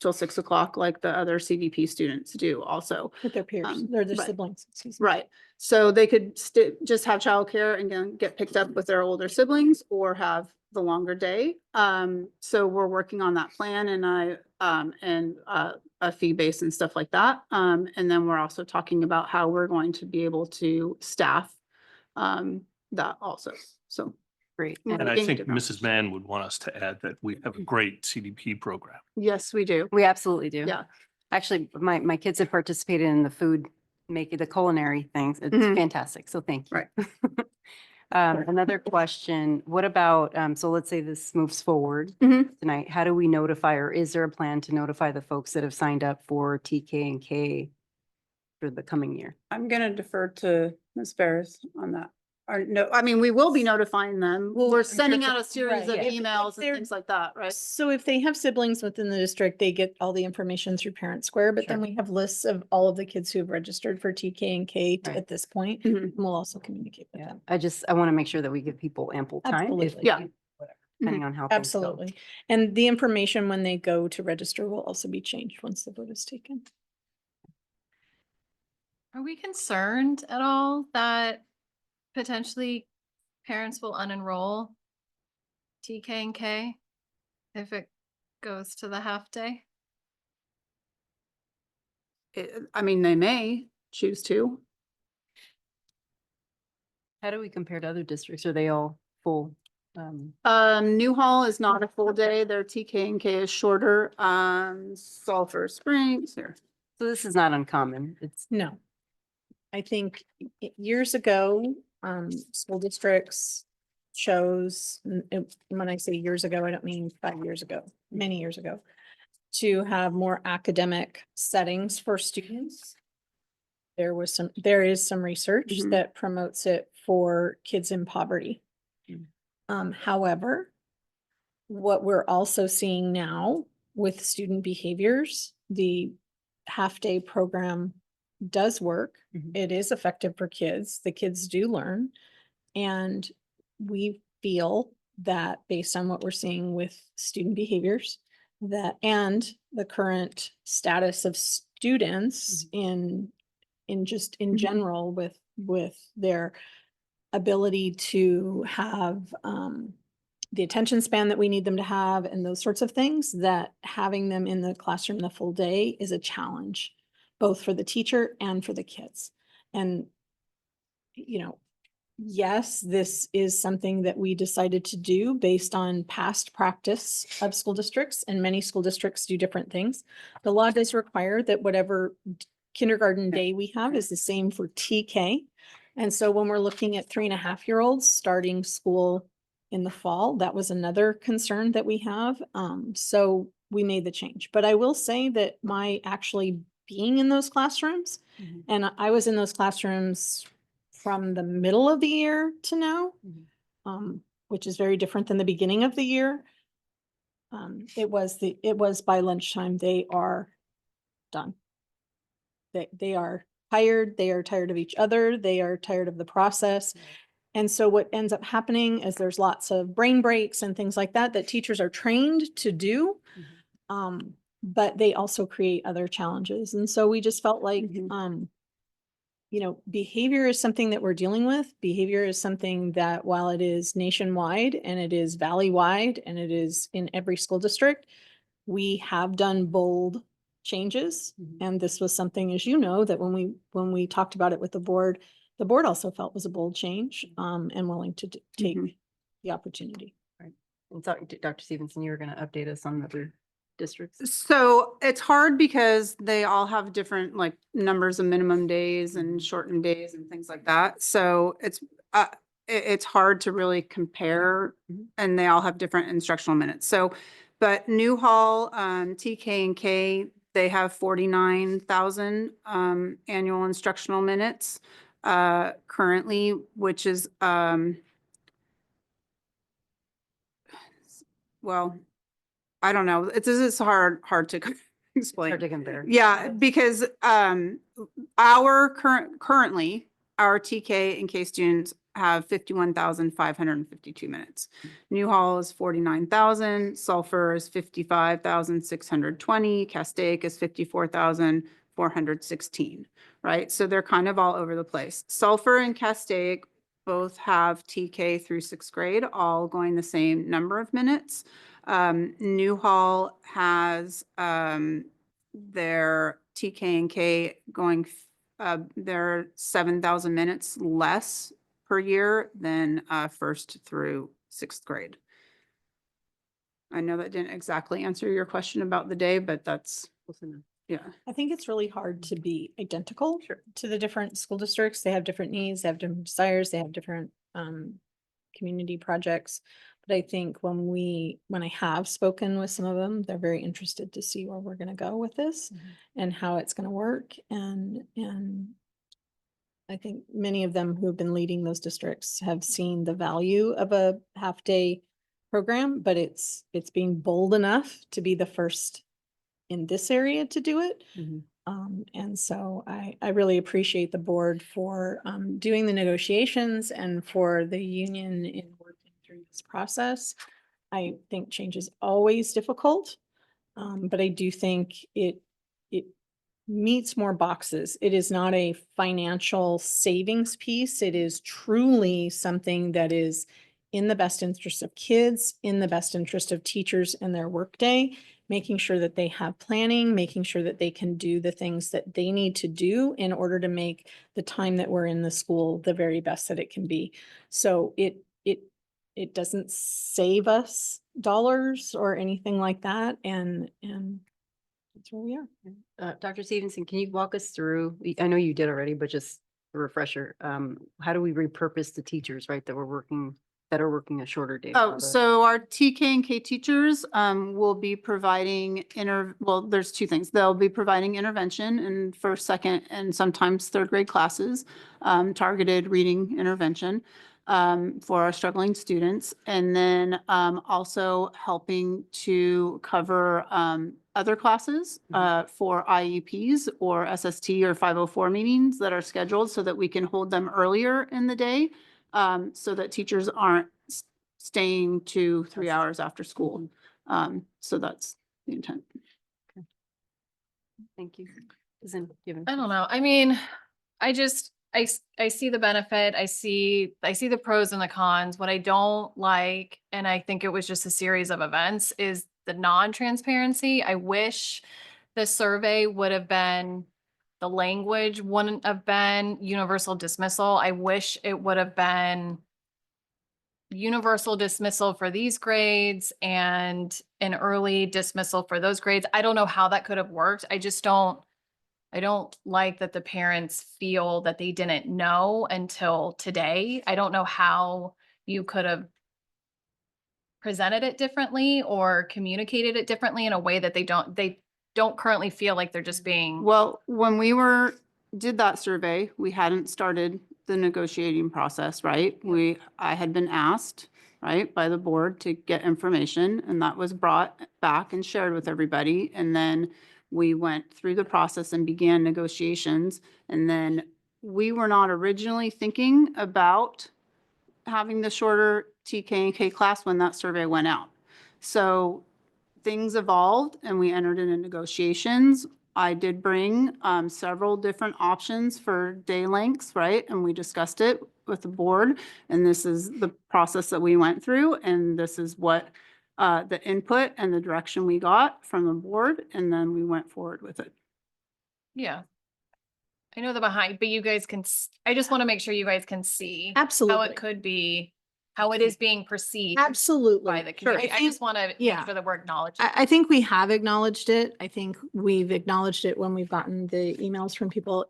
V: till 6 o'clock, like the other CDP students do also.
W: With their peers, or their
V: right.
W: siblings, excuse me.
V: Right. So they could just have childcare and then get picked up with their older siblings or have the longer day. So we're working on that plan and a fee base and stuff like that. And then we're also talking about how we're going to be able to staff that also. So
A: Great.
V: we're
C: And I
V: looking
C: think
V: at different-
C: Mrs. Mann would want us to add that we have a great CDP program.
V: Yes, we do.
A: We absolutely do.
V: Yeah.
A: Actually, my kids have participated in the the culinary things. It's
V: Mhm.
A: fantastic. So thank you.
V: Right.
A: Another question, what about, so let's say this moves forward
V: Mhm.
A: tonight. How do we notify, or is there a plan to notify the folks that have signed up for TK and K for the coming year?
V: I'm going to defer to Ms. Ferris on that. Or no, I mean, we will be notifying them.
W: Well,
V: We're
W: I'm
V: sending
W: sure
V: out a series of
W: Right. If
V: emails
W: they're-
V: and things like that, right?
W: So if they have siblings within the district, they get all the information through Parent Square, but then
A: Sure.
W: we have lists of all of the kids who have registered for TK and K
A: Right.
W: at this point.
V: Mhm.
W: And we'll also communicate with
A: Yeah,
W: them.
A: I want to make sure that we give people ample time.
W: Absolutely.
V: Yeah.
A: Whatever, depending on how things go.
W: Absolutely. And the information when they go to register will also be changed once the vote is taken.
H: Are we concerned at all that potentially parents will unenroll TK and K if it goes to the half day?
V: I mean, they may choose to.
A: How do we compare to other districts? Are they all full?
V: Newhall is not a full day. Their TK and K is shorter. Sulphur Springs here.
A: So this is not uncommon. It's
W: No. I think years ago, school districts chose, when I say years ago, I don't mean 5 years ago, many years ago, to have more academic settings for students. There is some research
V: Mhm.
W: that promotes it for kids in poverty. However, what we're also seeing now with student behaviors, the half-day program does work.
A: Mhm.
W: It is effective for kids. The kids do learn. And we feel that based on what we're seeing with student behaviors, and the current status of students in general with their ability to have the attention span that we need them to have and those sorts of things, that having them in the classroom the full day is a challenge, both for the teacher and for the kids. And, yes, this is something that we decided to do based on past practice of school districts, and many school districts do different things. The law does require that whatever kindergarten day we have is the same for TK. And so when we're looking at 3.5-year-olds starting school in the fall, that was another concern that we have. So we made the change. But I will say that my actually being in those classrooms, and I was in those classrooms from the middle of the year to now, which is very different than the beginning of the year. It was by lunchtime, they are done. They are tired. They are tired of each other. They are tired of the process. And so what ends up happening is there's lots of brain breaks and things like that teachers are trained to do. But they also create other challenges. And so we just felt like, behavior is something that we're dealing with. Behavior is something that, while it is nationwide and it is valley-wide and it is in every school district, we have done bold changes. And this was something, as you know, that when we talked about it with the board also felt was a bold change, and willing to take the opportunity.
A: Right. And so, Dr. Stevenson, you were going to update us on other districts.
V: So it's hard because they all have different like numbers of minimum days and shortened days and things like that. So it's hard to really compare, and they all have different instructional minutes. So, but Newhall, TK and K, they have 49,000 annual instructional minutes currently, which is well, I don't know. It's hard to explain.
A: Hard to compare.
V: Yeah, because currently our TK and K students have 51,552 minutes. Newhall is 49,000, Sulphur is 55,620, Castaic is 54,416, right? So they're kind of all over the place. Sulphur and Castaic both have TK through 6th grade, all going the same number of minutes. Newhall has their TK and K going their 7,000 minutes less per year than 1st through 6th grade. I know that didn't exactly answer your question about the day, but that's yeah.
W: I think it's really hard to be identical to the different school districts. They have different needs, they have different desires, they have different community projects. But I think when I have spoken with some of them, they're very interested to see where we're going to go with this and how it's going to work. And I think many of them who have been leading those districts have seen the value of a half-day program, but it's being bold enough to be the first in this area to do it. And so I really appreciate the board for doing the negotiations and for the union in working through this process. I think change is always difficult, but I do think it meets more boxes. It is not a financial savings piece. It is truly something that is in the best interest of kids, in the best interest of teachers and their workday, making sure that they have planning, making sure that they can do the things that they need to do in order to make the time that we're in the school the very best that it can be. So it doesn't save us dollars or anything like that. And that's where we are.
A: Dr. Stevenson, can you walk us through, I know you did already, but just a refresher, how do we repurpose the teachers, right, that are working a shorter day?
V: So our TK and K teachers will be providing there's two things. They'll be providing intervention in 1st, 2nd, and sometimes 3rd grade classes, targeted reading intervention for our struggling students. And then also helping to cover other classes for IEPs or SST or 504 meetings that are scheduled so that we can hold them earlier in the day. So that teachers aren't staying 2-3 hours after school. So that's the intent.
A: Okay. Thank you.
H: I don't know. I mean, I see the benefit. I see the pros and the cons. What I don't like, and I think it was just a series of events, is the non-transparency. I wish the survey would have been the language wouldn't have been universal dismissal. I wish it would have been universal dismissal for these grades and an early dismissal for those grades. I don't know how that could have worked. I don't like that the parents feel that they didn't know until today. I don't know how you could have presented it differently or communicated it differently in a way that they don't currently feel like they're just being.
V: Well, when we did that survey, we hadn't started the negotiating process, right? I had been asked, right, by the board to get information, and that was brought back and shared with everybody. And then we went through the process and began negotiations. And then we were not originally thinking about having the shorter TK and K class when that survey went out. So things evolved and we entered into negotiations. I did bring several different options for day lengths, right? And we discussed it with the board. And this is the process that we went through. And this is what the input and the direction we got from the board. And then we went forward with it.
H: Yeah. I know the behind, but you guys can, I just want to make sure you guys can see how
W: Absolutely.
H: it could be, how it is being perceived
W: Absolutely.
H: by the community. I just want to
W: yeah.
H: make sure that we're acknowledging.
W: I think we have acknowledged it. I think we've acknowledged it when we've gotten the emails from people.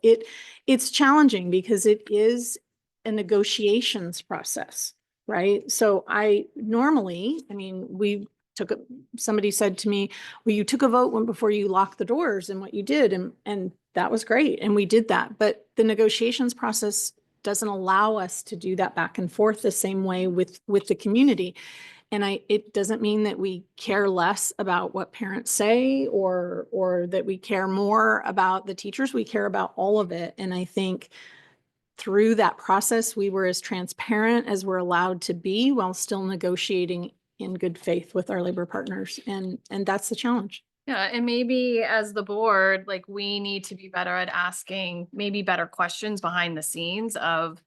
W: It's challenging because it is a negotiations process, right? So somebody said to me, well, you took a vote before you locked the doors and what you did. And that was great. And we did that. But the negotiations process doesn't allow us to do that back and forth the same way with the community. And it doesn't mean that we care less about what parents say or that we care more about the teachers. We care about all of it. And I think through that process, we were as transparent as we're allowed to be while still negotiating in good faith with our labor partners. And that's the challenge.
H: Yeah, and maybe as the board, like we need to be better at asking maybe better questions behind the scenes of,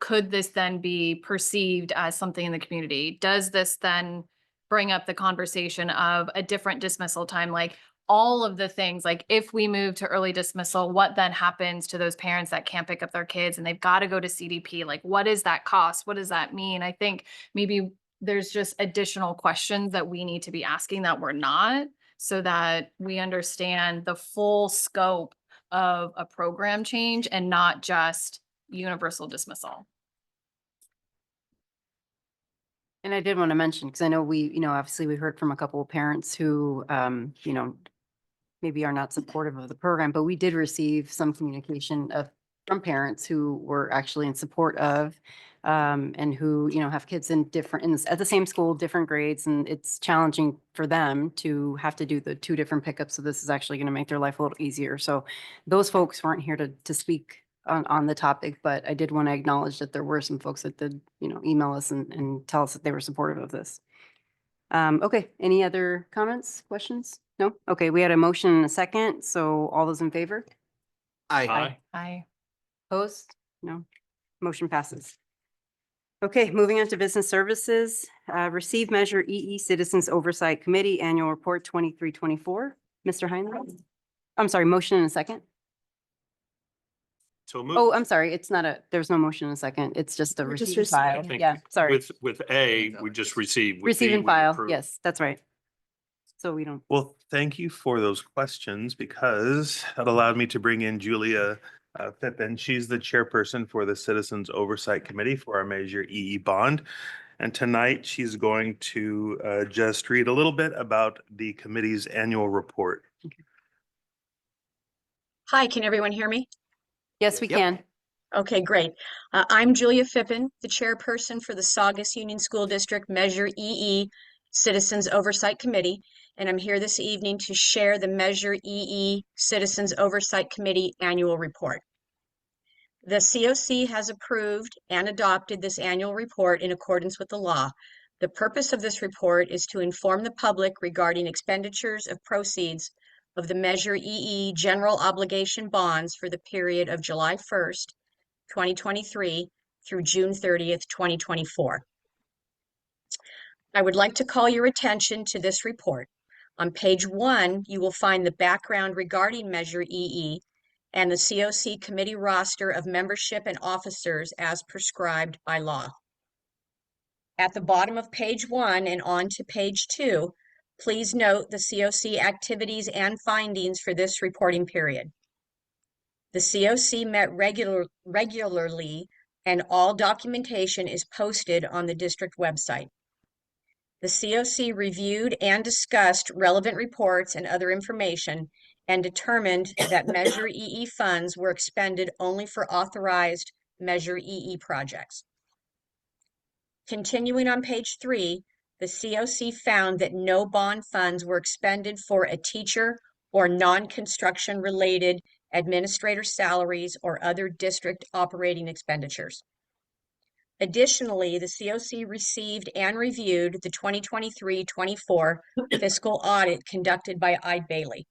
H: could this then be perceived as something in the community? Does this then bring up the conversation of a different dismissal time? Like all of the things, like if we move to early dismissal, what then happens to those parents that can't pick up their kids and they've got to go to CDP? Like, what is that cost? What does that mean? I think maybe there's just additional questions that we need to be asking that we're not, so that we understand the full scope of a program change and not just universal dismissal.
A: And I did want to mention, because I know obviously we heard from a couple of parents who, maybe are not supportive of the program, but we did receive some communication from parents who were actually in support of, and who, have kids at the same school, different grades, and it's challenging for them to have to do the 2 different pickups. So this is actually going to make their life a little easier. So those folks weren't here to speak on the topic, but I did want to acknowledge that there were some folks that did, email us and tell us that they were supportive of this. Okay, any other comments, questions? No? Okay, we had a motion and a second. So all those in favor?
F: Aye.
H: Aye.
A: Opposed? No. Motion passes. Okay, moving on to business services. Receive Measure EE Citizens Oversight Committee Annual Report 2324. Mr. Heinlein? I'm sorry, motion and a second?
C: So moved.
A: Oh, I'm sorry, there's no motion and a second. It's just a
W: We're just
A: receive and file.
C: I think
A: Yeah, sorry.
C: With A, we just received. With
A: Receive
C: B,
A: and
C: we
A: file.
C: approved.
A: Yes, that's right. So we don't.
I: Well, thank you for those questions because that allowed me to bring in Julia Pippin. She's the chairperson for the Citizens Oversight Committee for our Measure EE bond. And tonight she's going to just read a little bit about the committee's annual report.
J: Hi, can everyone hear me?
A: Yes, we can.
J: Okay, great. I'm Julia Pippin, the chairperson for the Saugus Union School District Measure EE Citizens Oversight Committee, and I'm here this evening to share the Measure EE Citizens Oversight Committee annual report. The COC has approved and adopted this annual report in accordance with the law. The purpose of this report is to inform the public regarding expenditures of proceeds of the Measure EE general obligation bonds for the period of July 1st, 2023 through June 30th, 2024. I would like to call your attention to this report. On page 1, you will find the background regarding Measure EE and the COC committee roster of membership and officers as prescribed by law. At the bottom of page 1 and on to page 2, please note the COC activities and findings for this reporting period. The COC met regularly, and all documentation is posted on the district website. The COC reviewed and discussed relevant reports and other information and determined that Measure EE funds were expended only for authorized Measure EE projects. Continuing on page 3, the COC found that no bond funds were expended for a teacher or non-construction related administrator salaries or other district operating expenditures. Additionally, the COC received and reviewed the 2023-24 fiscal audit conducted by Eide Bailey.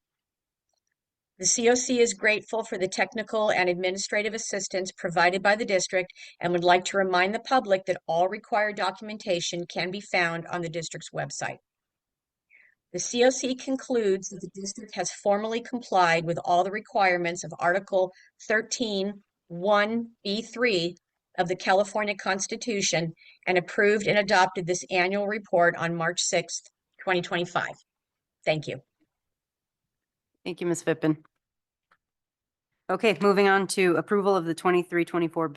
J: The COC is grateful for the technical and administrative assistance provided by the district and would like to remind the public that all required documentation can be found on the district's website. The COC concludes that the district has formally complied with all the requirements of Article 13(1)(b)(3) of the California Constitution and approved and adopted this annual report on March 6th, 2025. Thank you.
A: Thank you, Ms. Fippen. Okay, moving on to approval of the 23-24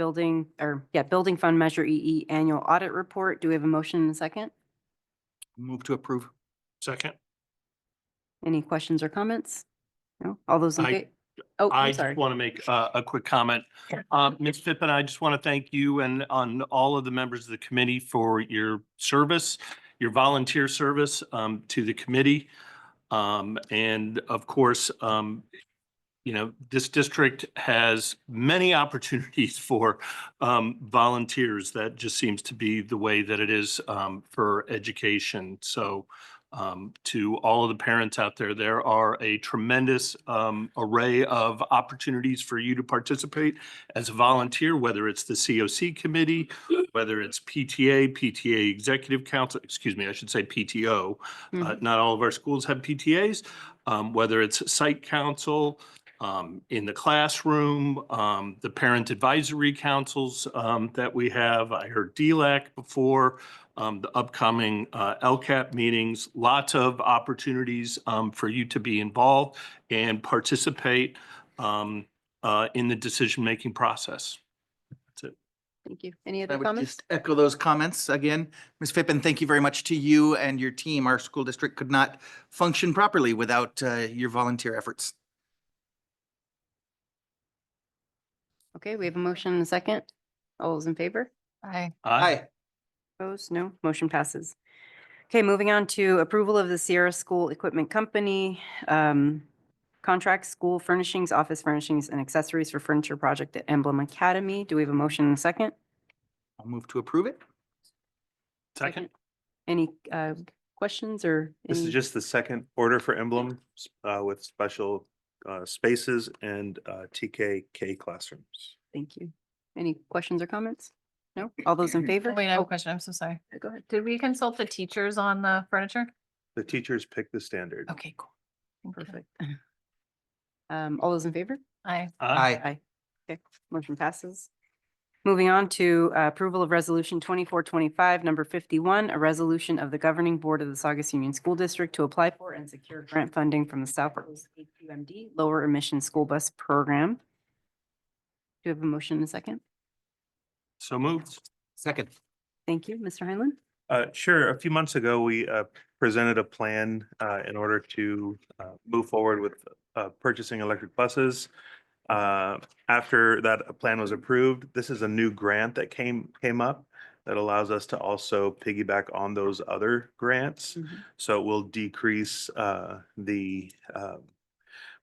A: building fund Measure EE annual audit report. Do we have a motion and a second?
F: Move to approve.
C: Second.
A: Any questions or comments? No? All those in favor? Oh,
C: I
A: I'm
C: just
A: sorry.
C: want to make a quick comment. Ms. Fippen, I just want to thank you and on all of the members of the committee for your service, your volunteer service to the committee. And of course, you know, this district has many opportunities for volunteers. That just seems to be the way that it is for education. So to all of the parents out there, there are a tremendous array of opportunities for you to participate as a volunteer, whether it's the COC committee, whether it's PTA Executive Council, excuse me, I should say PTO. Not all of our schools have PTAs, whether it's site council, in the classroom, the parent advisory councils that we have. I heard DLAC before, the upcoming LCAP meetings, lots of opportunities for you to be involved and participate in the decision-making process. That's it.
A: Thank you. Any
F: I
A: other
F: would
A: comments?
F: just echo those comments again. Ms. Fippen, thank you very much to you and your team. Our school district could not function properly without your volunteer efforts.
A: Okay, we have a motion and a second. All those in favor?
H: Aye.
F: Aye.
A: Opposed? No. Motion passes. Okay, moving on to approval of the Sierra School Equipment Company contract, school furnishings, office furnishings, and accessories for furniture project at Emblem Academy. Do we have a motion and a second?
F: I'll move to approve it.
C: Second.
A: Any questions or?
I: This is
A: any-
I: just the second order for Emblem with special spaces and TKK classrooms.
A: Thank you. Any questions or comments? No? All those in favor?
H: Wait, I have a
A: Oh,
H: question. I'm so sorry.
A: go ahead.
H: Did we consult the teachers on the furniture?
I: The teachers pick the standard.
H: Okay, cool. Thank you.
A: Perfect. All those in favor?
H: Aye.
F: Aye.
A: Okay, motion passes. Moving on to approval of resolution 2425, number 51, a resolution of the governing board of the Saugus Union School District to apply for and secure grant funding from the South Coast AQMD Lower Emission School Bus Program. Do you have a motion and a second?
C: So moved.
F: Second.
A: Thank you, Mr. Heinlein.
I: Sure. A few months ago, we presented a plan in order to move forward with purchasing electric buses. After that plan was approved, this is a new grant that came up that allows us to also piggyback on those other grants. So it will decrease the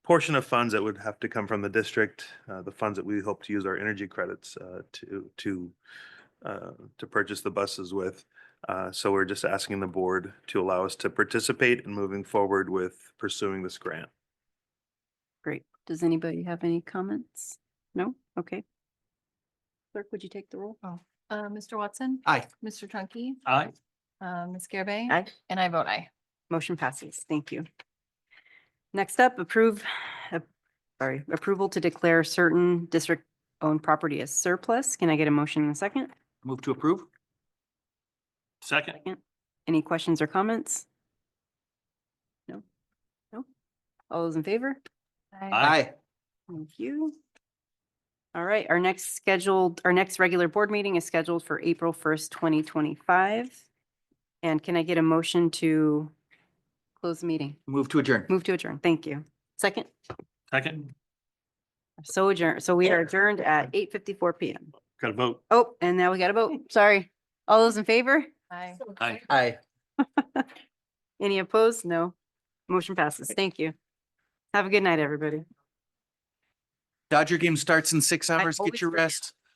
I: portion of funds that would have to come from the district, the funds that we hope to use our energy credits to purchase the buses with. So we're just asking the board to allow us to participate in moving forward with pursuing this grant.
A: Great. Does anybody have any comments? No? Okay. Clerk, would you take the roll?
H: Oh, Mr. Watson?
F: Aye.
H: Mr. Trunky?
C: Aye.
H: Ms. Garabay?
A: Aye.
H: And I vote aye.
A: Motion passes. Thank you. Next up, approve approval to declare certain district-owned property as surplus. Can I get a motion in a second?
F: Move to approve?
C: Second.
A: Second. Any questions or comments? No? No? All those in favor?
F: Aye.
A: Thank you. All right, our next regular board meeting is scheduled for April 1st, 2025. And can I get a motion to close the meeting?
F: Move to adjourn.
A: Move to adjourn. Thank you. Second?
C: Second.
A: So adjourned. So we are adjourned at 8:54 PM.
C: Got to vote.
A: Oh, and now we got to vote. Sorry. All those in favor?
Q: Aye.
C: Aye.
F: Aye.
A: Any opposed? No. Motion passes. Thank you. Have a good night, everybody.
F: Dodger game starts in 6 hours.
A: always
F: Get your
A: forget.
F: rest.